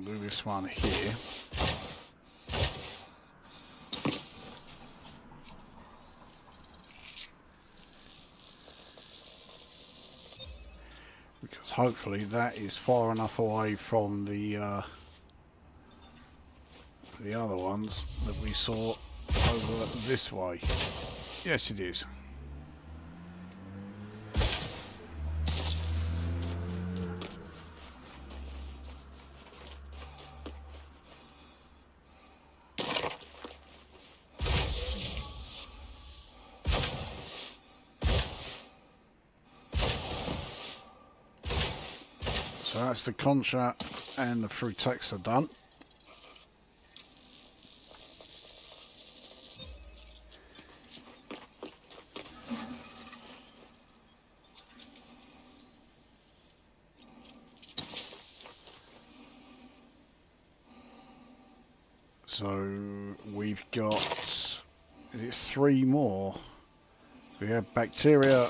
Do this one here. Because hopefully that is far enough away from the other ones that we saw over this way. Yes, it is. So that's the concha and the frutex are done. So we've got, is it 3 more? We have bacteria.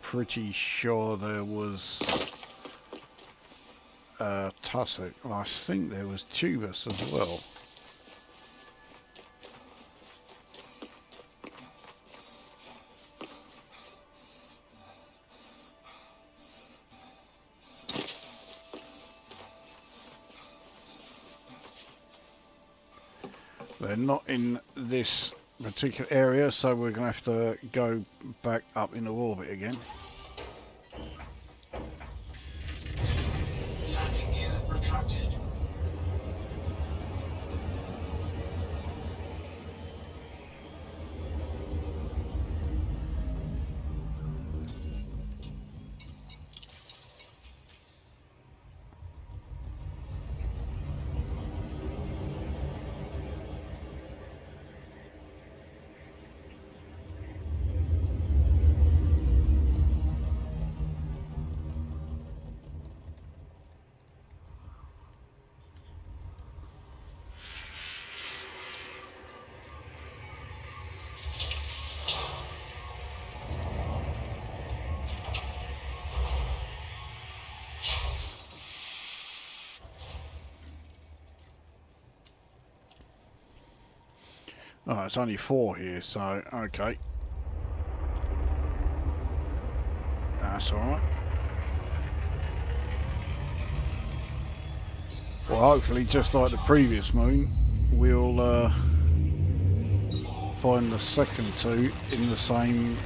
Pretty sure there was tussock. Well, I think there was tubus as well. They're not in this particular area, so we're going to have to go back up into orbit again. Landing gear retracted. Oh, it's only 4 here, so okay. That's alright. Well, hopefully, just like the previous moon, we'll find the second 2 in the same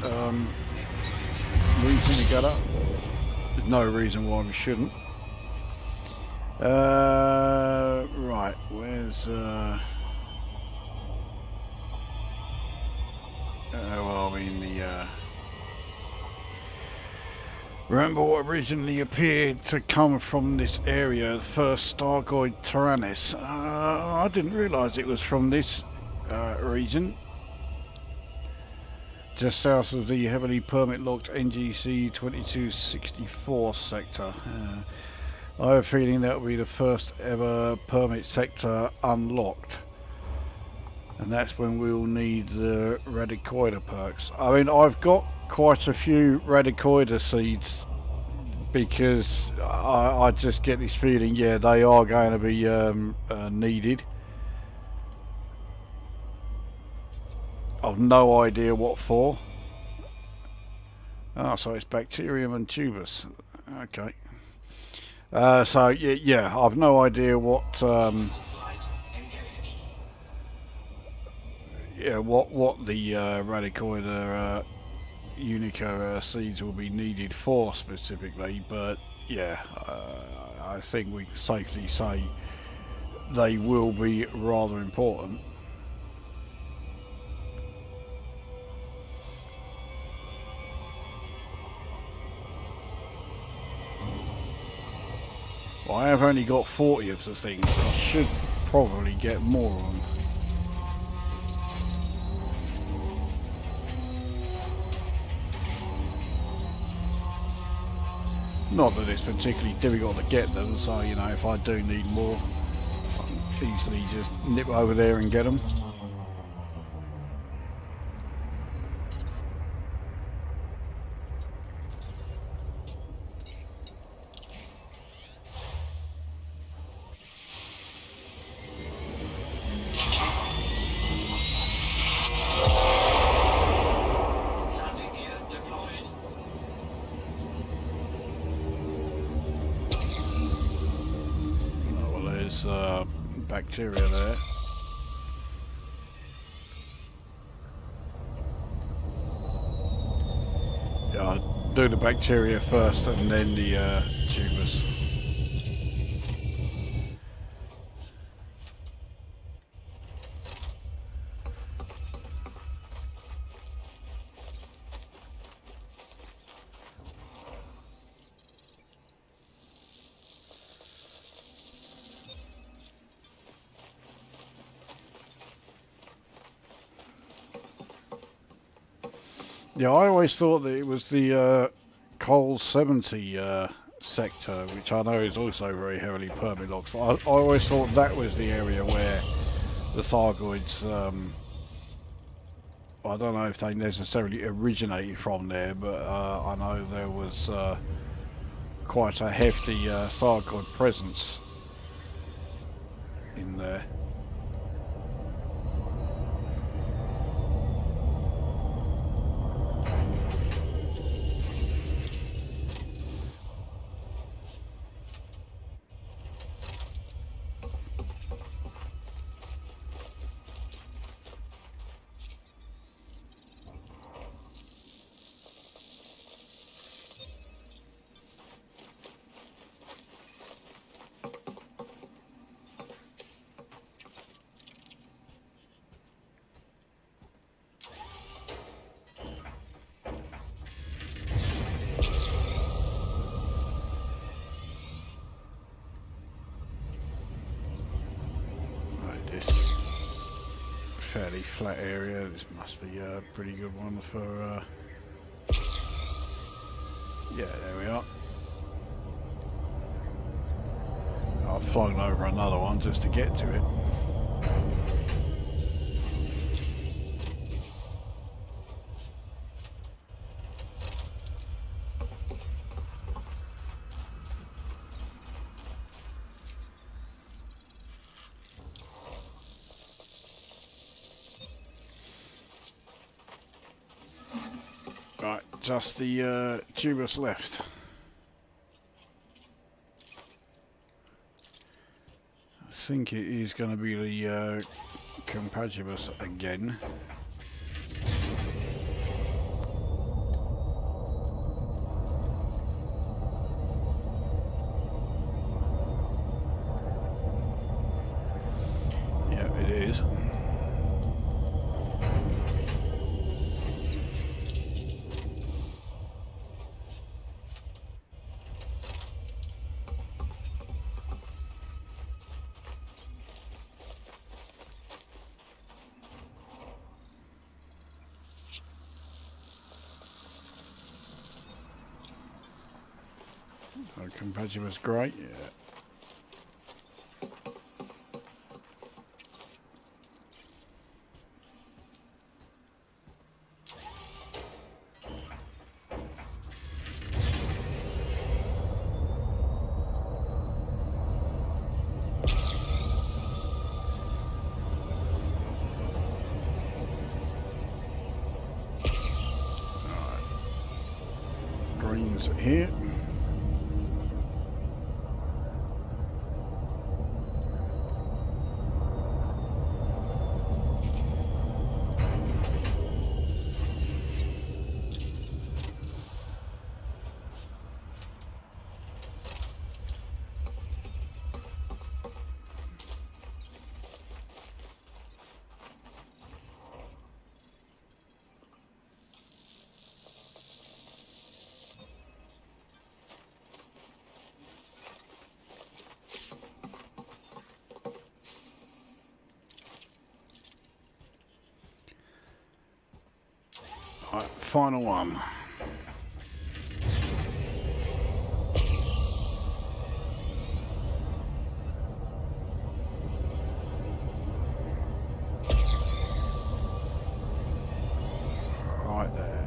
region together. There's no reason why we shouldn't. Right, where's well, I mean the remember what originally appeared to come from this area, the first Stargoid Tyrannus. I didn't realise it was from this region. Just south of the heavily permit-locked NGC 2264 sector. I have a feeling that will be the first ever permit sector unlocked. And that's when we'll need the Radicoida perks. I mean, I've got quite a few Radicoida seeds because I just get this feeling, yeah, they are going to be needed. I've no idea what for. Oh, so it's bacterium and tubus. Okay. So yeah, I've no idea what yeah, what the Radicoida Unico seeds will be needed for specifically, but yeah, I think we can safely say they will be rather important. Well, I have only got 40 of the things. I should probably get more of them. Not that it's particularly difficult to get them, so you know, if I do need more, I can easily just nip over there and get them. Landing gear deployed. Oh, well, there's bacteria there. Yeah, I'll do the bacteria first and then the tubers. Yeah, I always thought that it was the Coal 70 sector, which I know is also very heavily permit locked. I always thought that was the area where the Thargoids, I don't know if they necessarily originated from there, but I know there was quite a hefty Thargoid presence in there. Fairly flat area. This must be a pretty good one for yeah, there we are. I've flown over another one just to get to it. just the tubers left. I think it is going to be the compagibus again. Yeah, it is. Compagibus great, yeah. Greens here. Right, final one. Right there.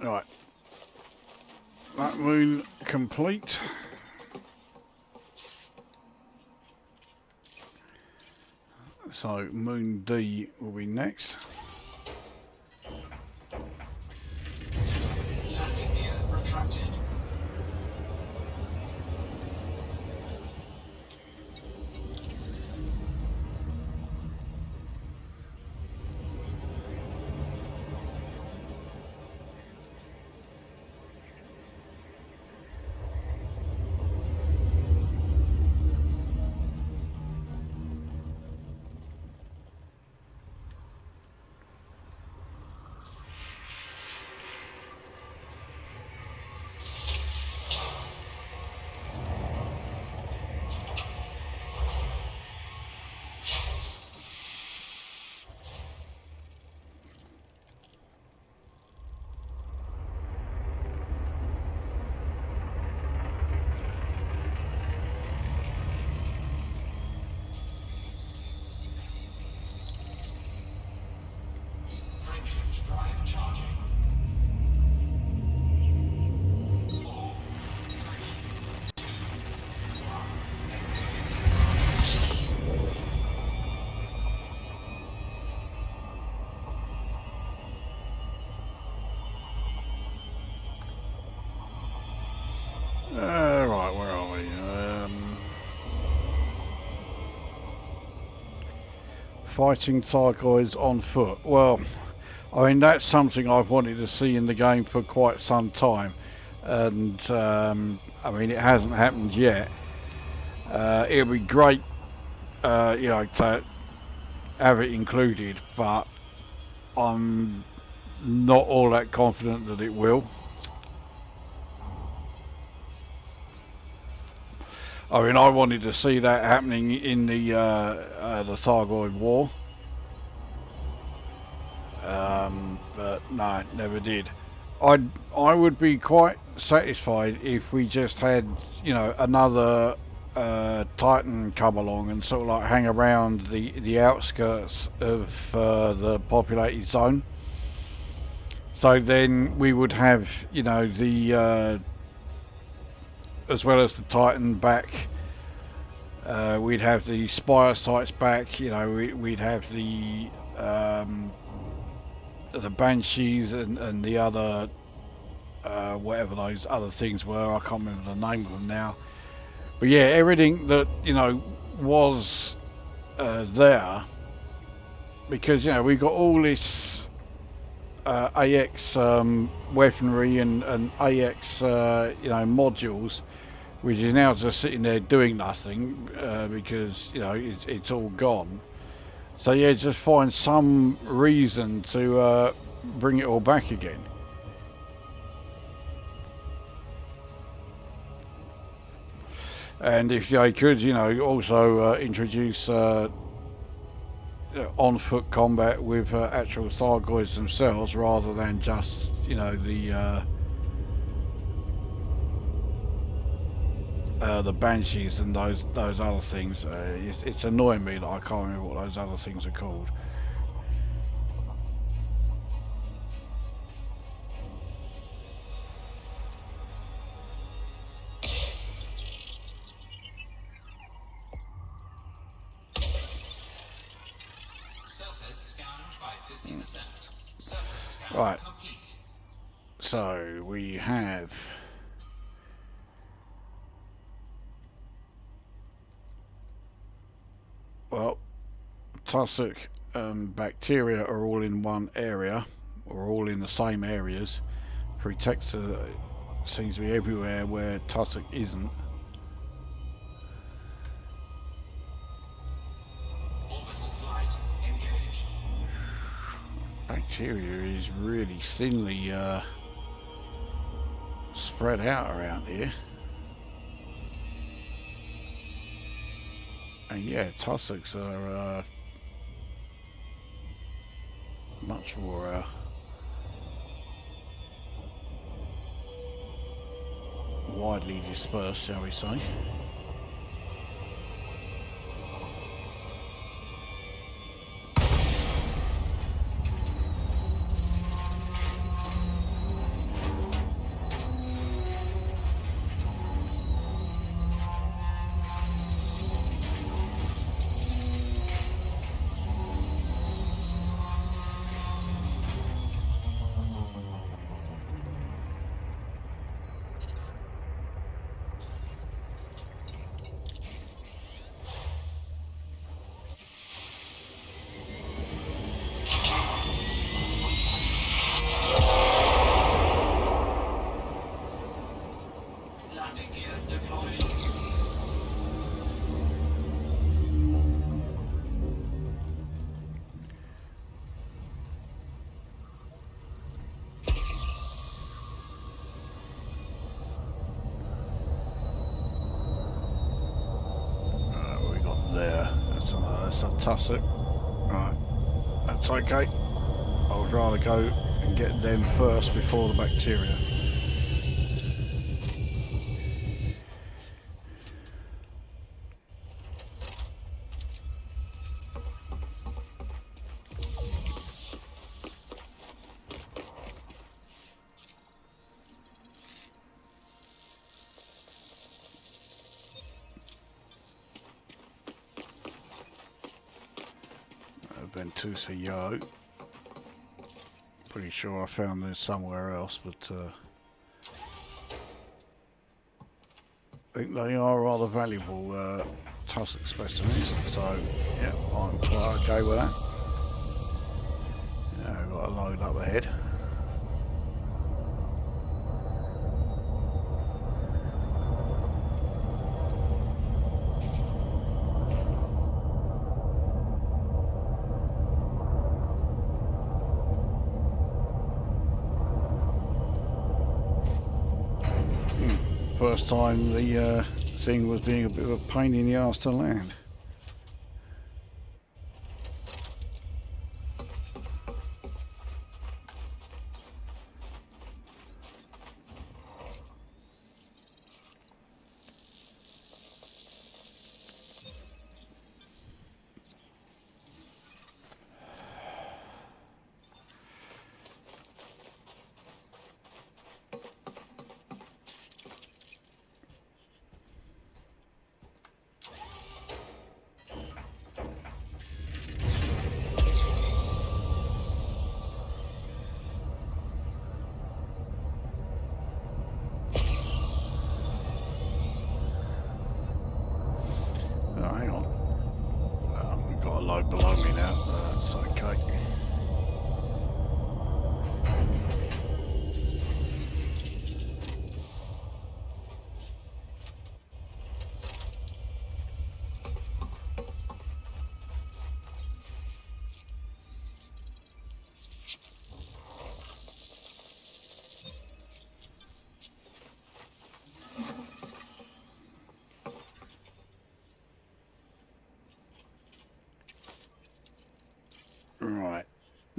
Right, that moon complete. So moon D will be next. Landing gear retracted. Frameshift drive charging. 4, 3, 2, 1. Right, where are we? Fighting Thargoids on foot. Well, I mean, that's something I've wanted to see in the game for quite some time, and I mean, it hasn't happened yet. It'll be great, you know, to have it included, but I'm not all that confident that it will. I mean, I wanted to see that happening in the Thargoid War. But no, never did. I would be quite satisfied if we just had, you know, another Titan come along and sort of like hang around the outskirts of the populated zone. So then we would have, you know, the as well as the Titan back, we'd have the Spire sites back. You know, we'd have the Banshees and the other whatever those other things were. I can't remember the name of them now. But yeah, everything that, you know, was there, because, you know, we got all this AX weaponry and AX you know, modules, which is now just sitting there doing nothing because, you know, it's all gone. So yeah, just find some reason to bring it all back again. And if they could, you know, also introduce on-foot combat with actual Thargoids themselves, rather than just, you know, the Banshees and those other things. It's annoying me that I can't remember what those other things are called. Surface scanned by 50%. Surface scan Right. complete. So we have well, tussock bacteria are all in one area, or all in the same areas. Protector seems to be everywhere where tussock isn't. Orbital flight engaged. Bacteria is really thinly spread out around here. And yeah, tussocks are much more widely dispersed, shall we say. Landing gear deployed. What we got there? That's a tussock. Right, that's okay. I would rather go and get them first before the bacteria. Ventusa Yo. Pretty sure I found this somewhere else, but I think they are rather valuable tussock specimens, so yeah, I'm quite okay with that. Now we've got a load up ahead. First time the thing was being a bit of a pain in the arse to land.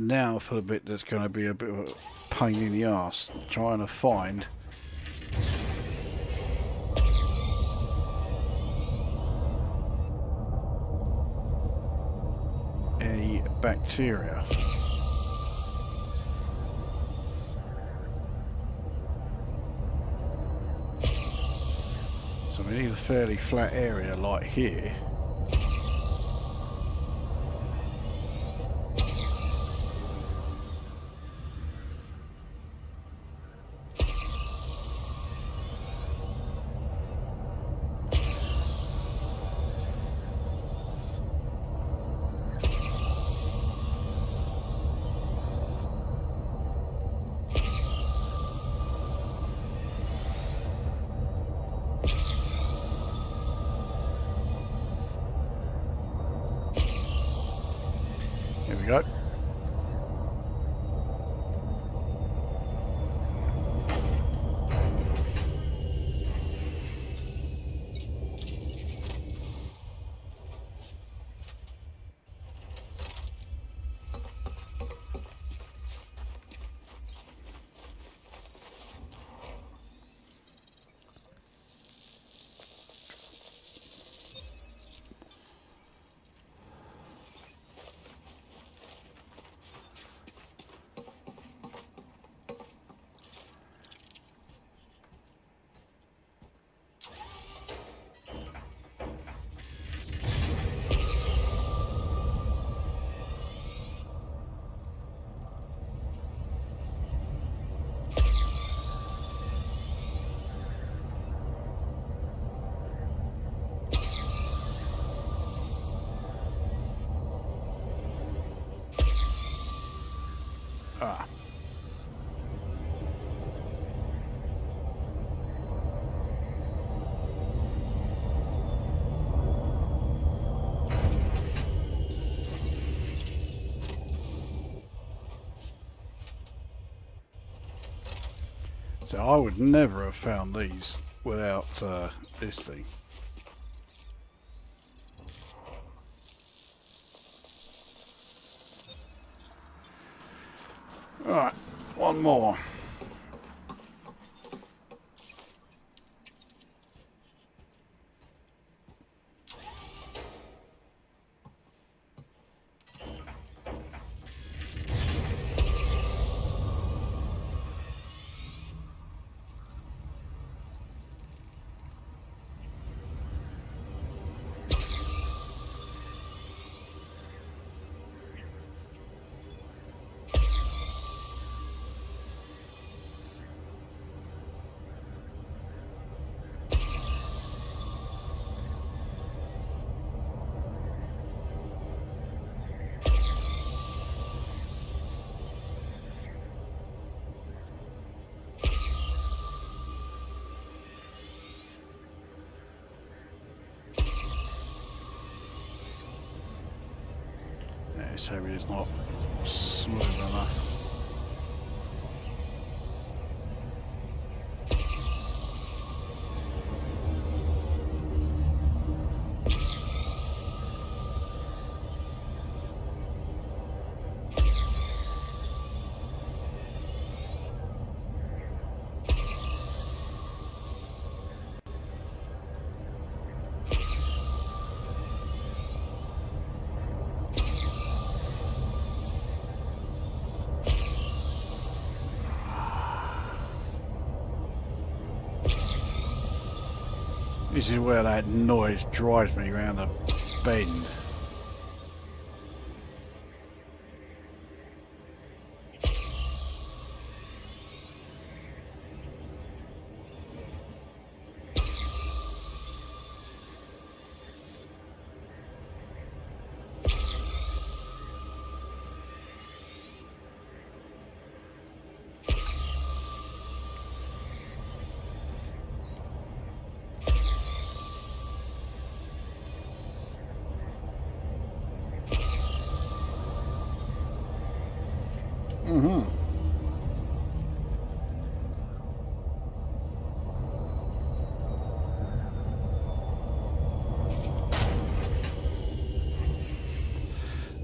Now for the bit that's going to be a bit of a pain in the arse, trying to find any bacteria. So we need a fairly flat area like here. Here we go. Ah. So I would never have found these without this thing. Alright, one more. This area is not smooth enough. This is where that noise drives me around the bend. Mm-hmm.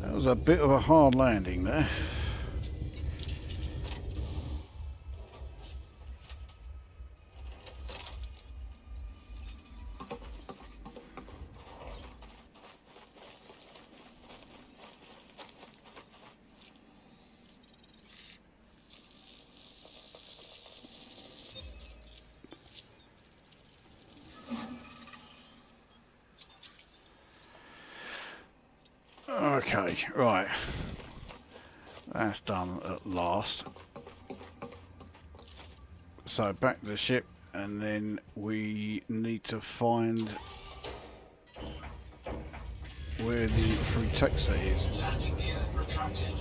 That was a bit of a hard landing there. Okay, right. That's done at last. So back to the ship, and then we need to find where the free taxa is. Landing gear retracted.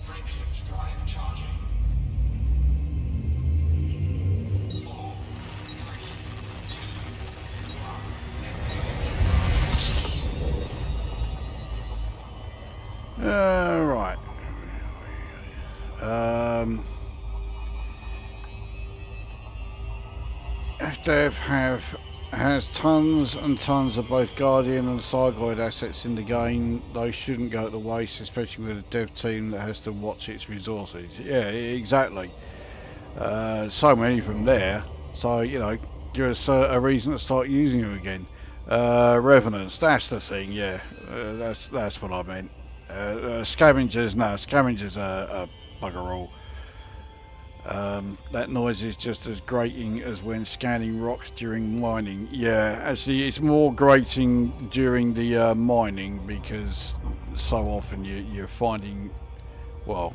Frameshift drive charging. 4, 3, 2, 1. Right. FDev has tons and tons of both Guardian and Cygoid assets in the game. They shouldn't go to waste, especially with a dev team that has to watch its resources. Yeah, exactly. So many of them there, so you know, give us a reason to start using them again. Revenants, that's the thing. Yeah, that's what I meant. Scavengers, no, scavengers are bugger all. That noise is just as grating as when scanning rocks during mining. Yeah, actually it's more grating during the mining, because so often you're finding, well,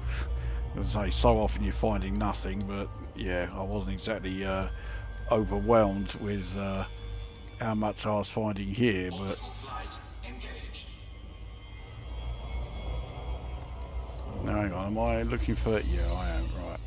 as I say, so often you're finding nothing, but yeah, I wasn't exactly overwhelmed with how much I was finding here, but Orbital flight engaged. no, hang on, am I looking for, yeah I am, right.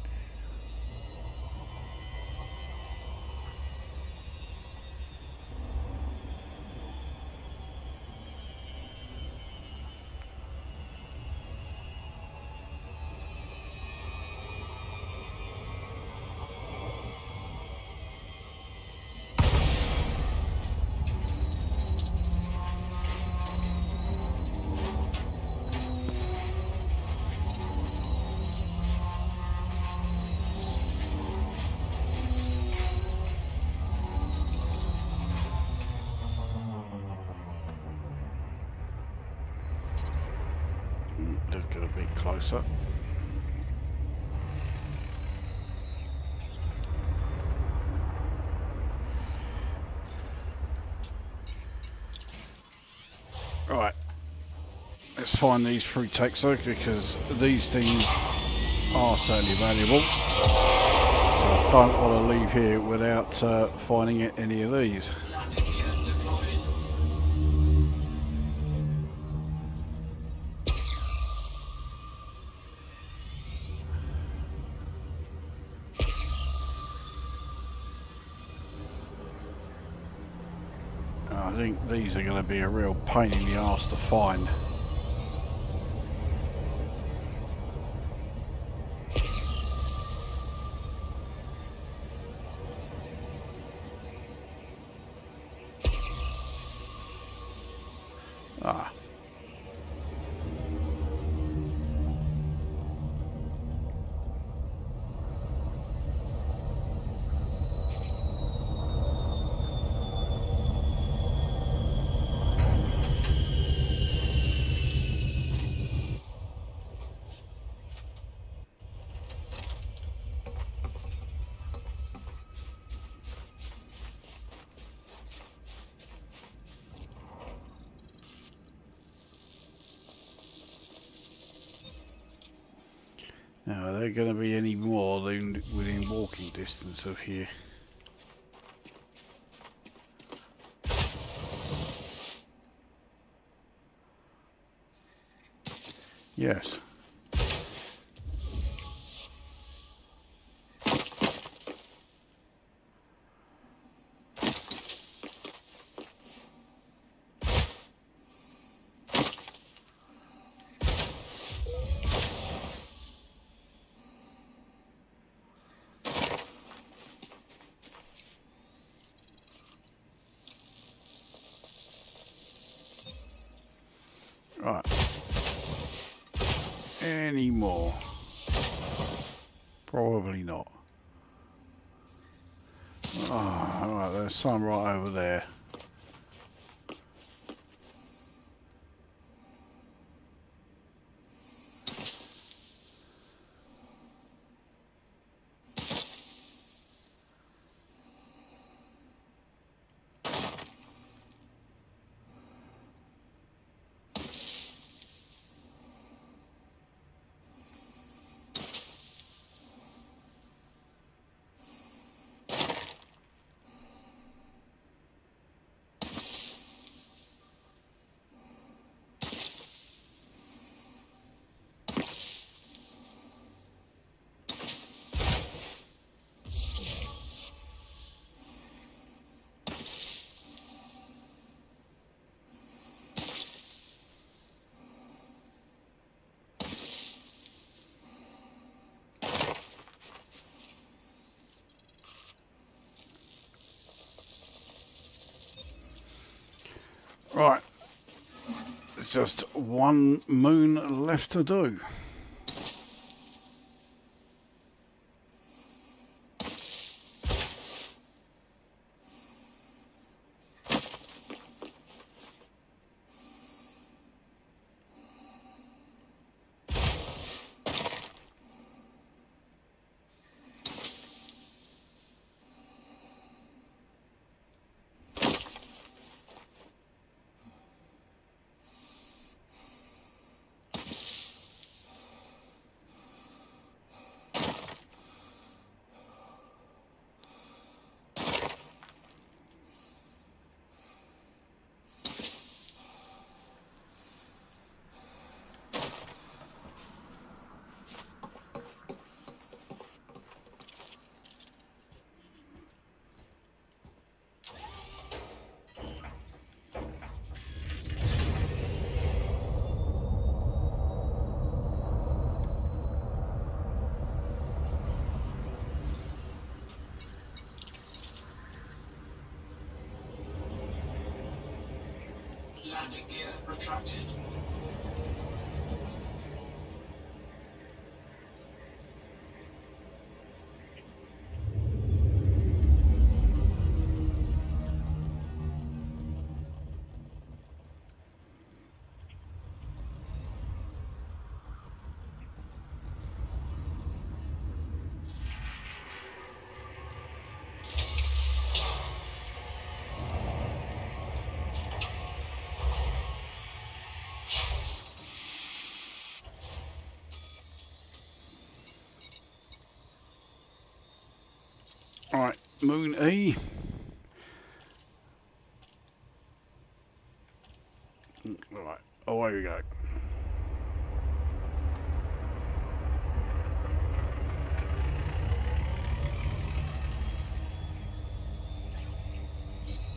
Let's get a bit closer. Right, let's find these fruit taxa, because these things are certainly valuable. So I don't want to leave here without finding any of these. Landing gear deployed. I think these are going to be a real pain in the arse to find. Ah. Now, are there going to be any more than within walking distance of here? Yes, any more? Probably not. Oh, alright, there's some right over there. Right, there's just one moon left to do. Landing gear retracted. Alright, Moon E. Alright, away we go.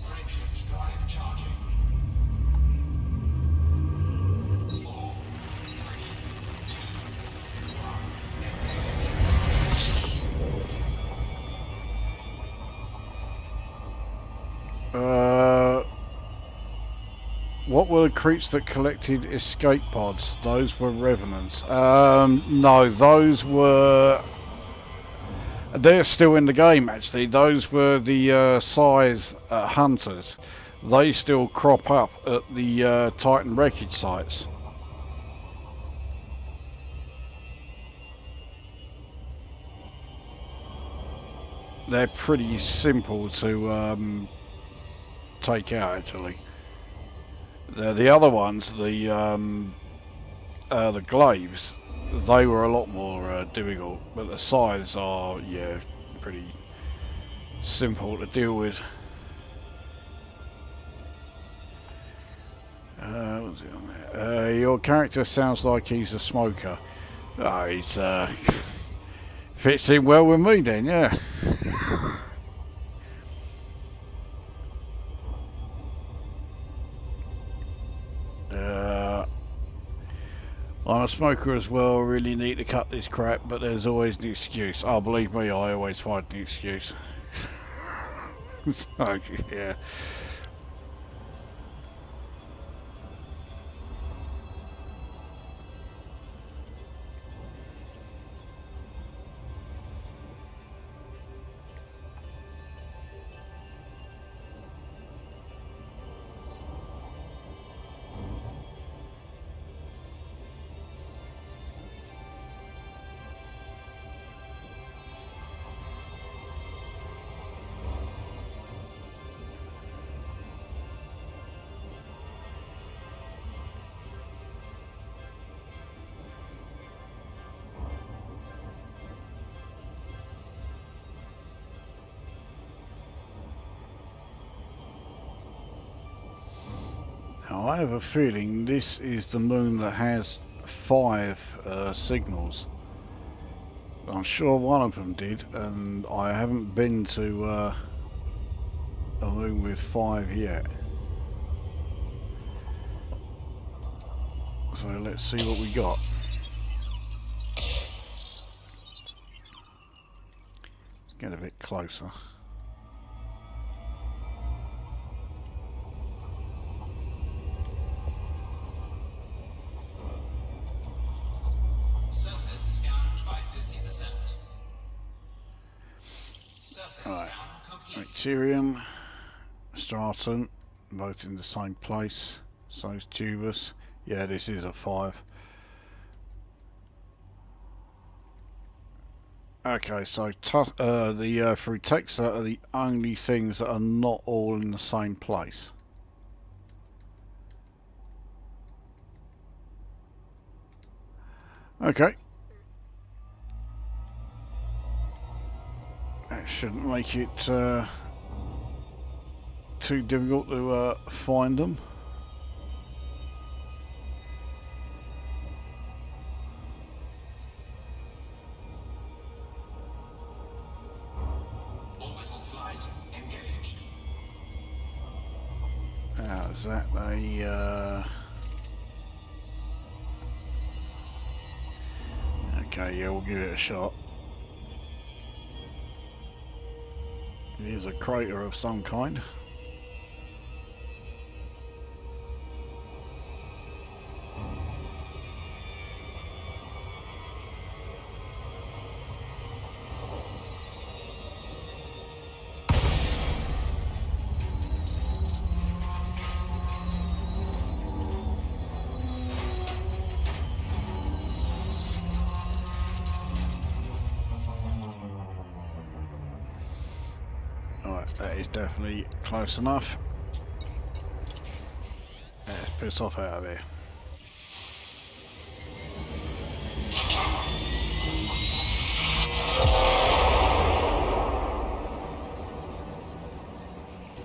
Frameshift drive charging. 4, 3, 2, 1. What were the creatures that collected escape pods? Those were revenants. No, those were... They're still in the game, actually. Those were the scythe hunters. They still crop up at the Titan wreckage sites. They're pretty simple to take out, actually. The other ones, the glaives, they were a lot more difficult, but the scythes are, yeah, pretty simple to deal with. What's it on there? Your character sounds like he's a smoker. Oh, he's fits in well with me then, yeah. I'm a smoker as well, really need to cut this crap, but there's always an excuse. Oh, believe me, I always find an excuse. So, yeah. Now, I have a feeling this is the moon that has 5 signals. I'm sure one of them did, and I haven't been to a moon with 5 yet. So let's see what we got. Get a bit closer. Surface scanned by 50%. Surface Right. scan complete. Bacterium, stratum, both in the same place. So is tubus. Yeah, this is a 5. Okay, so the Frutexa are the only things that are not all in the same place. Okay. That shouldn't make it too difficult to find them. Orbital flight engaged. Now, is that a... Okay, yeah, we'll give it a shot. It is a crater of some kind. Alright, that is definitely close enough. Let's piss off out of here.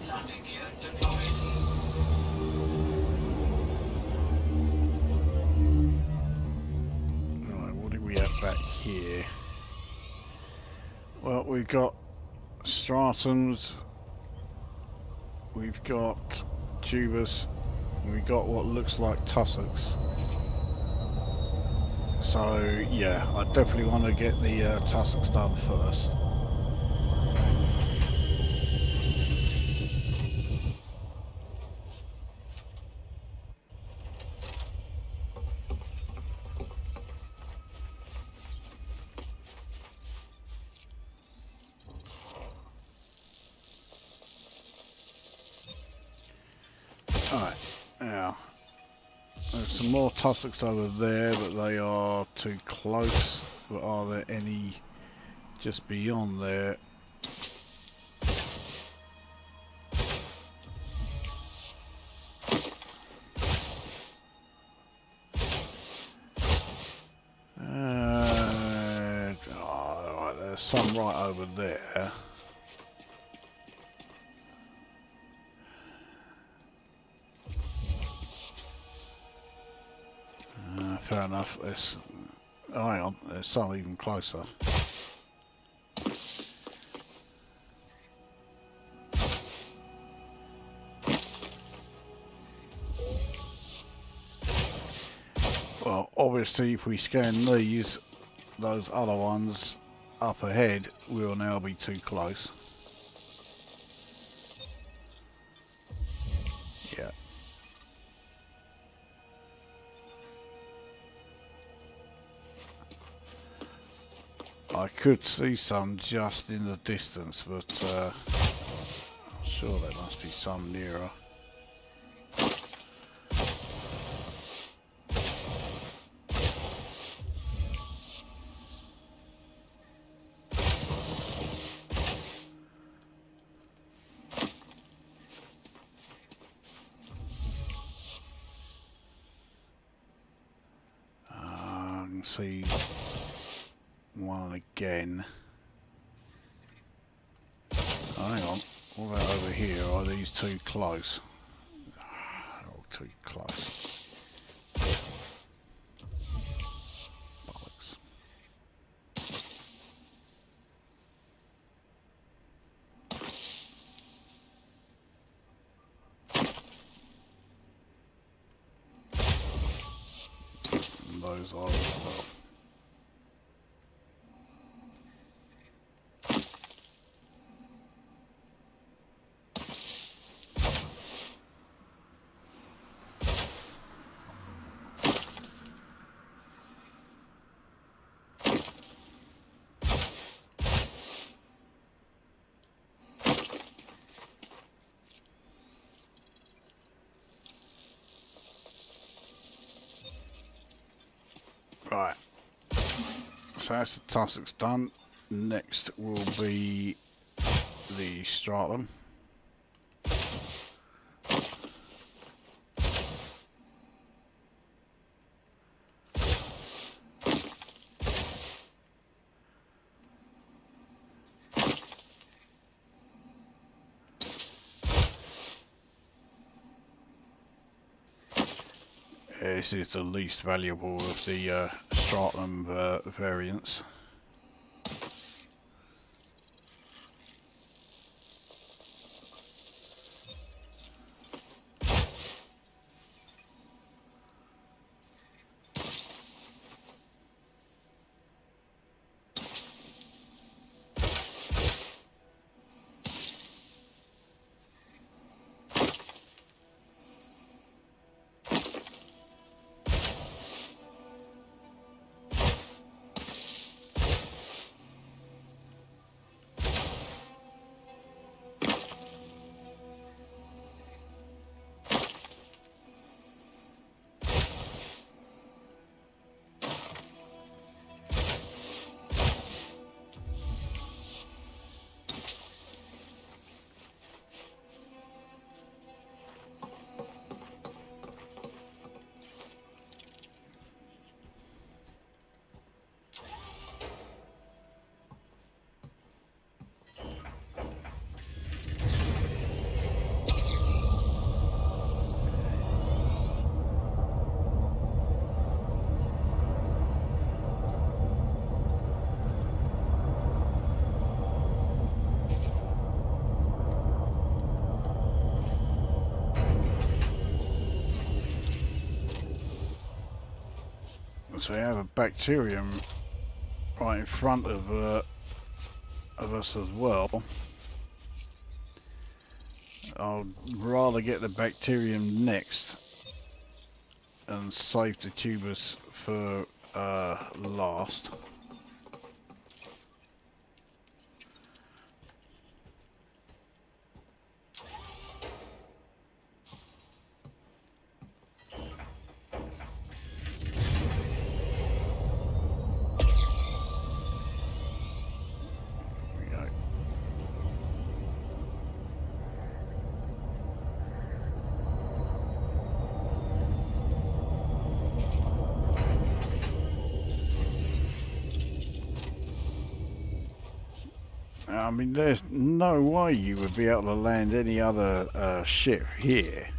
Landing gear deployed. Right, what do we have back here? Well, we've got stratums, we've got tubus, and we've got what looks like tussocks. So yeah, I definitely want to get the tussocks done first. Alright, now there's some more tussocks over there, but they are too close. But are there any just beyond there? Right, there's some right over there. Fair enough. Let's, oh, hang on, there's some even closer. Well, obviously, if we scan these, those other ones up ahead will now be too close. Yeah. I could see some just in the distance, but I'm sure there must be some nearer. I can see one again. Oh, hang on. What about over here? Are these too close? Oh, too close. Bollocks. And those are as well. Right, so that's the tussocks done. Next will be the stratum. This is the least valuable of the stratum variants. So we have a bacterium right in front of us as well. I'd rather get the bacterium next and save the tubers for last. I mean, there's no way you would be able to land any other ship here.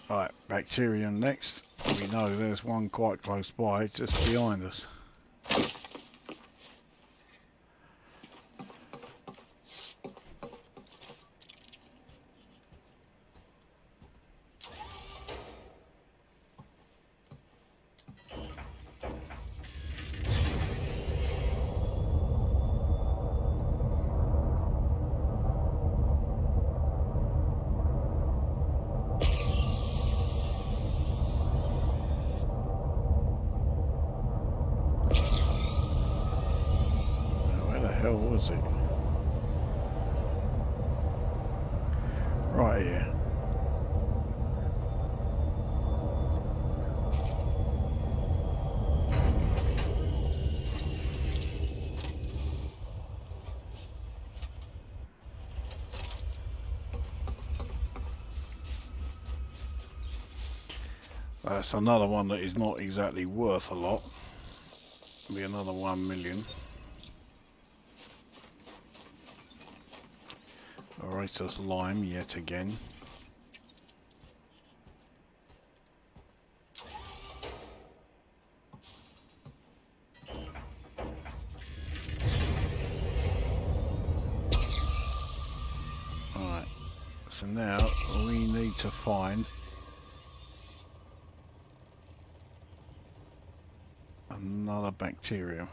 Right, bacterium next. We know there's one quite close by, just behind us. Hell was it? Right here. That's another one that is not exactly worth a lot. It'll be another 1 million. Oratus lime yet again. Alright, so now we need to find another bacterium.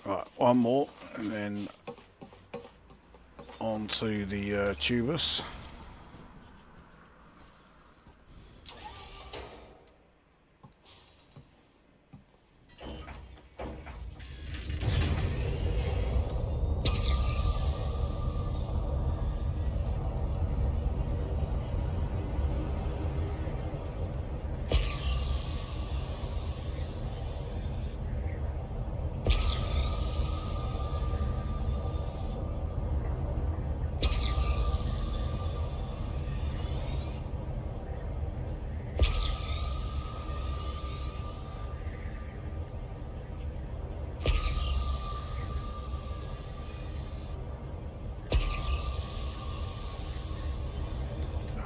Right, one more, and then on to the tubus.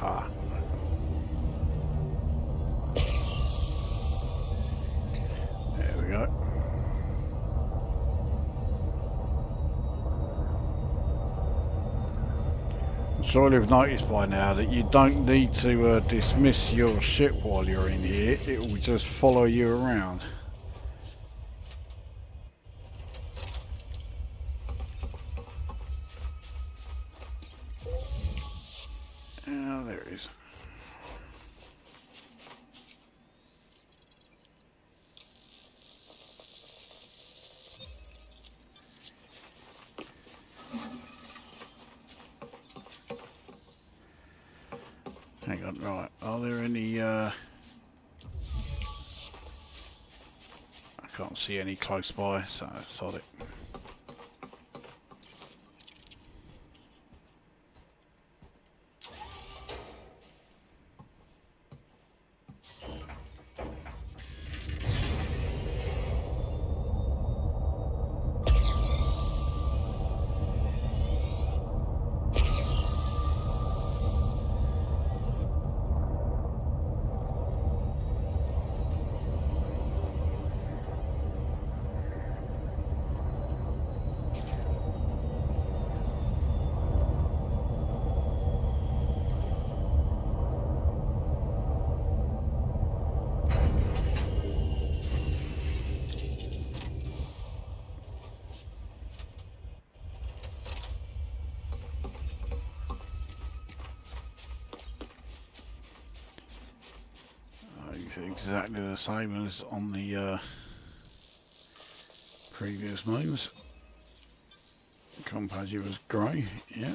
Ah. There we go. I'm sure you've noticed by now that you don't need to dismiss your ship while you're in here. It will just follow you around. Ah, there it is. Hang on, right. Are there any, I can't see any close by, so sod it. Exactly the same as on the previous moves. Compagnie was grey, yeah.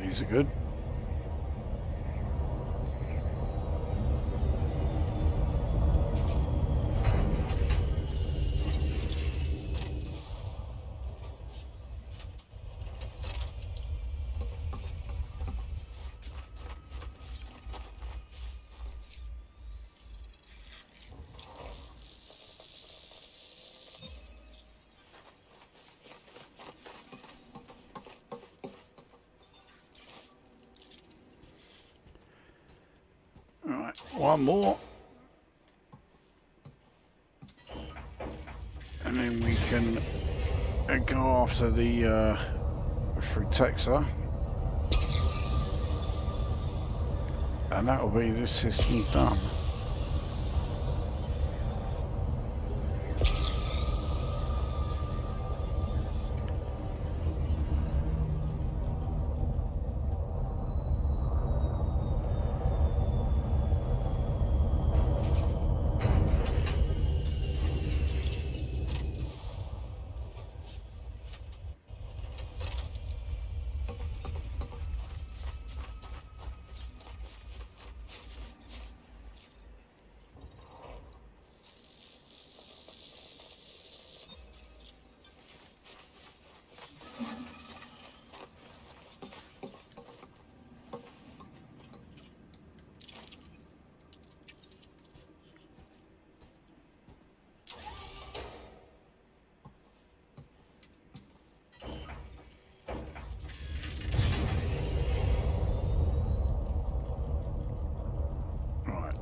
These are good. one more. And then we can go after the Frutexer. And that will be this system done.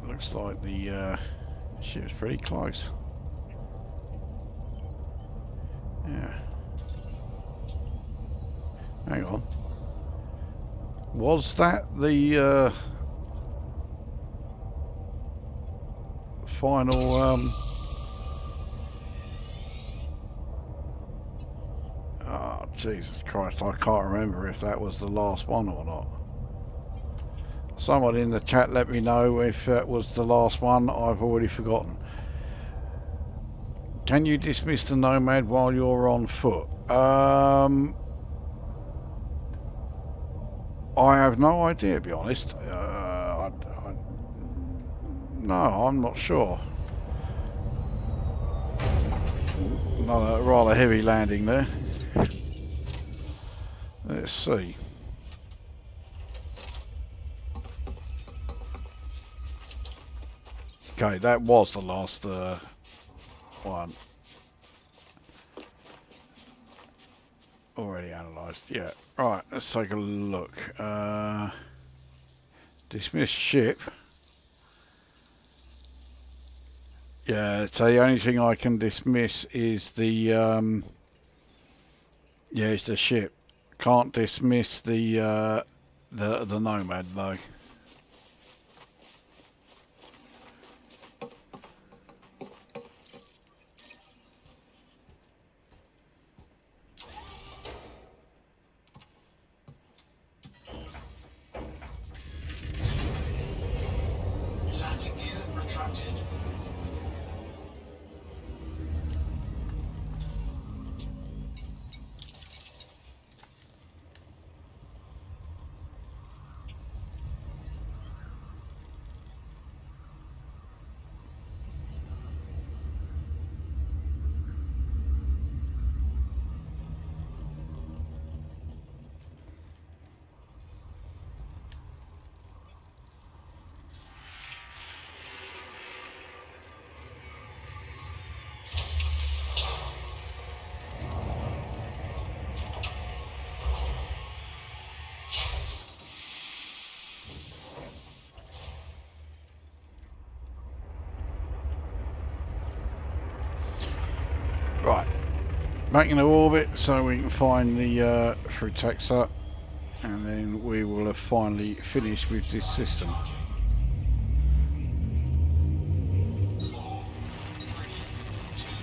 Looks like the ship's pretty close. Yeah. Hang on. Was that the final oh Jesus Christ, I can't remember if that was the last one or not. Someone in the chat let me know if that was the last one. I've already forgotten. Can you dismiss the Nomad while you're on foot? I have no idea, to be honest. No, I'm not sure. Another rather heavy landing there. Let's see. Okay, that was the last one. Already analysed, yeah. Right, let's take a look. Dismiss ship. Yeah, so the only thing I can dismiss is the yeah, it's the ship. Can't dismiss the Nomad though. Landing gear retracted. Right, back into orbit so we can find the Frutexer, and then we will have finally finished with this system. 4, 3, 2, 1.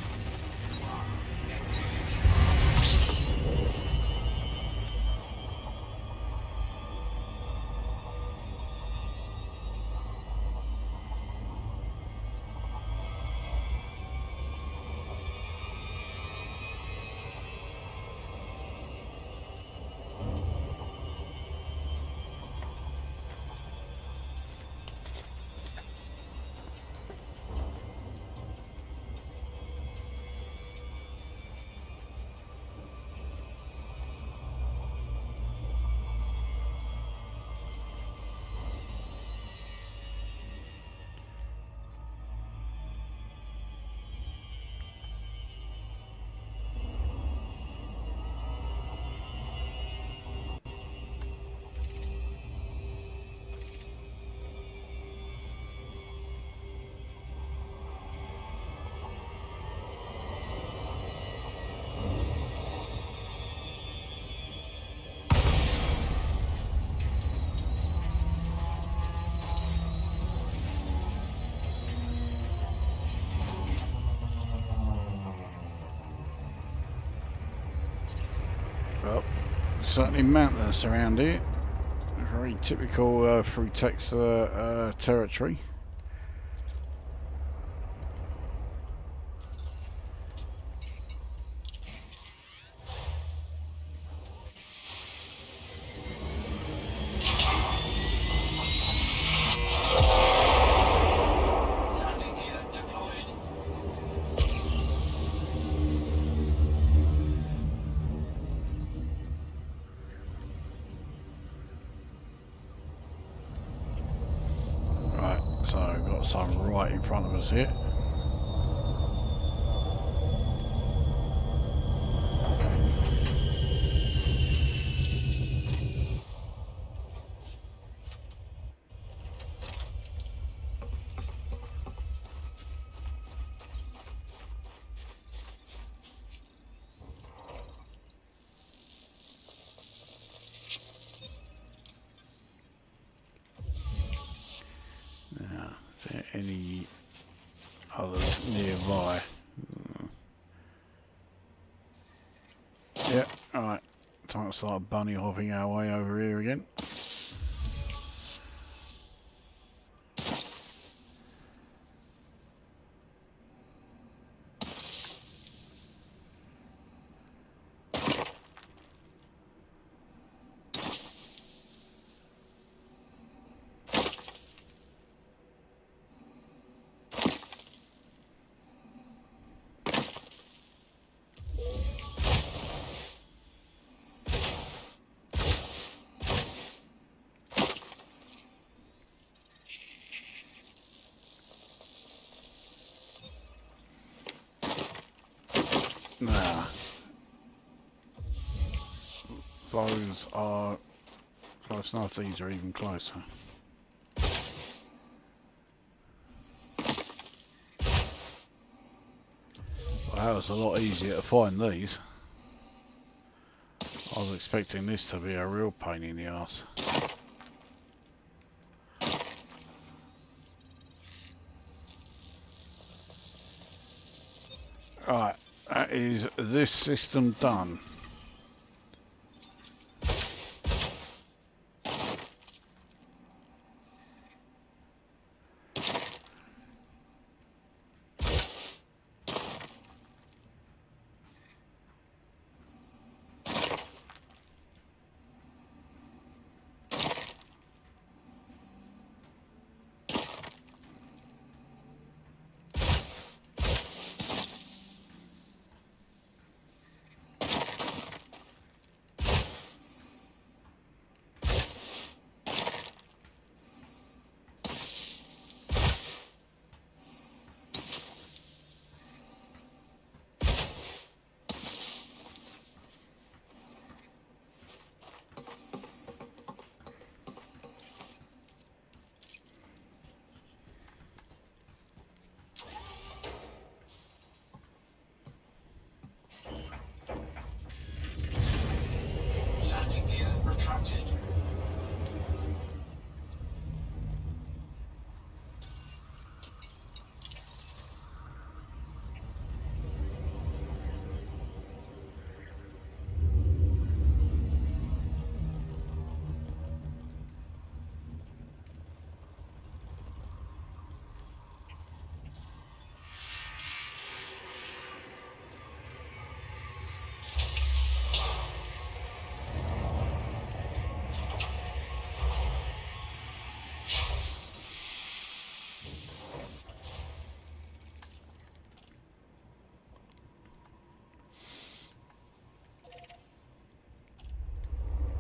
certainly mountainous around here. Very typical through Texas territory. Landing gear deployed. Right, so we've got some right in front of us here. Now, is there any others nearby? Yeah, alright. Time to start bunny hopping our way over here again. Now, those are close enough, these are even closer. Well, that was a lot easier to find these. I was expecting this to be a real pain in the arse. Right, that is this system done. Landing gear retracted.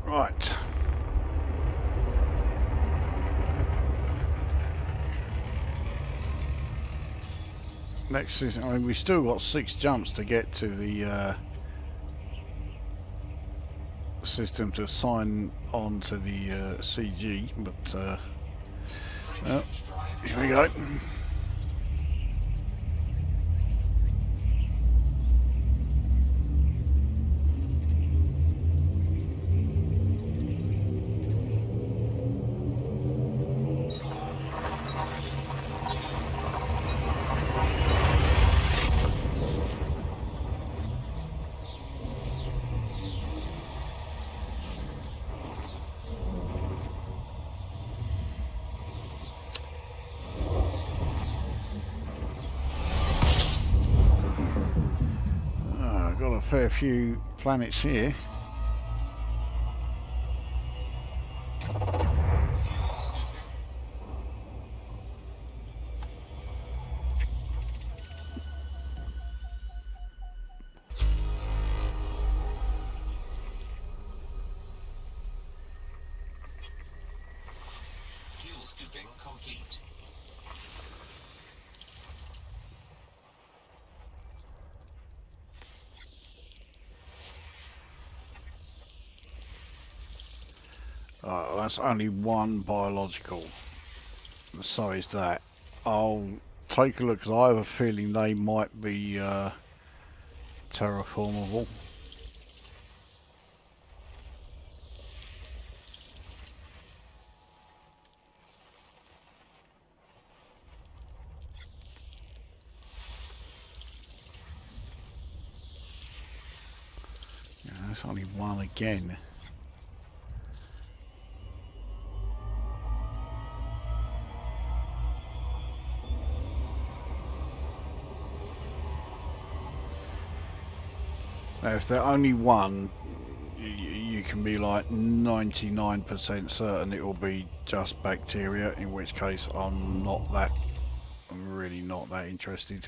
Right. Next is, I mean, we still got 6 jumps to get to the system to sign on to the CG, but well, here we go. fair few planets here. Fuel scooping. Fuel scooping complete. That's only one biological. So is that. I'll take a look because I have a feeling they might be terraformable. Yeah, that's only one again. Now, if they're only one, you can be like 99% certain it will be just bacteria, in which case I'm really not that interested.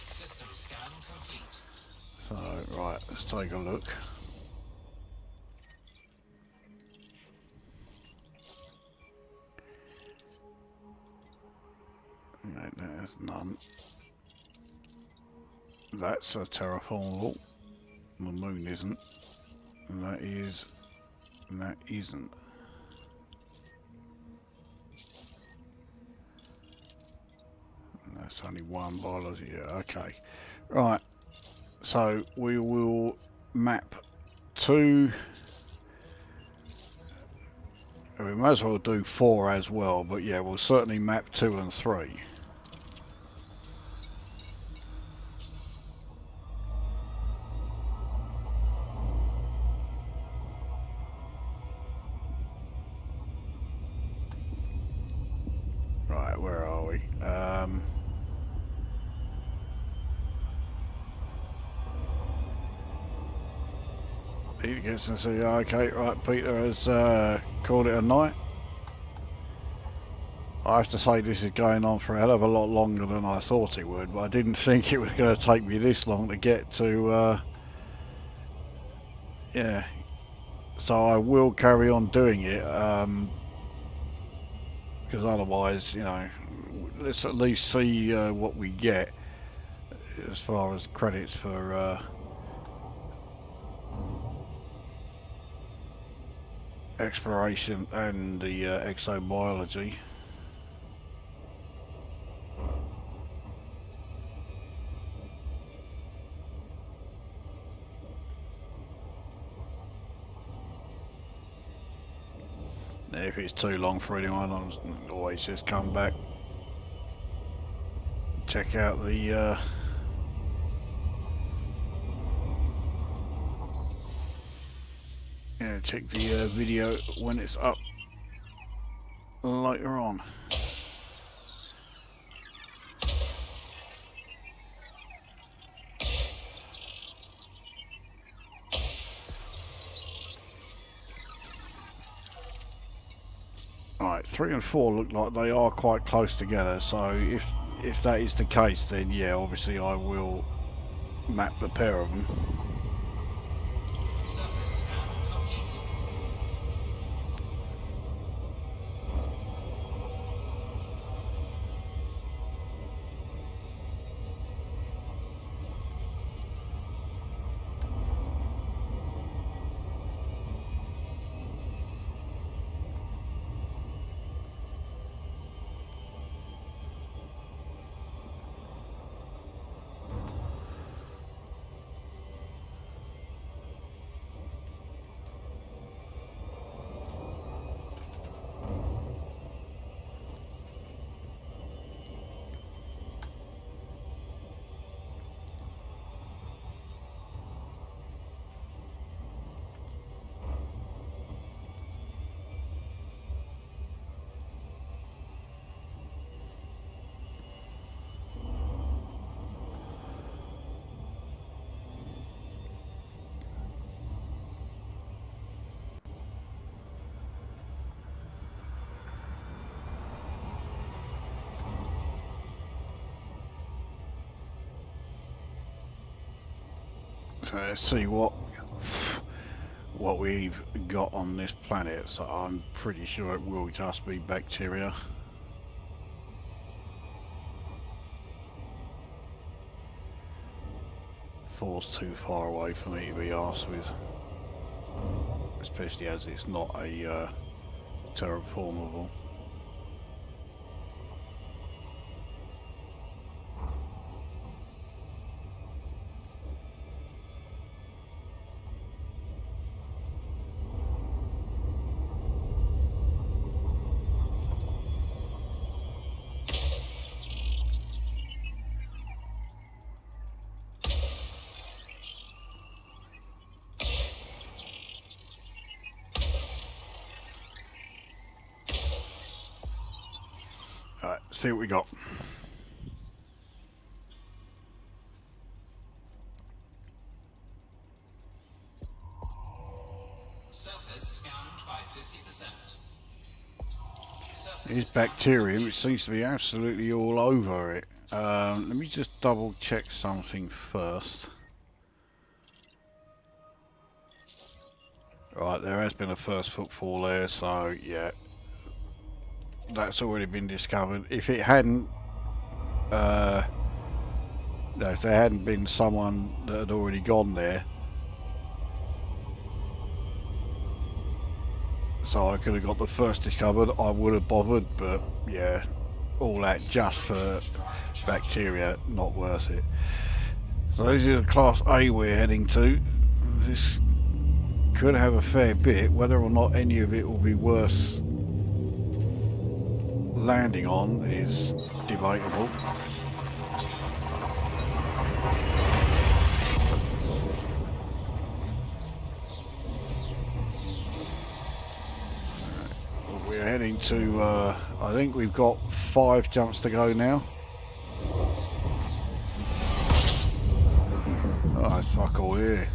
System scan complete. So, right, let's take a look. No, there's none. That's a terraformable. The moon isn't. And that is. And that isn't. And that's only one biology. Yeah, okay. Right. So we will map two. We might as well do 4 as well, but yeah, we'll certainly map 2 and 3. Right, where are we? Peter gets to see, okay, right, Peter has called it a night. I have to say this is going on for a hell of a lot longer than I thought it would, but I didn't think it was going to take me this long to get to, yeah. So I will carry on doing it, because otherwise, you know, let's at least see what we get as far as credits for exploration and the exobiology. If it's too long for anyone, I'll always just come back, check out the yeah, check the video when it's up later on. Right, 3 and 4 look like they are quite close together, so if that is the case, then yeah, obviously I will map the pair of them. Surface scan complete. So let's see what we've got on this planet. So I'm pretty sure it will just be bacteria. Four's too far away for me to be arsed with, especially as it's not a terraformable. Alright, see what we got. Surface scanned by 50%. Here's bacterium, which seems to be absolutely all over it. Let me just double check something first. Right, there has been a first footfall there, so yeah, that's already been discovered. If it hadn't, no, if there hadn't been someone that had already gone there, so I could have got the first discovered, I would have bothered, but yeah, all that just for bacteria, not worth it. So this is a Class A we're heading to. This could have a fair bit. Whether or not any of it will be worth landing on is debatable. We're heading to, I think we've got 5 jumps to go now. Oh, there's fuck all here.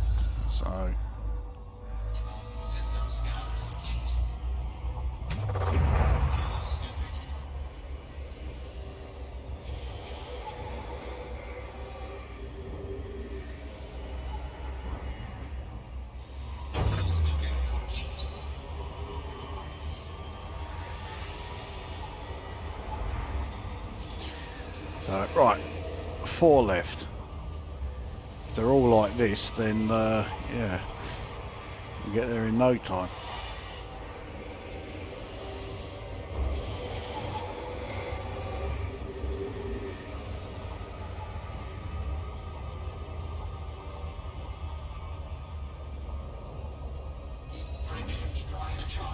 So, System scan complete. Fuel scooping. Fuel scooping complete. right, 4 left. If they're all like this, then yeah, we'll get there in no time.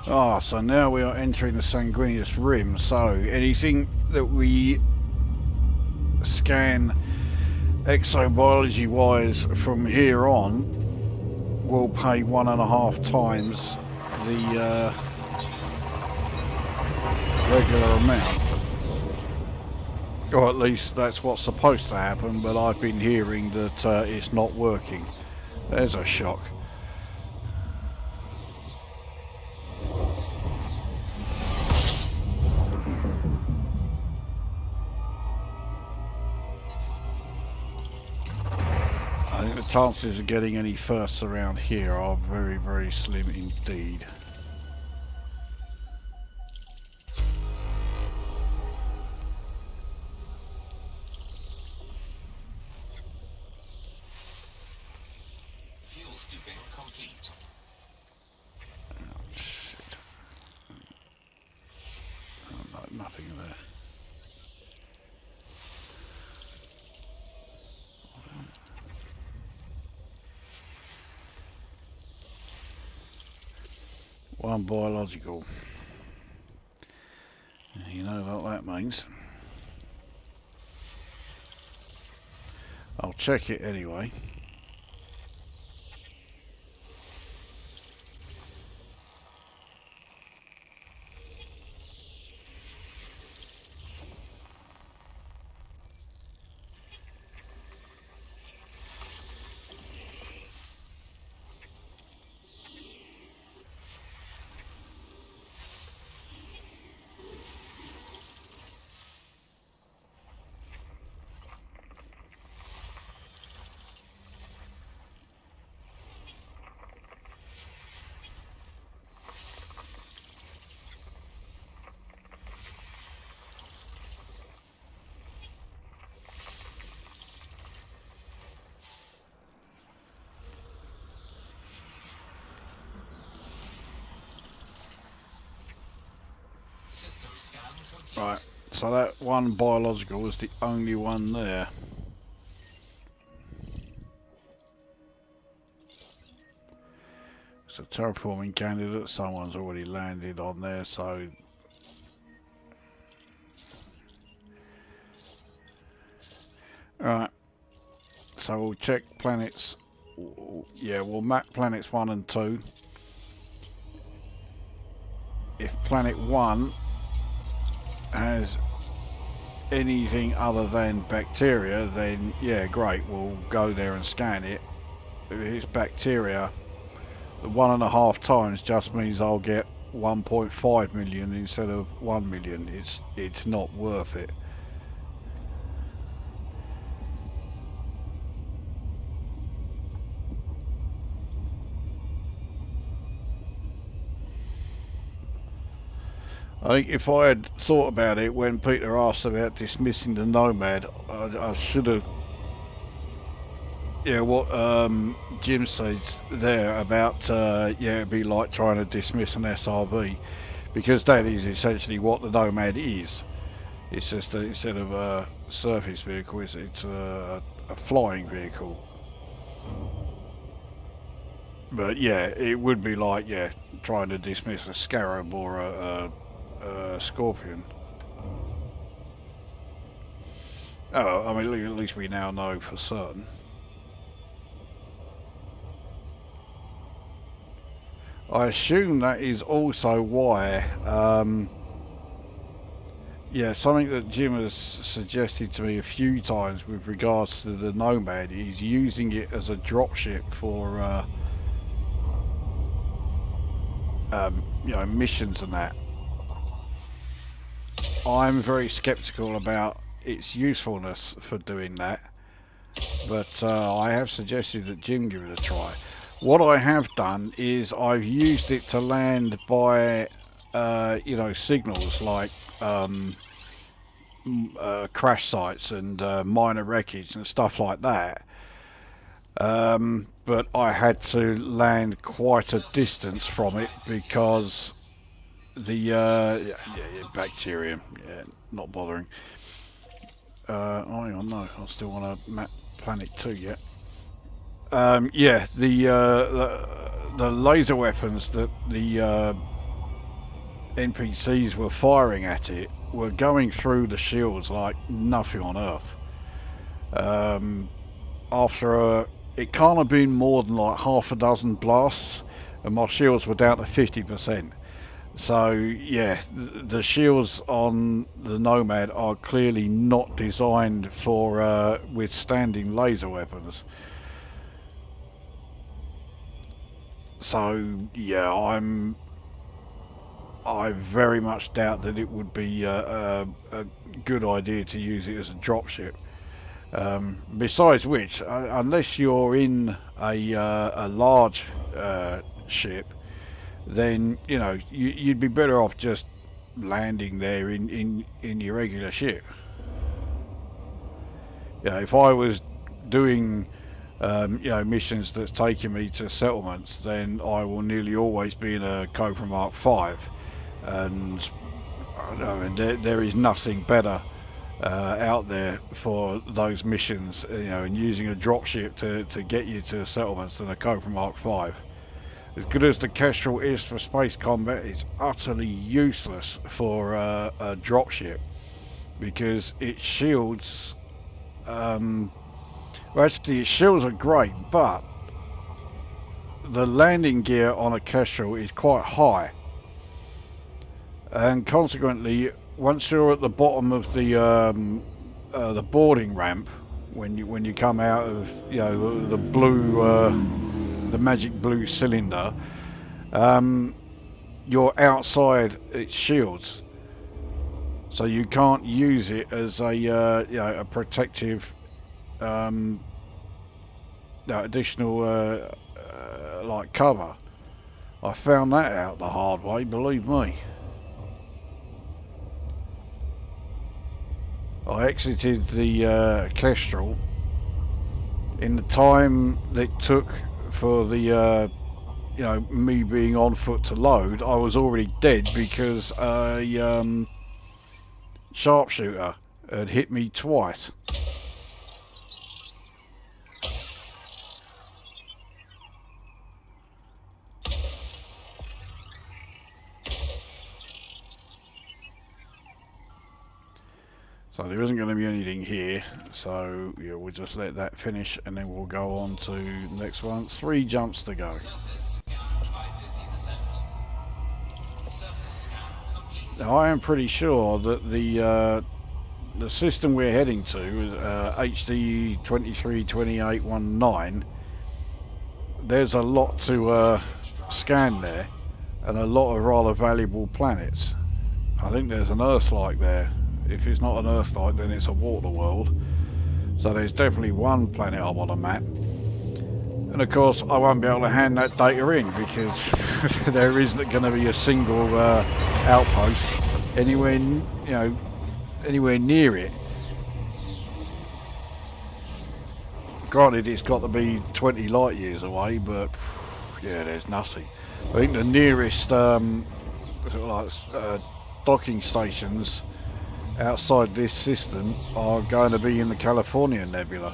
Ah, so now we are entering the sanguineous rim, so anything that we scan exobiology wise from here on will pay 1.5 times the regular amount, or at least that's what's supposed to happen, but I've been hearing that it's not working. There's a shock. I think the chances of getting any firsts around here are very, very slim indeed. Fuel scooping complete. Oh, shit. Oh, no, nothing there. One biological. You know what that means. I'll check it anyway. System scan complete. Right, so that one biological was the only one there. It's a terraforming candidate, someone's already landed on there, so... Alright, so we'll check planets, yeah, we'll map planets 1 and 2. If planet 1 has anything other than bacteria, then yeah, great, we'll go there and scan it. If it's bacteria, the 1.5 times just means I'll get 1.5 million instead of 1 million. It's not worth it. I think if I had thought about it when Peter asked about dismissing the Nomad, I should have, yeah, what Jim says there about, yeah, it'd be like trying to dismiss an SRV, because that is essentially what the Nomad is. It's just that instead of a surface vehicle, it's a flying vehicle. But yeah, it would be like, yeah, trying to dismiss a Scarab or a Scorpion. Oh, I mean, at least we now know for certain. I assume that is also why, yeah, something that Jim has suggested to me a few times with regards to the Nomad is using it as a dropship for, you know, missions and that. I'm very skeptical about its usefulness for doing that, but I have suggested that Jim give it a try. What I have done is I've used it to land by, you know, signals like crash sites and minor wreckage and stuff like that. But I had to land quite a distance from it because the bacterium, yeah, not bothering. Oh, hang on, no, I still want to map planet 2 yet. Yeah, the laser weapons that the NPCs were firing at it were going through the shields like nothing on earth. After it can't have been more than like half a dozen blasts, and my shields were down to 50%. So yeah, the shields on the Nomad are clearly not designed for withstanding laser weapons. So yeah, I very much doubt that it would be a good idea to use it as a dropship. Besides which, unless you're in a large ship, then you know you'd be better off just landing there in your regular ship. Yeah, if I was doing you know, missions that's taking me to settlements, then I will nearly always be in a Cobra Mark 5, and I don't know, and there is nothing better out there for those missions, you know, and using a dropship to get you to settlements than a Cobra Mark 5. As good as the Kestrel is for space combat, it's utterly useless for a dropship because its shields, well, actually its shields are great, but the landing gear on a Kestrel is quite high, and consequently, once you're at the bottom of the boarding ramp, when you come out of, you know, the blue. The magic blue cylinder, you're outside its shields, so you can't use it as a you know, a protective additional like cover. I found that out the hard way, believe me. I exited the Kestrel in the time that it took for the you know, me being on foot to load, I was already dead because a sharpshooter had hit me twice. So there isn't going to be anything here, so yeah, we'll just let that finish and then we'll go on to the next one. 3 jumps to go. Surface scan by 50%. Surface scan complete. Now I am pretty sure that the system we're heading to is HD 232819. There's a lot to scan there, and a lot of rather valuable planets. I think there's an Earth-like there. If it's not an Earth-like, then it's a water world. So there's definitely one planet I want to map. And of course, I won't be able to hand that data in because there isn't going to be a single outpost anywhere, you know, anywhere near it. Granted, it's got to be 20 light years away, but yeah, there's nothing. I think the nearest sort of like docking stations outside this system are going to be in the California Nebula.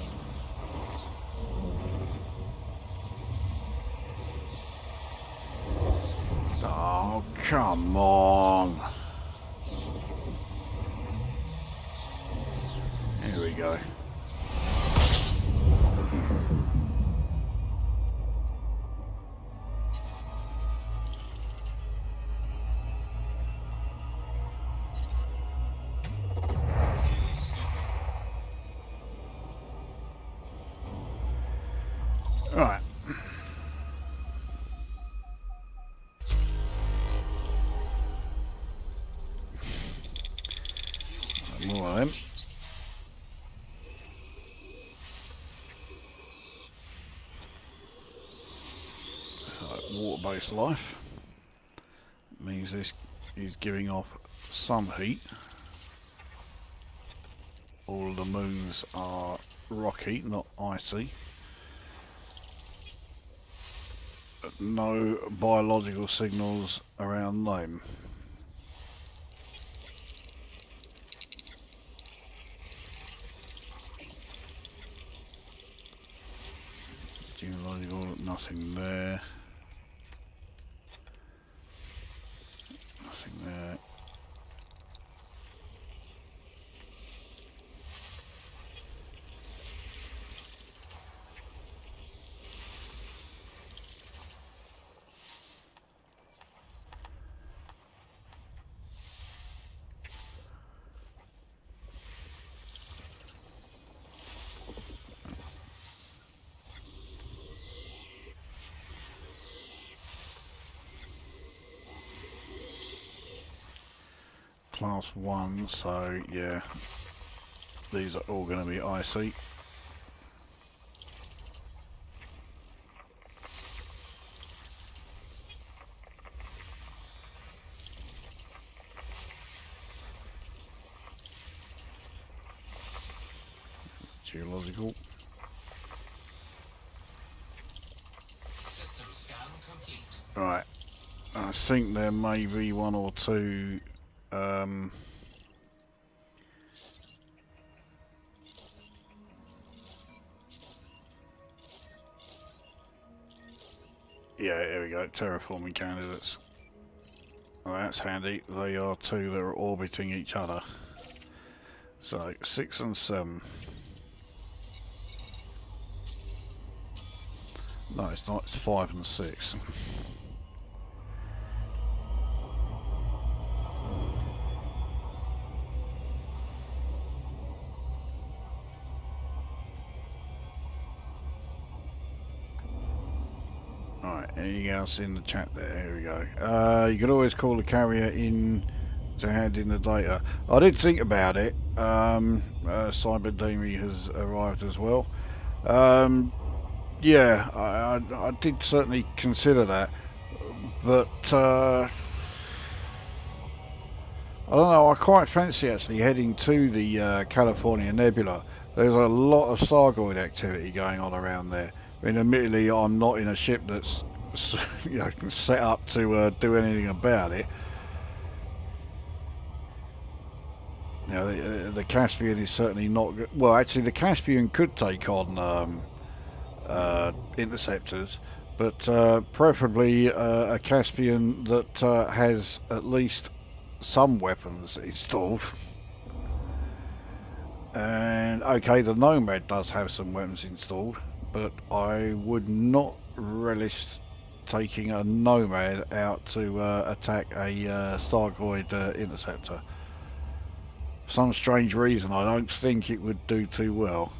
Oh, come on. Here we go. Right. More of them. Water-based life means this is giving off some heat. All of the moons are rocky, not icy. No biological signals around them. Geological, nothing there. Nothing there. Class 1, so yeah, these are all going to be icy. Geological. System scan complete. Right, I think there may be one or two yeah, here we go, terraforming candidates. Well, that's handy. They are 2 that are orbiting each other. So 6 and 7. No, it's not, it's 5 and 6. Alright, anything else in the chat there? Here we go. You could always call the carrier in to hand in the data. I did think about it. Cyberdemie has arrived as well. Yeah, I did certainly consider that, but I don't know, I quite fancy actually heading to the California Nebula. There's a lot of Sargoid activity going on around there. I mean, admittedly, I'm not in a ship that's you know, set up to do anything about it. You know, the Caspian is certainly not good. Well, actually, the Caspian could take on interceptors, but preferably a Caspian that has at least some weapons installed. And okay, the Nomad does have some weapons installed, but I would not relish taking a Nomad out to attack a Thargoid interceptor. For some strange reason, I don't think it would do too well.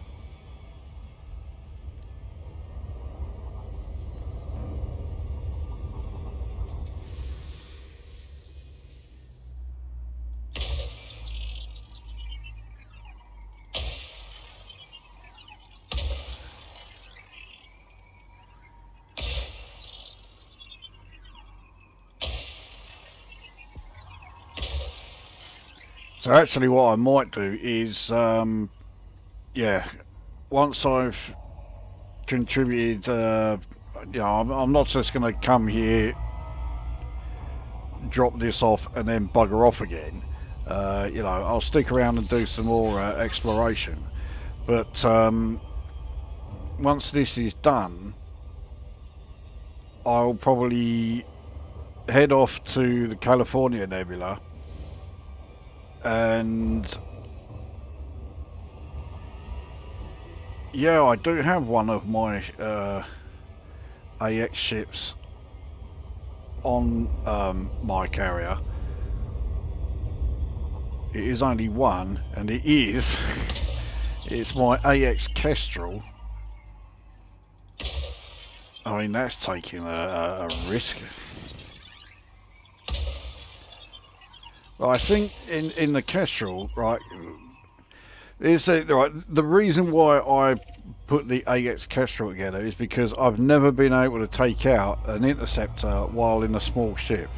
So actually what I might do is, yeah, once I've contributed, you know, I'm not just going to come here, drop this off and then bugger off again. You know, I'll stick around and do some more exploration. But once this is done, I'll probably head off to the California Nebula and yeah, I do have one of my AX ships on my carrier. It is only one, and it is it's my AX Kestrel. I mean, that's taking a risk. But I think in the Kestrel, right, the reason why I put the AX Kestrel together is because I've never been able to take out an interceptor while in a small ship.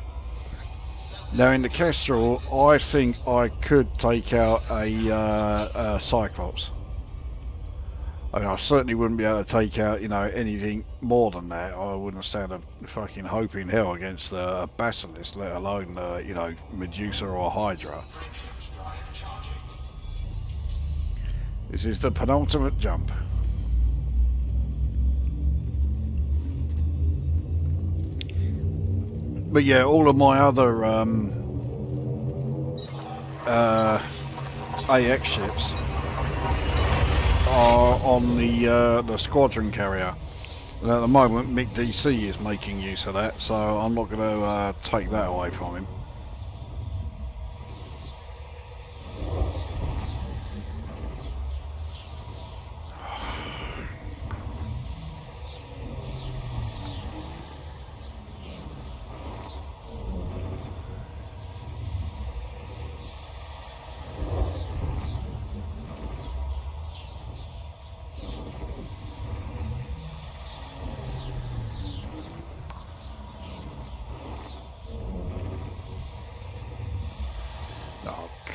Now in the Kestrel, I think I could take out a Cyclops. I mean, I certainly wouldn't be able to take out, you know, anything more than that. I wouldn't stand a fucking hope in hell against a Basilisk, let alone, you know, Medusa or Hydra. This is the penultimate jump. But yeah, all of my other AX ships are on the squadron carrier, and at the moment Mick DC is making use of that, so I'm not going to take that away from him.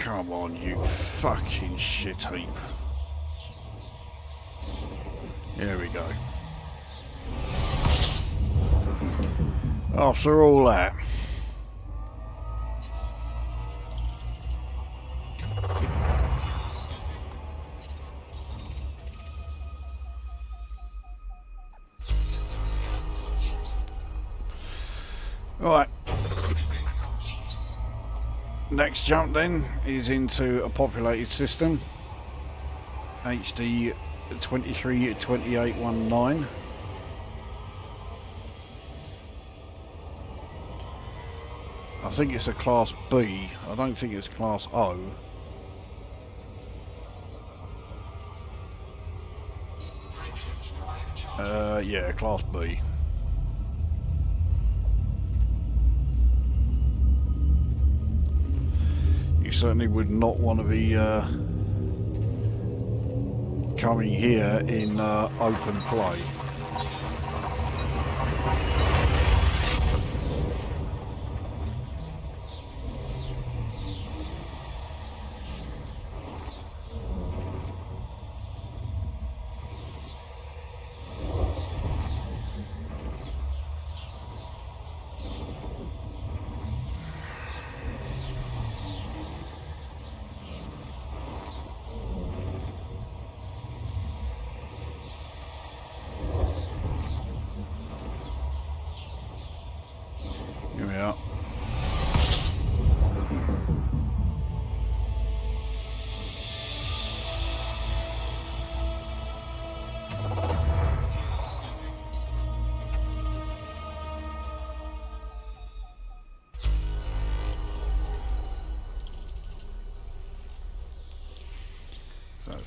Come on, you fucking shit heap. There we go. After all that. Right. Next jump then is into a populated system, HD 232819. I think it's a class B, I don't think it's class O. Yeah, class B. You certainly would not want to be coming here in open play.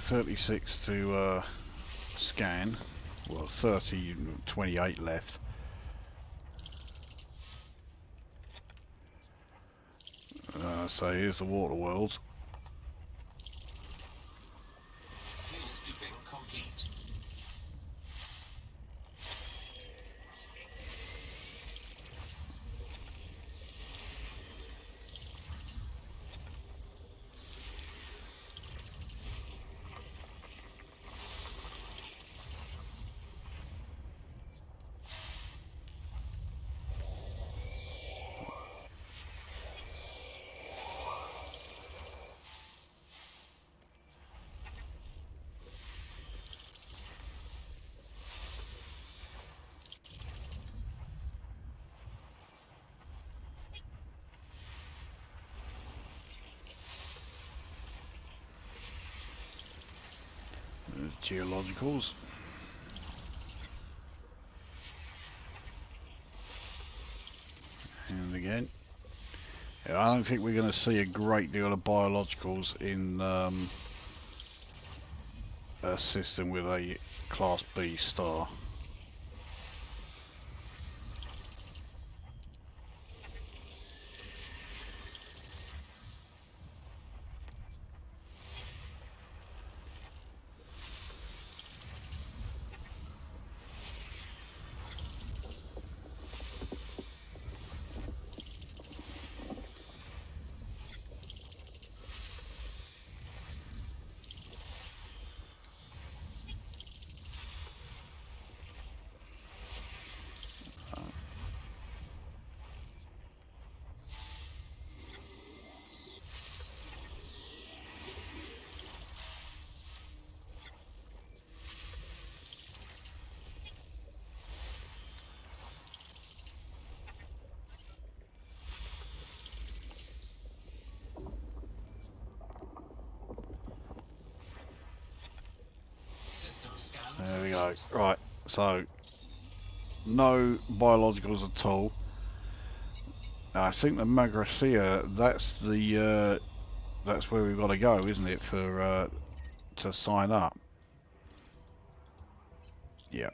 36 to scan. Well, 30, 28 left. So here's the water world. Fuel scooping complete. There's geologicals. And again. Yeah, I don't think we're going to see a great deal of biologicals in a system with a Class B star. System scan There we go. complete. Right, so no biologicals at all. I think the Magrathea, that's where we've got to go, isn't it, for to sign up? Yeah.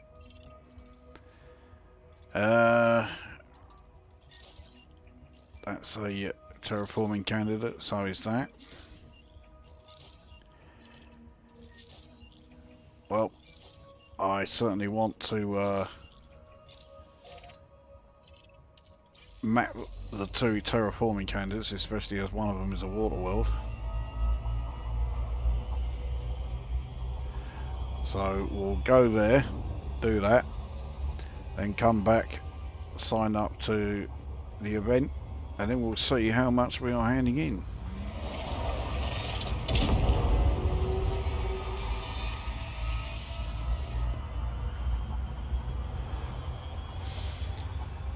That's a terraforming candidate, so is that. Well, I certainly want to map the two terraforming candidates, especially as one of them is a water world. So we'll go there, do that, then come back, sign up to the event, and then we'll see how much we are handing in.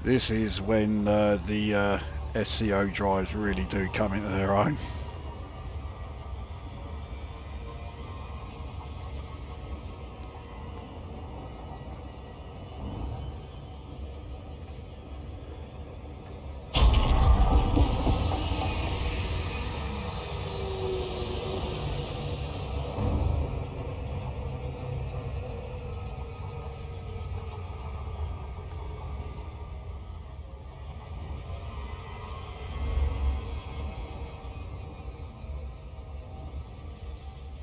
This is when the SCO drives really do come into their own.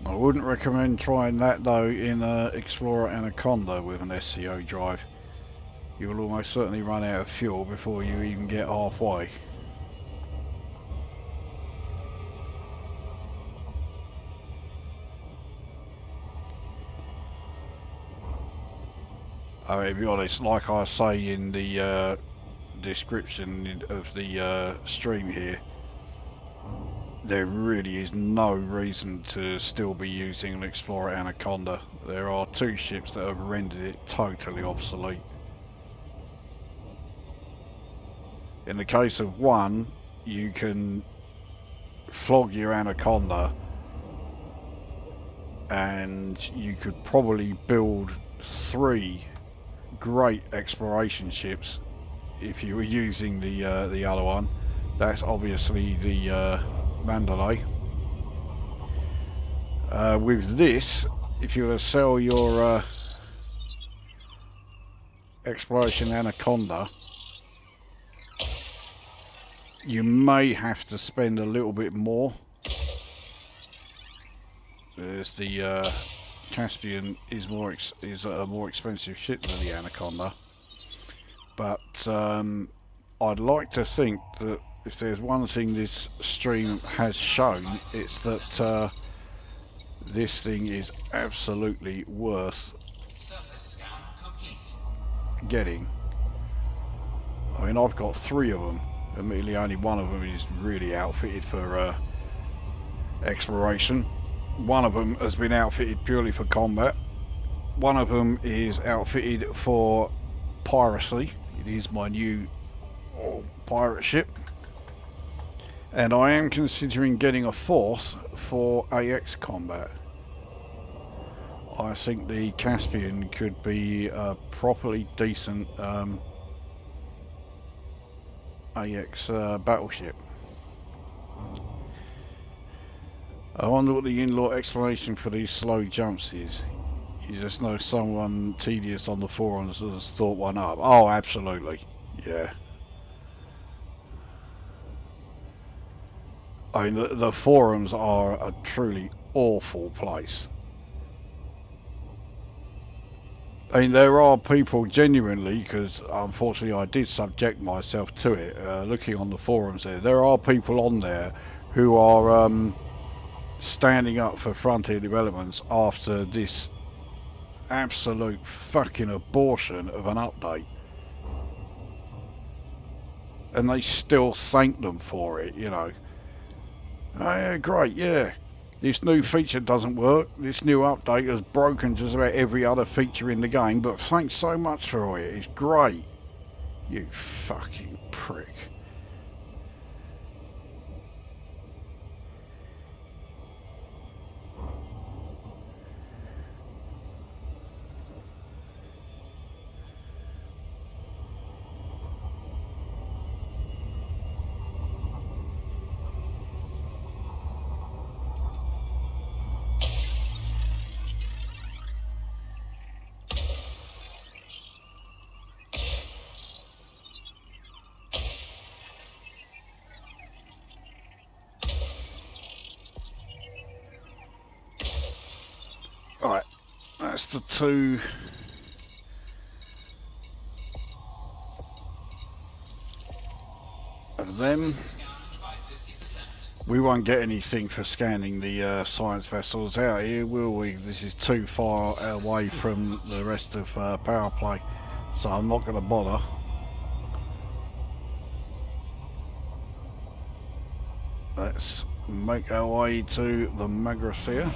I wouldn't recommend trying that though in Explorerconda with an SCO drive. You will almost certainly run out of fuel before you even get halfway. I mean, to be honest, like I say in the description of the stream here, there really is no reason to still be using an Explorerconda. There are two ships that have rendered it totally obsolete. In the case of one, you can flog your Anaconda and you could probably build 3 great exploration ships if you were using the other one. That's obviously the Mandalay. With this, if you were to sell your Exploration Anaconda, you may have to spend a little bit more. There's the Caspian is a more expensive ship than the Anaconda, but I'd like to think that if there's one thing this stream has shown, it's that this thing is absolutely worth Surface scan complete. getting. I mean, I've got 3 of them. Admittedly, only one of them is really outfitted for exploration. One of them has been outfitted purely for combat. One of them is outfitted for piracy. It is my new pirate ship. And I am considering getting a 4th for AX combat. I think the Caspian could be a properly decent AX battleship. I wonder what the in-law explanation for these slow jumps is. You just know someone tedious on the forums has thought one up. Oh, absolutely. Yeah. I mean, the forums are a truly awful place. I mean, there are people genuinely, because unfortunately I did subject myself to it, looking on the forums there are people on there who are standing up for frontier developments after this absolute fucking abortion of an update. And they still thank them for it, you know. Oh yeah, great, yeah. This new feature doesn't work. This new update has broken just about every other feature in the game, but thanks so much for it. It's great. You fucking prick. Right, that's the 2. Of them. We won't get anything for scanning the science vessels out here, will we? This is too far away from the rest of power play, so I'm not going to bother. Let's make our way to the Magrathea.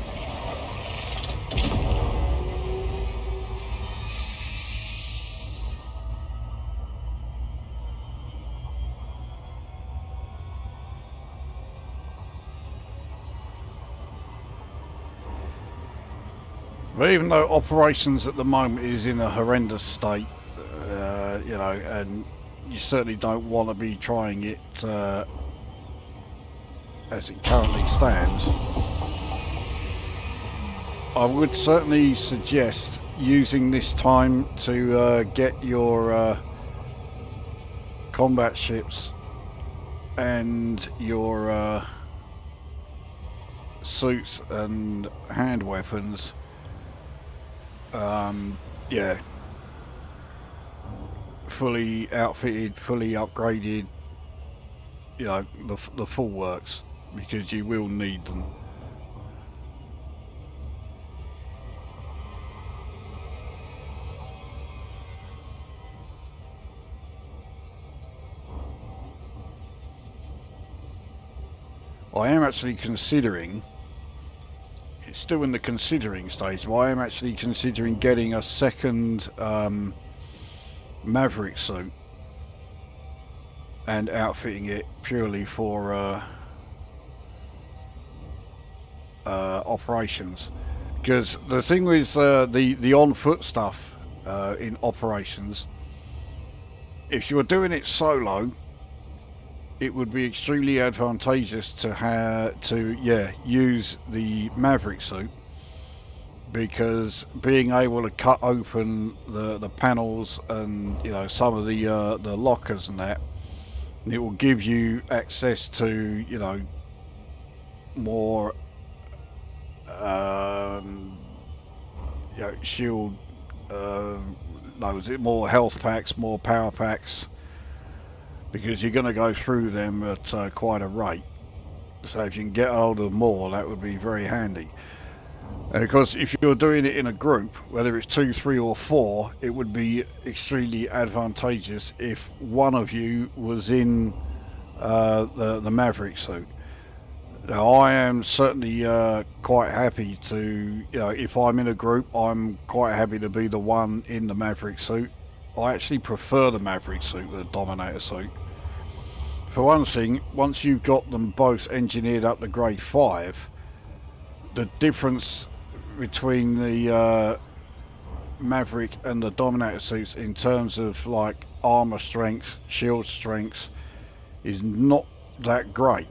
But even though operations at the moment is in a horrendous state, you know, and you certainly don't want to be trying it as it currently stands, I would certainly suggest using this time to get your combat ships and your suits and hand weapons, yeah, fully outfitted, fully upgraded, you know, the full works, because you will need them. I am actually considering, it's still in the considering stage, but I am actually considering getting a second Maverick suit and outfitting it purely for operations. Because the thing with the on-foot stuff in operations, if you're doing it solo, it would be extremely advantageous to use the Maverick suit, because being able to cut open the panels and some of the lockers and that, it will give you access to more shield, no, is it more health packs, more power packs, because you're going to go through them at quite a rate. So if you can get hold of more, that would be very handy. And of course, if you're doing it in a group, whether it's 2, 3 or 4, it would be extremely advantageous if one of you was in the Maverick suit. Now, I am certainly quite happy to, if I'm in a group, I'm quite happy to be the one in the Maverick suit. I actually prefer the Maverick suit to the Dominator suit. For one thing, once you've got them both engineered up to grade 5, the difference between the Maverick and the Dominator suits in terms of like armor strength, shield strength, is not that great.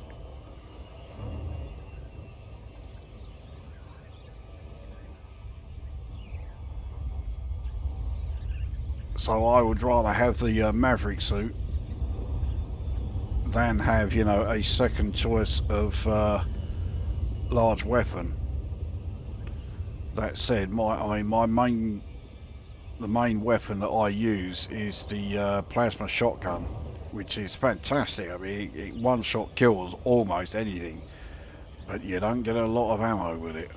So I would rather have the Maverick suit than have, a second choice of large weapon. That said, the main weapon that I use is the plasma shotgun, which is fantastic. I mean, it one-shot kills almost anything, but you don't get a lot of ammo with it.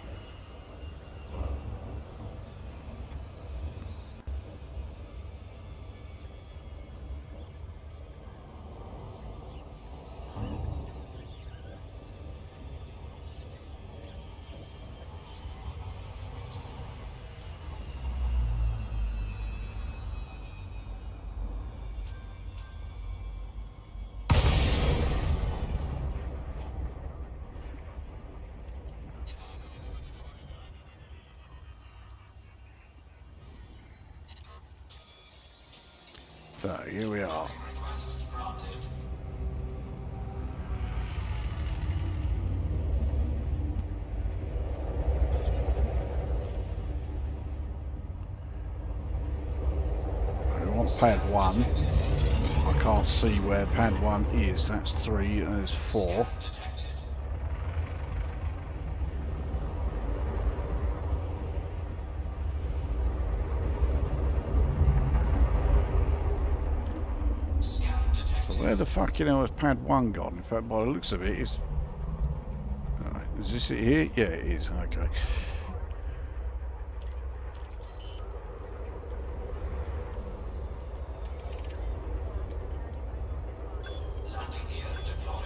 So here we are. I want pad 1. I can't see where pad 1 is. That's 3 and there's 4. Where the fuck, has pad 1 gone? In fact, by the looks of it, it's... is this it here? Yeah, it is. Okay. Landing gear deployed.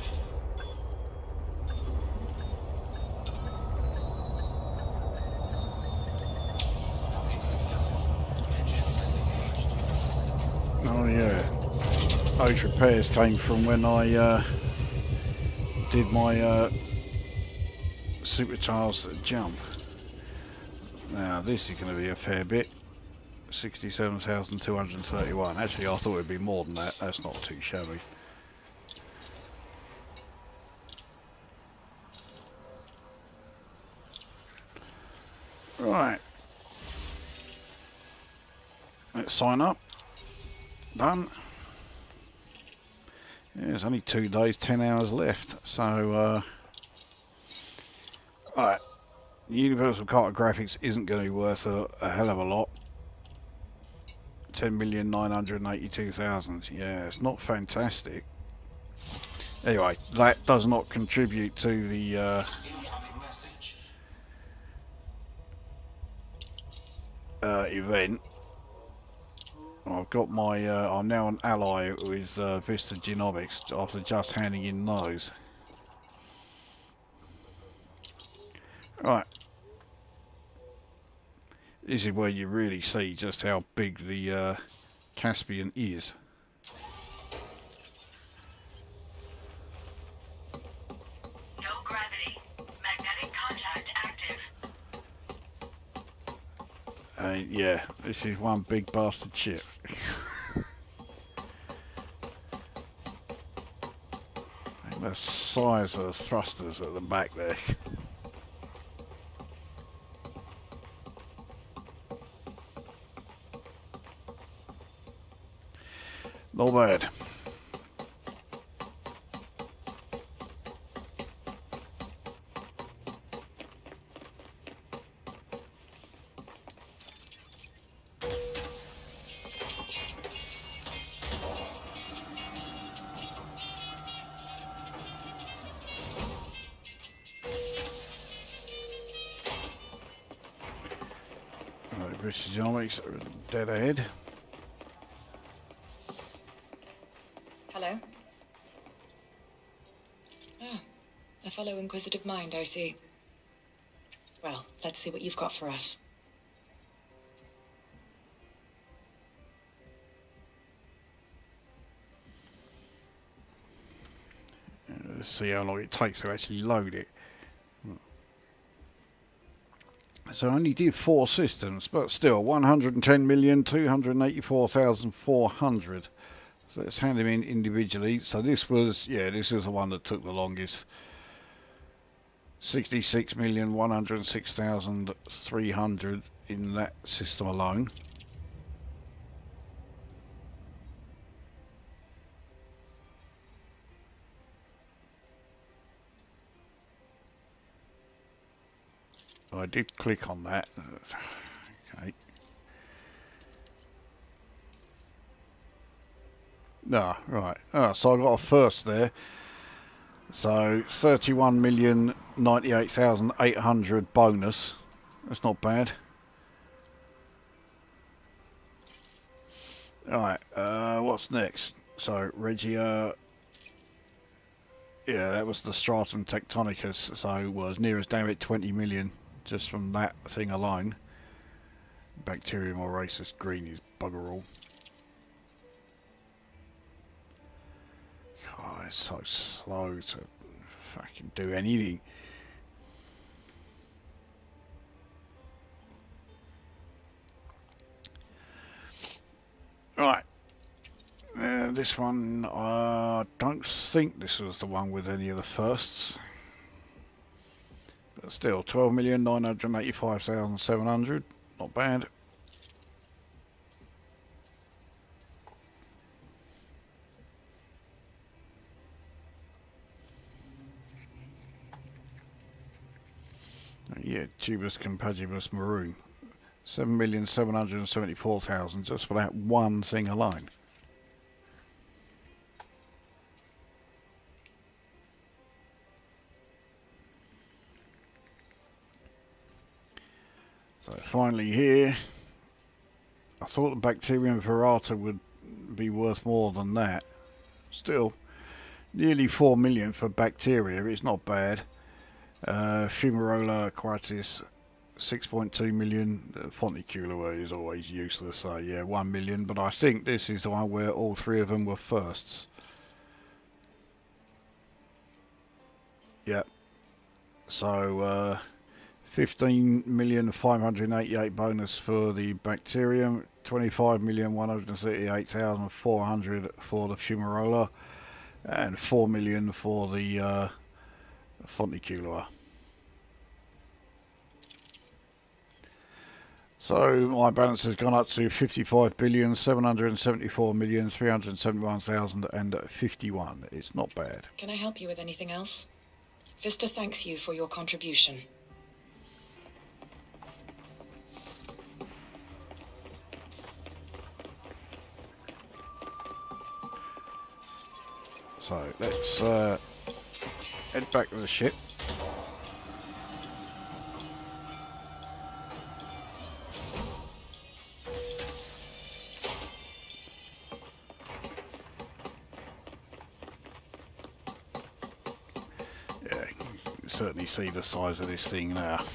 Docking successful. Engines disengaged. Oh yeah. Those repairs came from when I did my supercharged jump. Now this is going to be a fair bit. 67,231. Actually, I thought it'd be more than that. That's not too shabby. Right. Let's sign up. Done. Yeah, there's only 2 days, 10 hours left. So, alright. Universal cartographics isn't going to be worth a hell of a lot. 10,982,000. Yeah, it's not fantastic. Anyway, that does not contribute to the event. I've got my, I'm now an ally with Vista Genomics after just handing in those. Right. This is where you really see just how big the Caspian is. No gravity. Magnetic contact active. Yeah, this is one big bastard ship. the size of the thrusters at the back there. Not bad. Right, British Army's dead ahead. Hello? Ah, a fellow inquisitive mind, I see. Well, let's see what you've got for us. Let's see how long it takes to actually load it. So I only did 4 systems, but still 110,284,400. So let's hand them in individually. So this was, yeah, this is the one that took the longest. 66,106,300 in that system alone. I did click on that. Okay. No, right. Oh, so I got a first there. So 31,098,800 bonus. That's not bad. Alright, what's next? So Regia. Yeah, that was the Stratum Tectonicus. So it was near as damn it 20 million just from that thing alone. Bacterium Oraceus green is bugger all. God, it's so slow to fucking do anything. Right. This one, I don't think this was the one with any of the firsts. But still, 12,985,700. Not bad. Yeah, Tubus compagibus maroon. 7,774,000 just for that one thing alone. So finally here, I thought the Bacterium virata would be worth more than that. Still, nearly 4 million for bacteria, it's not bad. Fumarola aquatis, 6.2 million. Fonticula is always useless, so yeah, 1 million. But I think this is the one where all 3 of them were firsts. Yep. So 15,588,000 bonus for the bacterium, 25,138,400 for the fumarola, and 4 million for the Fonticula. So my balance has gone up to 55,774,371,051. It's not bad. Can I help you with anything else? Vista thanks you for your contribution. So let's head back to the ship. Yeah, you can certainly see the size of this thing now.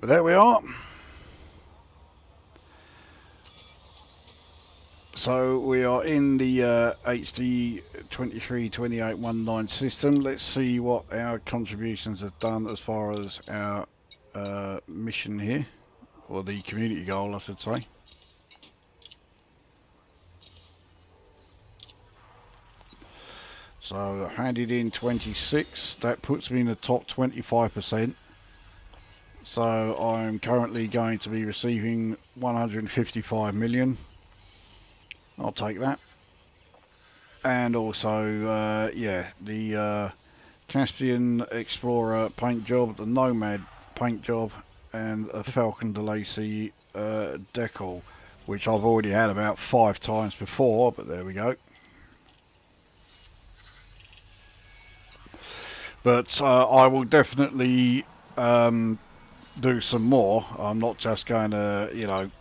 But there we are. So we are in the HD 232819 system. Let's see what our contributions have done as far as our mission here, or the community goal I should say. So handed in 26, that puts me in the top 25%. So I'm currently going to be receiving 155 million. I'll take that. And also, yeah, the Caspian Explorer paint job, the Nomad paint job, and a Falcon de Lacy decal, which I've already had about 5 times before, but there we go. But I will definitely do some more. I'm not just going to, you know,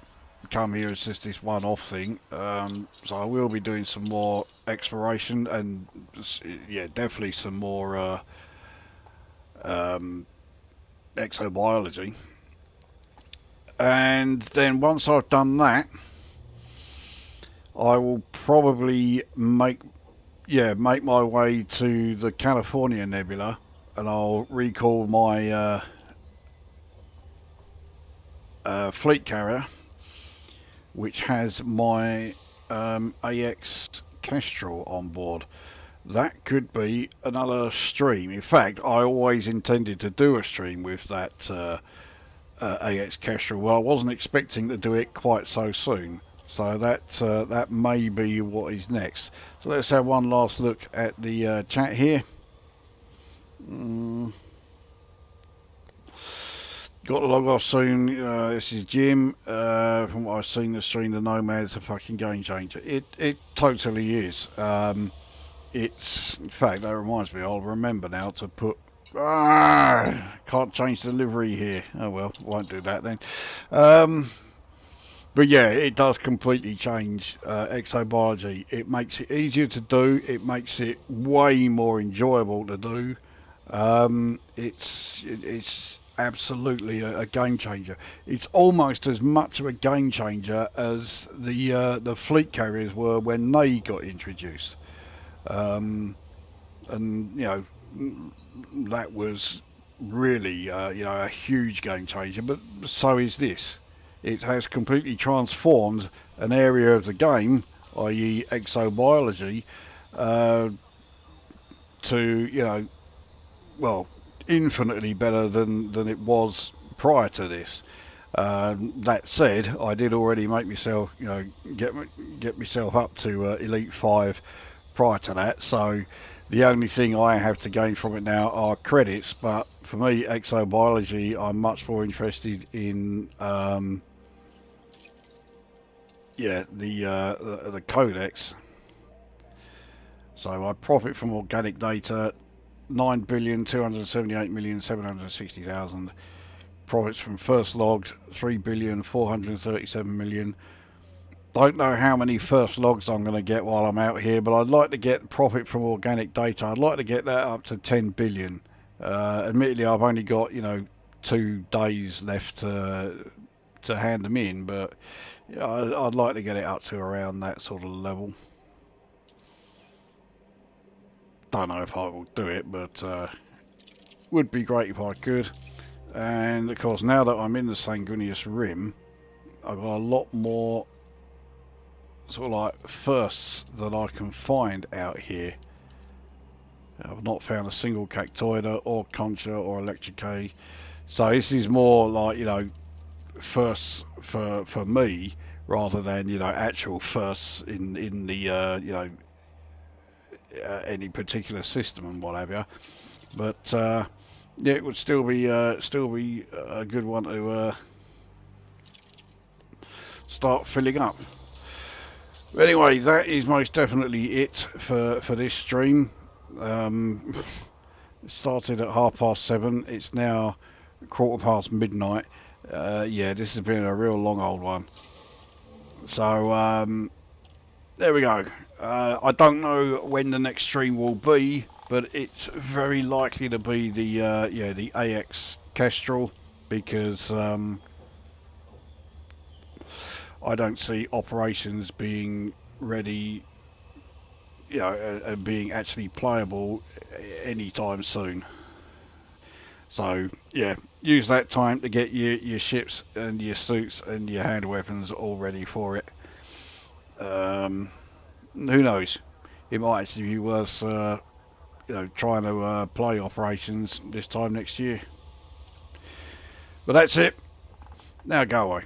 come here as just this one-off thing. So I will be doing some more exploration and, yeah, definitely some more exobiology. And then once I've done that, I will probably make my way to the California Nebula, and I'll recall my fleet carrier, which has my AX Kestrel on board. That could be another stream. In fact, I always intended to do a stream with that AX Kestrel. Well, I wasn't expecting to do it quite so soon. So that may be what is next. So let's have one last look at the chat here. Got to log off soon. This is Jim. From what I've seen, the stream, the Nomad's a fucking game changer. It totally is. It's, in fact, that reminds me, I'll remember now to put... can't change delivery here. Oh well, won't do that then. But yeah, it does completely change exobiology. It makes it easier to do. It makes it way more enjoyable to do. It's absolutely a game changer. It's almost as much of a game changer as the fleet carriers were when they got introduced. And you know, that was really you know, a huge game changer. But so is this. It has completely transformed an area of the game, i.e. exobiology, to, you know, well, infinitely better than it was prior to this. That said, I did already make myself, you know, get myself up to Elite 5 prior to that, so the only thing I have to gain from it now are credits. But for me, exobiology, I'm much more interested in yeah, the codex. So I profit from organic data, 9,278,760,000. Profits from first logs, 3,437,000,000. Don't know how many first logs I'm going to get while I'm out here, but I'd like to get profit from organic data. I'd like to get that up to 10 billion. Admittedly, I've only got, you know, 2 days left to hand them in, but yeah, I'd like to get it up to around that sort of level. Don't know if I will do it, but would be great if I could. And of course, now that I'm in the Sanguinius Rim, I've got a lot more sort of like firsts that I can find out here. I've not found a single Cactoida or Concha or Electricae, so this is more like, you know, firsts for me rather than, you know, actual firsts in the you know, any particular system and what have you. But yeah, it would still be a good one to start filling up. But anyway, that is most definitely it for this stream. It started at 7:30. It's now midnight. Yeah, this has been a real long old one. So there we go. I don't know when the next stream will be, but it's very likely to be the yeah, the AX Kestrel because I don't see operations being ready, you know, and being actually playable anytime soon. So yeah, use that time to get your ships and your suits and your hand weapons all ready for it. Who knows? It might actually be worth trying to play operations this time next year. But that's it. Now go away.